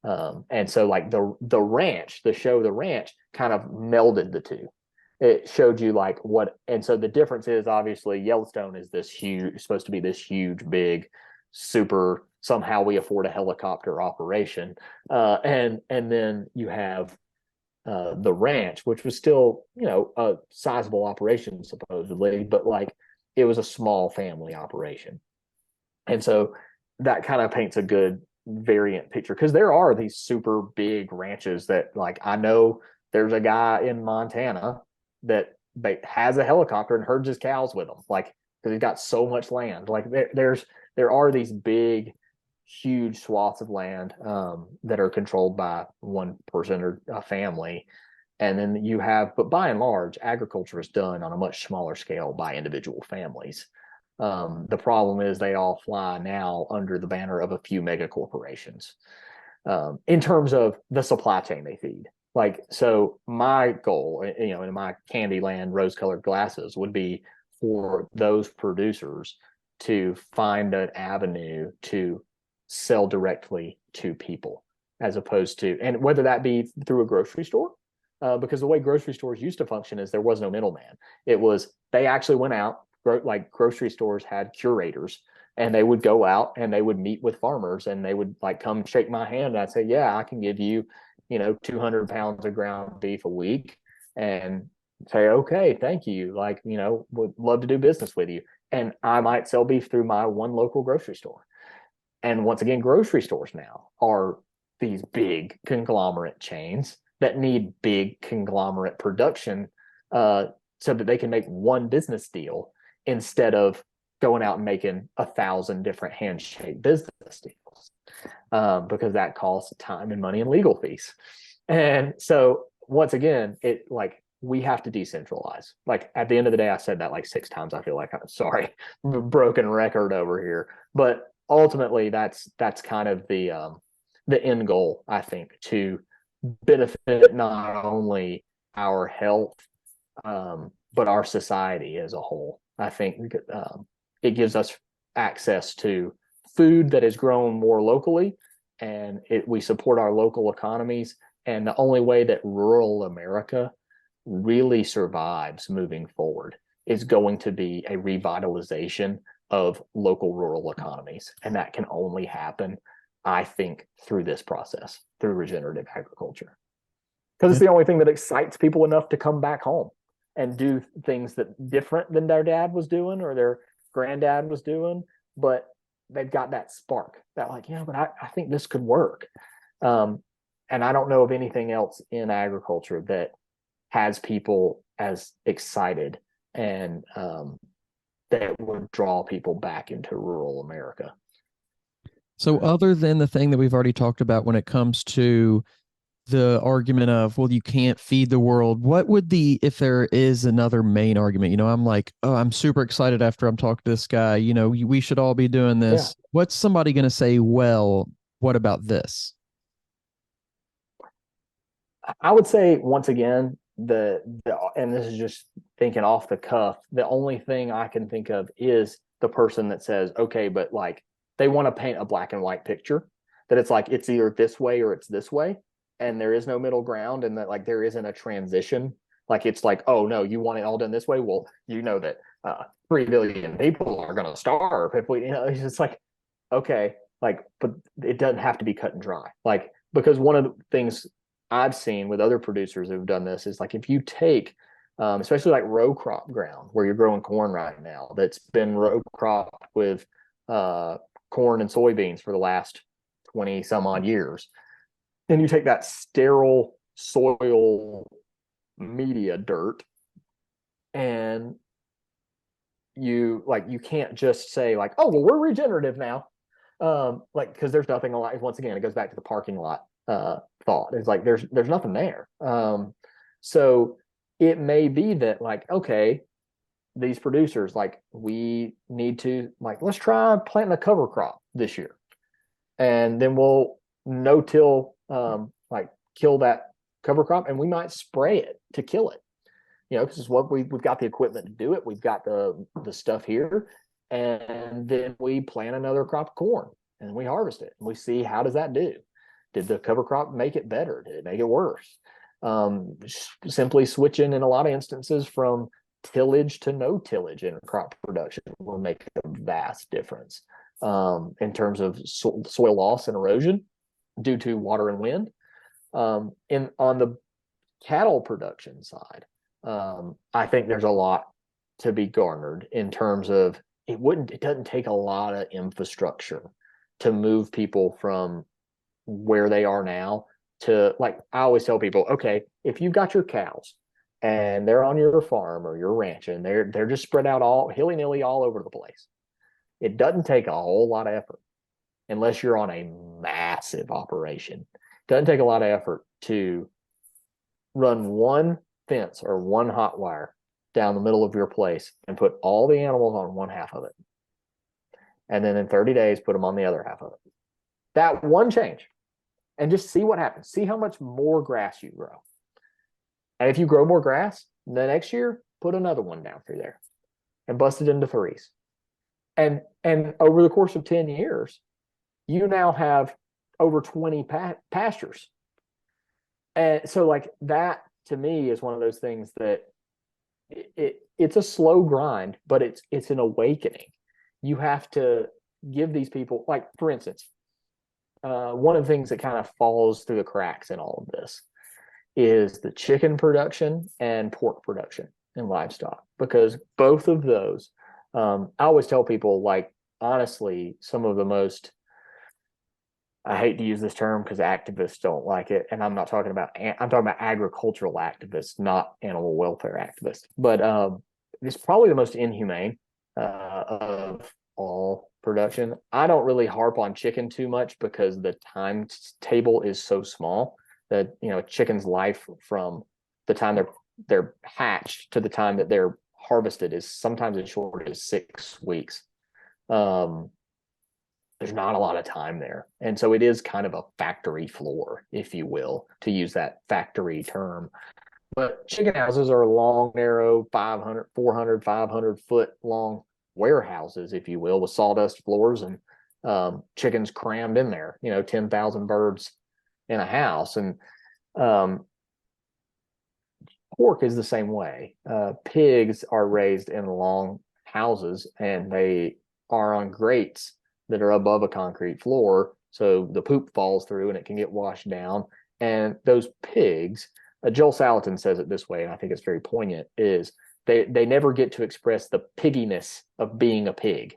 And so, like, the ranch, the show, The Ranch, kind of melded the two. It showed you, like, what, and so the difference is, obviously, Yellowstone is supposed to be this huge, big, super, somehow we afford a helicopter operation. And then you have the ranch, which was still, a sizable operation supposedly, but, like, it was a small family operation. And so that kind of paints a good variant picture, because there are these super big ranches that, like, I know there's a guy in Montana that has a helicopter and herds his cows with them, like, because he's got so much land. Like, there are these big, huge swaths of land that are controlled by one person or a family, And then you have, but by and large, agriculture is done on a much smaller scale by individual families. The problem is they all fly now under the banner of a few mega corporations in terms of the supply chain they feed. Like, so my goal, in my Candyland rose-colored glasses would be for those producers to find an avenue to sell directly to people, as opposed to, and whether that be through a grocery store, because the way grocery stores used to function is there was no middleman. It was, they actually went out, like grocery stores had curators, and they would go out and they would meet with farmers, and they would like come shake my hand, and I'd say, yeah, I can give you, 200 pounds of ground beef a week, and say, okay, thank you. Like, would love to do business with you. And I might sell beef through my one local grocery store. And once again, grocery stores now are these big conglomerate chains that need big conglomerate production so that they can make one business deal instead of going out and making 1,000 different handshake business deals, because that costs time and money and legal fees. And so once again, we have to decentralize. Like at the end of the day, I said that like 6 times. I feel like I'm sorry, broken record over here. But ultimately, that's kind of the end goal, I think, to benefit not only our health, but our society as a whole. I think it gives us access to food that is grown more locally, and we support our local economies. And the only way that rural America really survives moving forward is going to be a revitalization of local rural economies. And that can only happen, I think, through this process, through regenerative agriculture. Because it's the only thing that excites people enough to come back home and do things that different than their dad was doing or their granddad was doing, but they've got that spark that like, but I think this could work. And I don't know of anything else in agriculture that has people as excited and that would draw people back into rural America.
So other than the thing that we've already talked about when it comes to the argument of, well, you can't feed the world, what would if there is another main argument, I'm like, oh, I'm super excited after I'm talking to this guy, we should all be doing this. Yeah. What's somebody going to say? Well, what about this?
I would say once again, and this is just thinking off the cuff, the only thing I can think of is the person that says, okay, but like they want to paint a black and white picture that it's like it's either this way or it's this way, and there is no middle ground, and that like there isn't a transition. Like it's like, oh no, you want it all done this way? Well, that 3 billion people are going to starve if we, it's just like, okay, like, but it doesn't have to be cut and dry. Like, because one of the things I've seen with other producers who've done this is like if you take, especially like row crop ground where you're growing corn right now, that's been row cropped with corn and soybeans for the last 20 some odd years, and you take that sterile soil media dirt, and you can't just say like, oh well, we're regenerative now, like, because there's nothing like, once again, it goes back to the parking lot thought. It's like there's nothing there. So it may be that like, okay, these producers, like, we need to, like, let's try planting a cover crop this year, and then we'll no-till like kill that cover crop, and we might spray it to kill it, because it's what we've got the equipment to do it, we've got the stuff here, and then we plant another crop of corn and we harvest it and we see how does that do. Did the cover crop make it better? Did it make it worse? Simply switching in a lot of instances from tillage to no tillage in crop production will make a vast difference in terms of soil loss and erosion due to water and wind. On the cattle production side, I think there's a lot to be garnered in terms of it doesn't take a lot of infrastructure to move people from where they are now to, like, I always tell people, okay, if you've got your cows and they're on your farm or your ranch and they're just spread out all hilly-nilly all over the place, it doesn't take a whole lot of effort unless you're on a massive operation. It doesn't take a lot of effort to run one fence or one hot wire down the middle of your place and put all the animals on one half of it. And then in 30 days, put them on the other half of it. That one change. And just see what happens. See how much more grass you grow. And if you grow more grass, the next year, put another one down through there and bust it into threes. And over the course of 10 years, you now have over 20 pastures. And so like that to me is one of those things that it's a slow grind, but it's an awakening. You have to give these people, like, for instance, one of the things that kind of falls through the cracks in all of this is the chicken production and pork production in livestock, because both of those, I always tell people, like, honestly, some of the most, I hate to use this term because activists don't like it, and I'm talking about agricultural activists, not animal welfare activists, but it's probably the most inhumane of all production. I don't really harp on chicken too much because the timetable is so small that, you know, chicken's life from the time they're hatched to the time that they're harvested is sometimes as short as 6 weeks. There's not a lot of time there. And so it is kind of a factory floor, if you will, to use that factory term. But chicken houses are long, narrow, 500, 400, 500 foot long warehouses, if you will, with sawdust floors and chickens crammed in there, you know, 10,000 birds in a house. And pork is the same way. Pigs are raised in long houses, and they are on grates that are above a concrete floor, so the poop falls through and it can get washed down. And those pigs, Joel Salatin says it this way, and I think it's very poignant, is they never get to express the pigginess of being a pig.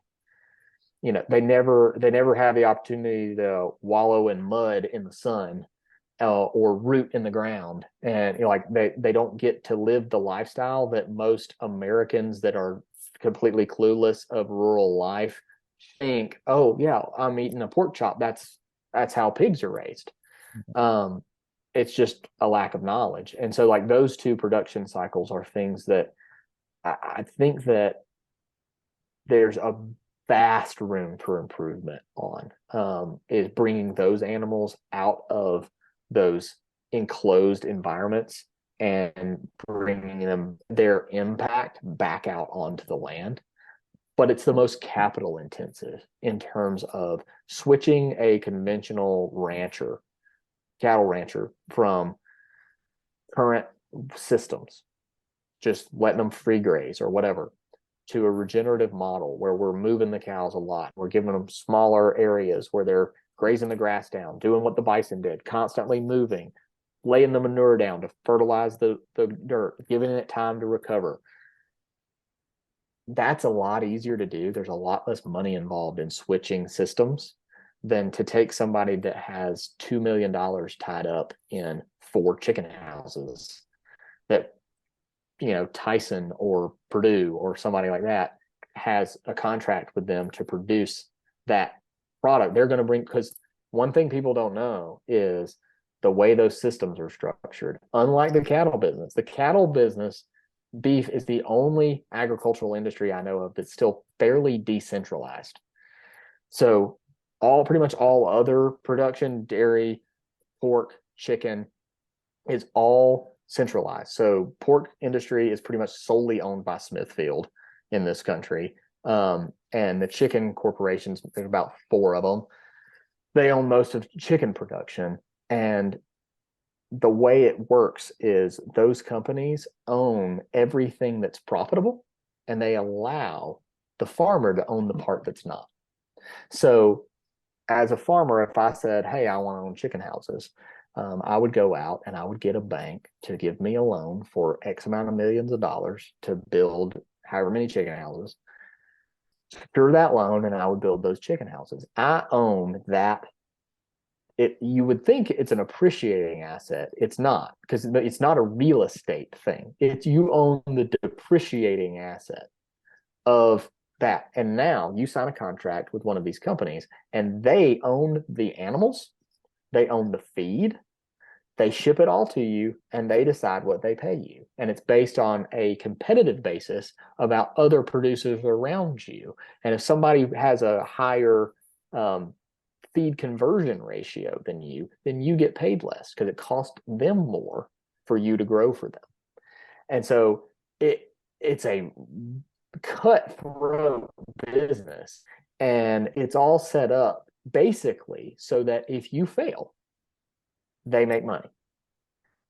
You know, they never have the opportunity to wallow in mud in the sun or root in the ground. And, you know, like they don't get to live the lifestyle that most Americans that are completely clueless of rural life think, oh yeah, I'm eating a pork chop. That's how pigs are raised. It's just a lack of knowledge. And so like those two production cycles are things that I think that there's a vast room for improvement on, is bringing those animals out of those enclosed environments and bringing them their impact back out onto the land. But it's the most capital intensive in terms of switching a conventional cattle rancher from current systems, just letting them free graze or whatever, to a regenerative model where we're moving the cows a lot. We're giving them smaller areas where they're grazing the grass down, doing what the bison did, constantly moving, laying the manure down to fertilize the dirt, giving it time to recover. That's a lot easier to do. There's a lot less money involved in switching systems than to take somebody that has $2 million tied up in 4 chicken houses that, you know, Tyson or Purdue or somebody like that has a contract with them to produce that product. They're going to bring, because one thing people don't know is the way those systems are structured. Unlike the cattle business, beef is the only agricultural industry I know of that's still fairly decentralized. So pretty much all other production, dairy, pork, chicken, is all centralized. So pork industry is pretty much solely owned by Smithfield in this country. And the chicken corporations, there's about 4 of them. They own most of chicken production. And the way it works is those companies own everything that's profitable, and they allow the farmer to own the part that's not. So as a farmer, if I said, hey, I want to own chicken houses, I would go out and I would get a bank to give me a loan for X amount of millions of dollars to build however many chicken houses, secure that loan, and I would build those chicken houses. I own that. You would think it's an appreciating asset. It's not, because it's not a real estate thing. It's you own the depreciating asset of that. And now you sign a contract with one of these companies and they own the animals, they own the feed, They ship it all to you and they decide what they pay you. And it's based on a competitive basis about other producers around you. And if somebody has a higher feed conversion ratio than you, then you get paid less because it costs them more for you to grow for them. And so it's a cutthroat business, and it's all set up basically so that if you fail, they make money.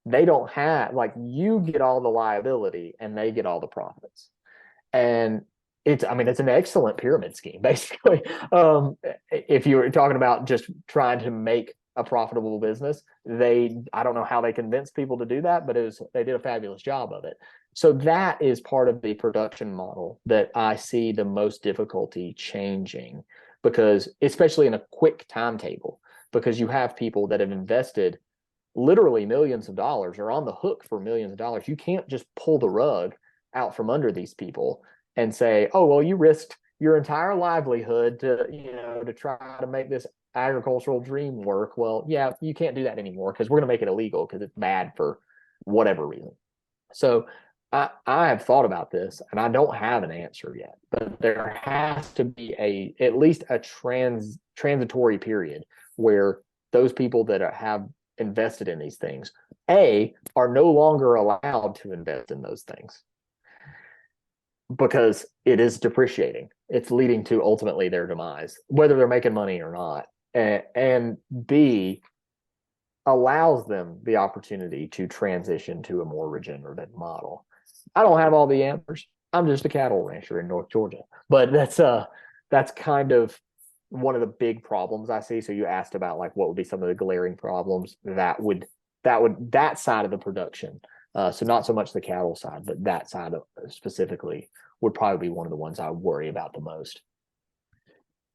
They don't have, like, you get all the liability and they get all the profits. And it's an excellent pyramid scheme, basically. If you were talking about just trying to make a profitable business, I don't know how they convinced people to do that, but they did a fabulous job of it. So that is part of the production model that I see the most difficulty changing, because especially in a quick timetable, because you have people that have invested literally millions of dollars, are on the hook for millions of dollars. You can't just pull the rug out from under these people and say, oh, well, you risked your entire livelihood to try to make this agricultural dream work. Well, yeah, you can't do that anymore because we're going to make it illegal because it's bad for whatever reason. So I have thought about this, and I don't have an answer yet, but there has to be at least a transitory period where those people that have invested in these things, are no longer allowed to invest in those things because it is depreciating. It's leading to ultimately their demise, whether they're making money or not. And B, allows them the opportunity to transition to a more regenerative model. I don't have all the answers. I'm just a cattle rancher in North Georgia, but that's kind of one of the big problems I see. So you asked about like what would be some of the glaring problems that side of the production. So not so much the cattle side, but that side specifically would probably be one of the ones I worry about the most.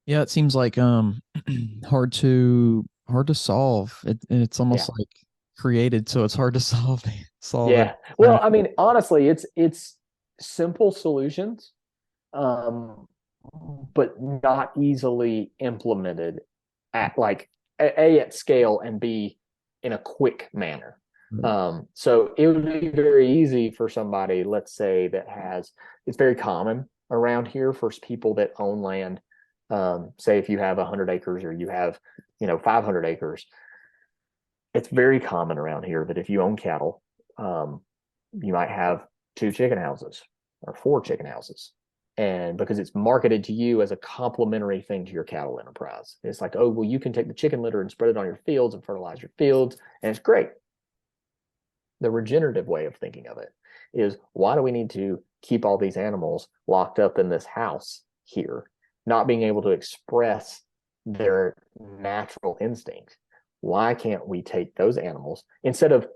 Yeah, it seems like hard to solve. It's almost like created, so it's hard to solve it.
Yeah. Well, I mean, honestly, it's simple solutions, but not easily implemented at at scale, and B, in a quick manner. So it would be very easy for somebody, let's say, it's very common around here for people that own land. Say if you have 100 acres or you have, 500 acres, it's very common around here that if you own cattle, you might have 2 chicken houses or 4 chicken houses. And because it's marketed to you as a complementary thing to your cattle enterprise, it's like, oh, well, you can take the chicken litter and spread it on your fields and fertilize your fields, and it's great. The regenerative way of thinking of it is, why do we need to keep all these animals locked up in this house here, not being able to express their natural instincts? Why can't we take those animals, instead of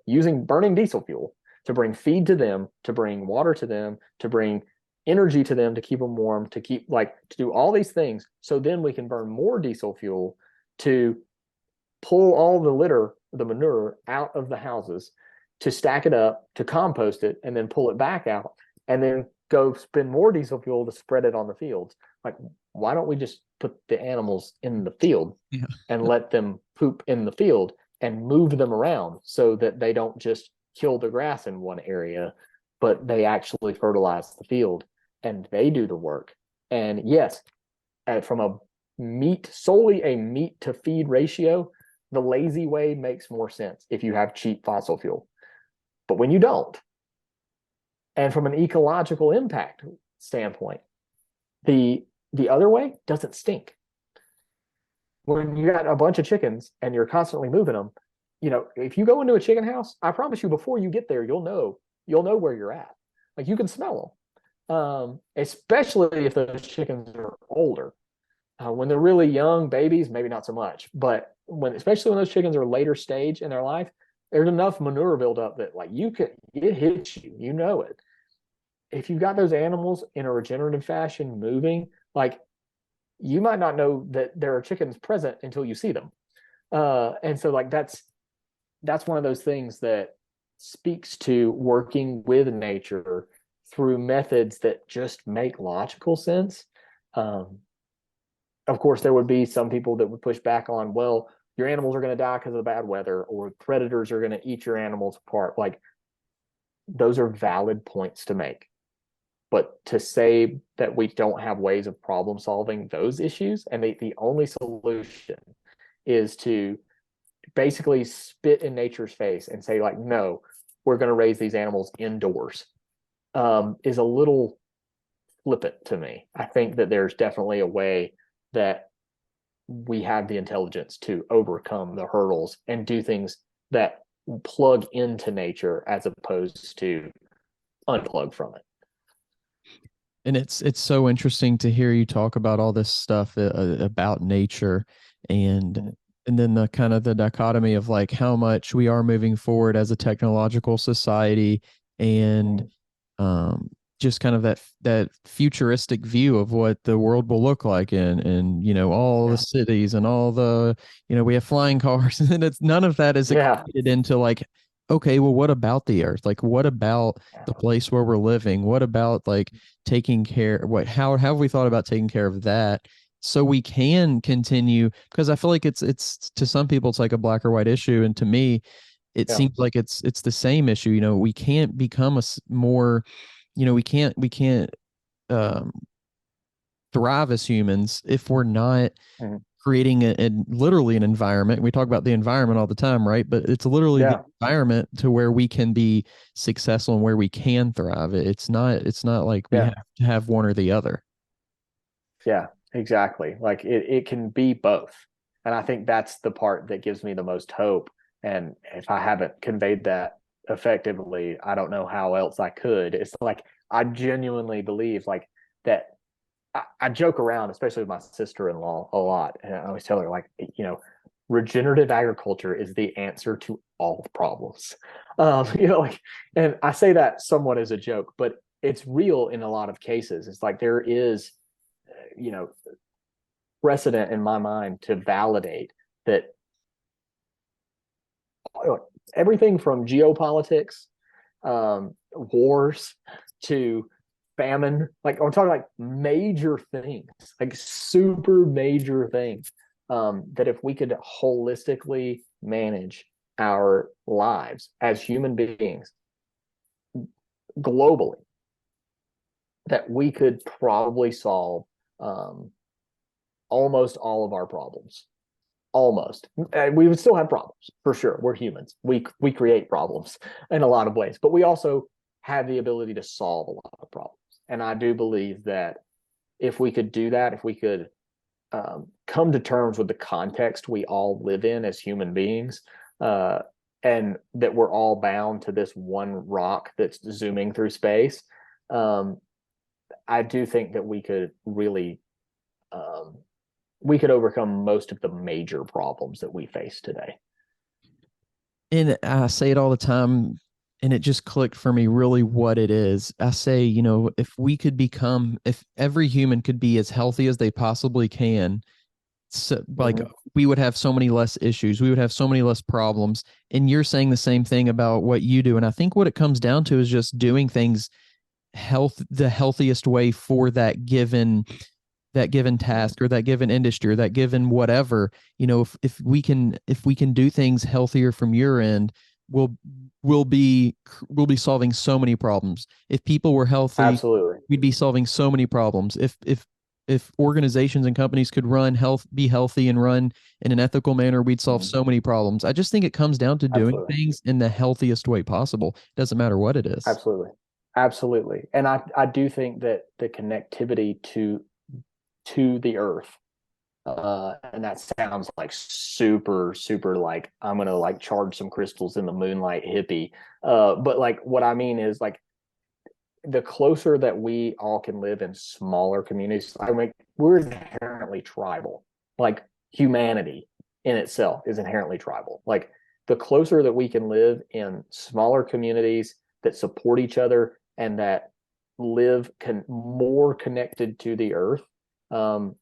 burning diesel fuel to bring feed to them, to bring water to them, to bring energy to them, to keep them warm, to do all these things, so then we can burn more diesel fuel to pull all the litter, the manure, out of the houses, to stack it up, to compost it, and then pull it back out, and then go spend more diesel fuel to spread it on the fields. Like, why don't we just put the animals in the field and let them poop in the field and move them around so that they don't just kill the grass in one area, but they actually fertilize the field and they do the work? And yes, from solely a meat to feed ratio, the lazy way makes more sense if you have cheap fossil fuel. But when you don't, and from an ecological impact standpoint, the other way doesn't stink. When you got a bunch of chickens and you're constantly moving them, if you go into a chicken house, I promise you, before you get there, you'll know where you're at. Like, you can smell them, especially if those chickens are older. When they're really young babies, maybe not so much, but especially when those chickens are later stage in their life, there's enough manure buildup that it hits you, it. If you've got those animals in a regenerative fashion moving, you might not know that there are chickens present until you see them. And so that's one of those things that speaks to working with nature through methods that just make logical sense. Of course, there would be some people that would push back on, well, your animals are going to die because of the bad weather, or predators are going to eat your animals apart. Like, those are valid points to make. But to say that we don't have ways of problem solving those issues, and the only solution is to basically spit in nature's face and say, like, no, we're going to raise these animals indoors, is a little flippant to me. I think that there's definitely a way that we have the intelligence to overcome the hurdles and do things that plug into nature as opposed to unplug from it.
And it's so interesting to hear you talk about all this stuff about nature, and and then the kind of the dichotomy of like how much we are moving forward as a technological society, and um just kind of that futuristic view of what the world will look like, and all the
Yeah.
cities and all the, we have flying cars, and it's none of that is
Yeah.
equated into like, okay, well, what about the earth? Like, what about the place where we're living? What about like taking care, how have we thought about taking care of that so we can continue? Because I feel like it's to some people it's like a black or white issue, and to me it
Yeah.
seems like it's the same issue. We can't become more, we can't um thrive as humans if we're not
Mhm.
creating literally an environment. We talk about the environment all the time, right? But it's literally the
Yeah.
environment to where we can be successful and where we can thrive. It's not like we
Yeah.
have to have one or the other.
Yeah, exactly. Like, it can be both. And I think that's the part that gives me the most hope. And if I haven't conveyed that effectively, I don't know how else I could. It's like, I genuinely believe like that. I joke around, especially with my sister-in-law, a lot. And I always tell her, like, regenerative agriculture is the answer to all the problems. Like, and I say that somewhat as a joke, but it's real in a lot of cases. It's like there is, you know, precedent in my mind to validate that everything from geopolitics, wars, to famine, like I'm talking like major things, like super major things, that if we could holistically manage our lives as human beings globally, that we could probably solve um, almost all of our problems. Almost. And we would still have problems for sure. We're humans. We create problems in a lot of ways, but we also have the ability to solve a lot of problems. And I do believe that if we could do that, if we could come to terms with the context we all live in as human beings, uh, and that we're all bound to this one rock that's zooming through space, um, I do think that we could really we could overcome most of the major problems that we face today.
And I say it all the time, and it just clicked for me really what it is. I say, if every human could be as healthy as they possibly can, so, like,
Mm-hmm.
we would have so many less issues, we would have so many less problems. And you're saying the same thing about what you do. And I think what it comes down to is just doing things the healthiest way for that given task or that given industry or that given whatever. If we can do things healthier from your end, we'll we'll be we'll be solving so many problems. If people were healthy,
Absolutely.
we'd be solving so many problems. If organizations and companies could be healthy and run in an ethical manner, we'd solve
Mm-hmm.
so many problems. I just think it comes down to doing
Absolutely.
things in the healthiest way possible. It doesn't matter what it is.
Absolutely. Absolutely. And I do think that the connectivity to the earth, and that sounds like super, super, like I'm gonna like charge some crystals in the moonlight hippie. But like what I mean is like the closer that we all can live in smaller communities, I mean, we're inherently tribal. Like, humanity in itself is inherently tribal. Like, the closer that we can live in smaller communities that support each other and that live more connected to the earth, um,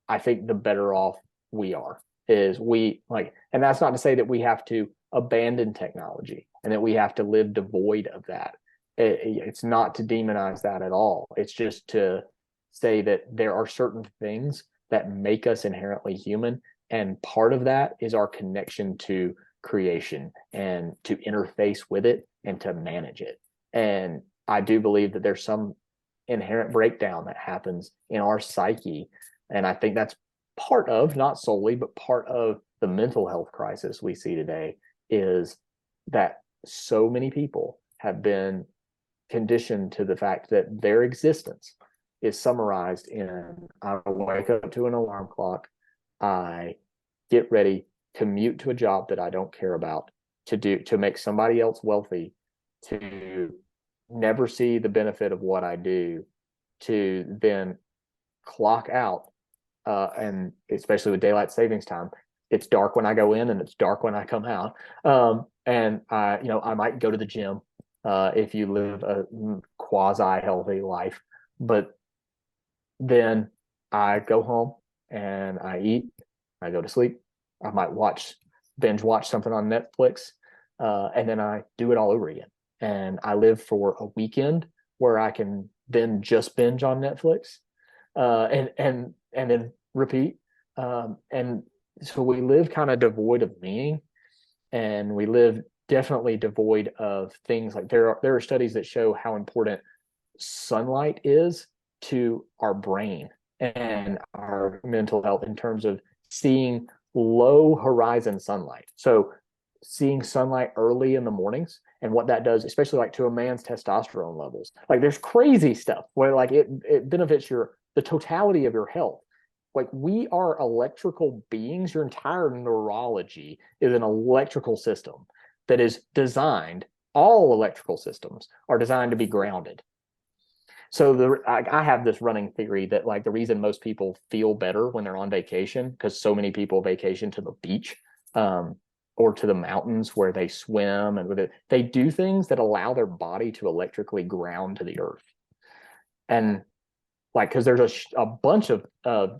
I think the better off we are. Is we like, and that's not to say that we have to abandon technology and that we have to live devoid of that. It's not to demonize that at all. It's just to say that there are certain things that make us inherently human, And part of that is our connection to creation and to interface with it and to manage it. And I do believe that there's some inherent breakdown that happens in our psyche. And I think that's part of, not solely, but part of the mental health crisis we see today, is that so many people have been conditioned to the fact that their existence is summarized in: I wake up to an alarm clock, I get ready, commute to a job that I don't care about, to make somebody else wealthy, to never see the benefit of what I do, to then clock out. And especially with daylight savings time, it's dark when I go in and it's dark when I come out. And I might go to the gym if you live a quasi healthy life, but then I go home and I eat, I go to sleep. I might binge watch something on Netflix, and then I do it all over again. And I live for a weekend where I can then just binge on Netflix, and then repeat. And so we live kind of devoid of meaning, and we live definitely devoid of things like there are studies that show how important sunlight is to our brain and our mental health in terms of seeing low horizon sunlight. So seeing sunlight early in the mornings and what that does, especially like to a man's testosterone levels. Like there's crazy stuff where like it benefits the totality of your health. Like we are electrical beings. Your entire neurology is an electrical system that is designed, all electrical systems are designed to be grounded. So I have this running theory that like the reason most people feel better when they're on vacation, because so many people vacation to the beach, or to the mountains where they swim, and they do things that allow their body to electrically ground to the earth. And like, because there's a bunch of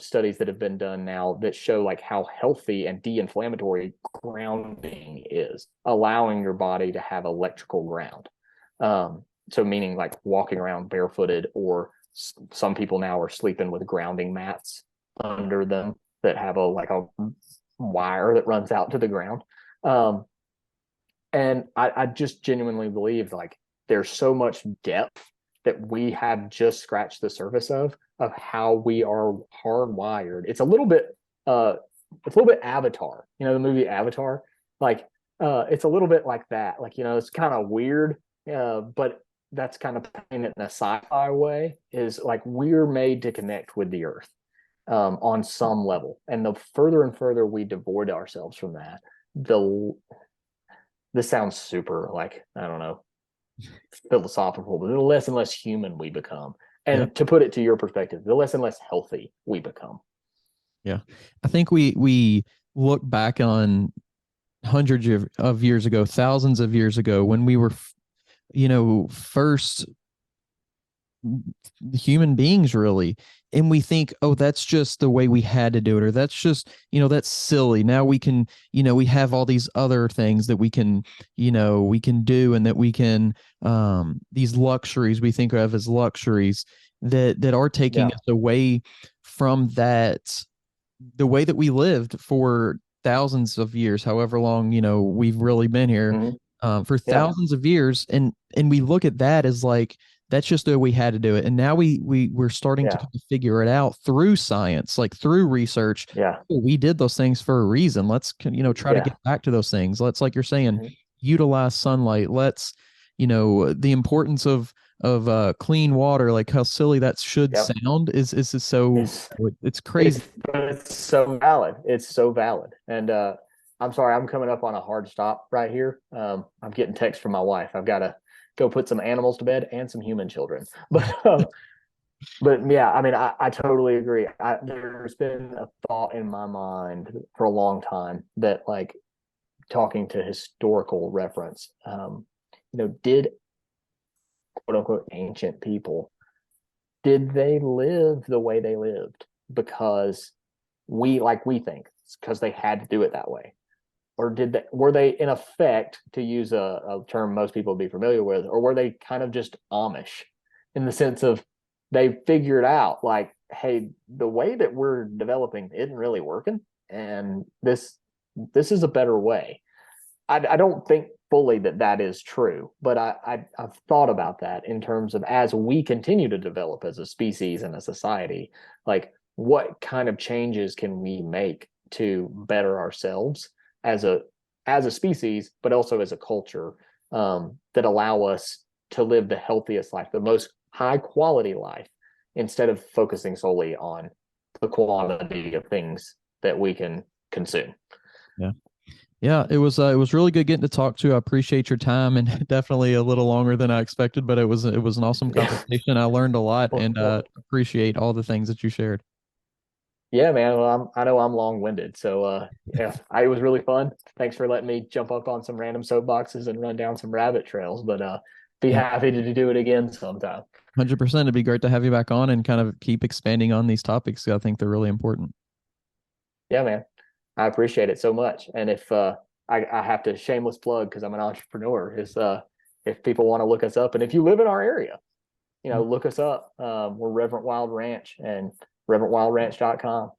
studies that have been done now that show like how healthy and de-inflammatory grounding is, allowing your body to have electrical ground. So meaning like walking around barefooted, or some people now are sleeping with grounding mats under them that have a wire that runs out to the ground. And I just genuinely believe like there's so much depth that we have just scratched the surface of how we are hardwired. It's a little bit Avatar, the movie Avatar. Like it's a little bit like that. Like, it's kind of weird, but that's kind of painted in a sci-fi way, is like we're made to connect with the earth on some level. And the further and further we devoid ourselves from that, this sounds super like, I don't know, philosophical, but the less and less human we become. And
Yeah.
to put it to your perspective, the less and less healthy we become.
Yeah. I think we look back on hundreds of years ago, thousands of years ago, when we were, first human beings, really. And we think, oh, that's just the way we had to do it, or that's just, that's silly. Now we can, we have all these other things that we can do, and that we can, these luxuries we think of as luxuries that are taking us away from that, the way that we lived for thousands of years, however long, we've really been here, for thousands of years. And we look at that as like, that's just the way we had to do it. And now we're starting to kind of figure it out through science, like through research.
Yeah.
We did those things for a reason. Let's, try to get back to those things. Let's, like you're saying, utilize sunlight. Let's, the importance of clean water, like how silly that should sound is so it's crazy.
It's so valid. It's so valid. And I'm sorry, I'm coming up on a hard stop right here. I'm getting text from my wife. I've got to go put some animals to bed and some human children. But yeah, I mean, I totally agree. There's been a thought in my mind for a long time that, like, talking to historical reference, did quote unquote ancient people, did they live the way they lived because we think it's because they had to do it that way? Or were they in effect, to use a term most people would be familiar with, or were they kind of just Amish in the sense of they figured out like, hey, the way that we're developing isn't really working. and this is a better way. I don't think fully that is true, but I've thought about that in terms of as we continue to develop as a species and a society, like what kind of changes can we make to better ourselves as a species, but also as a culture, that allow us to live the healthiest life, the most high quality life, instead of focusing solely on the quantity of things that we can consume.
Yeah. Yeah, it was really good getting to talk to you. I appreciate your time, and definitely a little longer than I expected, but it was an awesome
Yeah.
conversation. I learned a lot,
Well,
and appreciate all the things that you shared.
yeah, man. Well, I know I'm long-winded, so yeah, it was really fun. Thanks for letting me jump up on some random soapboxes and run down some rabbit trails, but be
Yeah,
happy to do it again sometime.
100%. It'd be great to have you back on and kind of keep expanding on these topics. I think they're really important.
Yeah, man. I appreciate it so much. And if I have to shameless plug because I'm an entrepreneur, is if people want to look us up, and if you live in our area, look us up. We're Reverent Wild Ranch and reverentwildranch.com.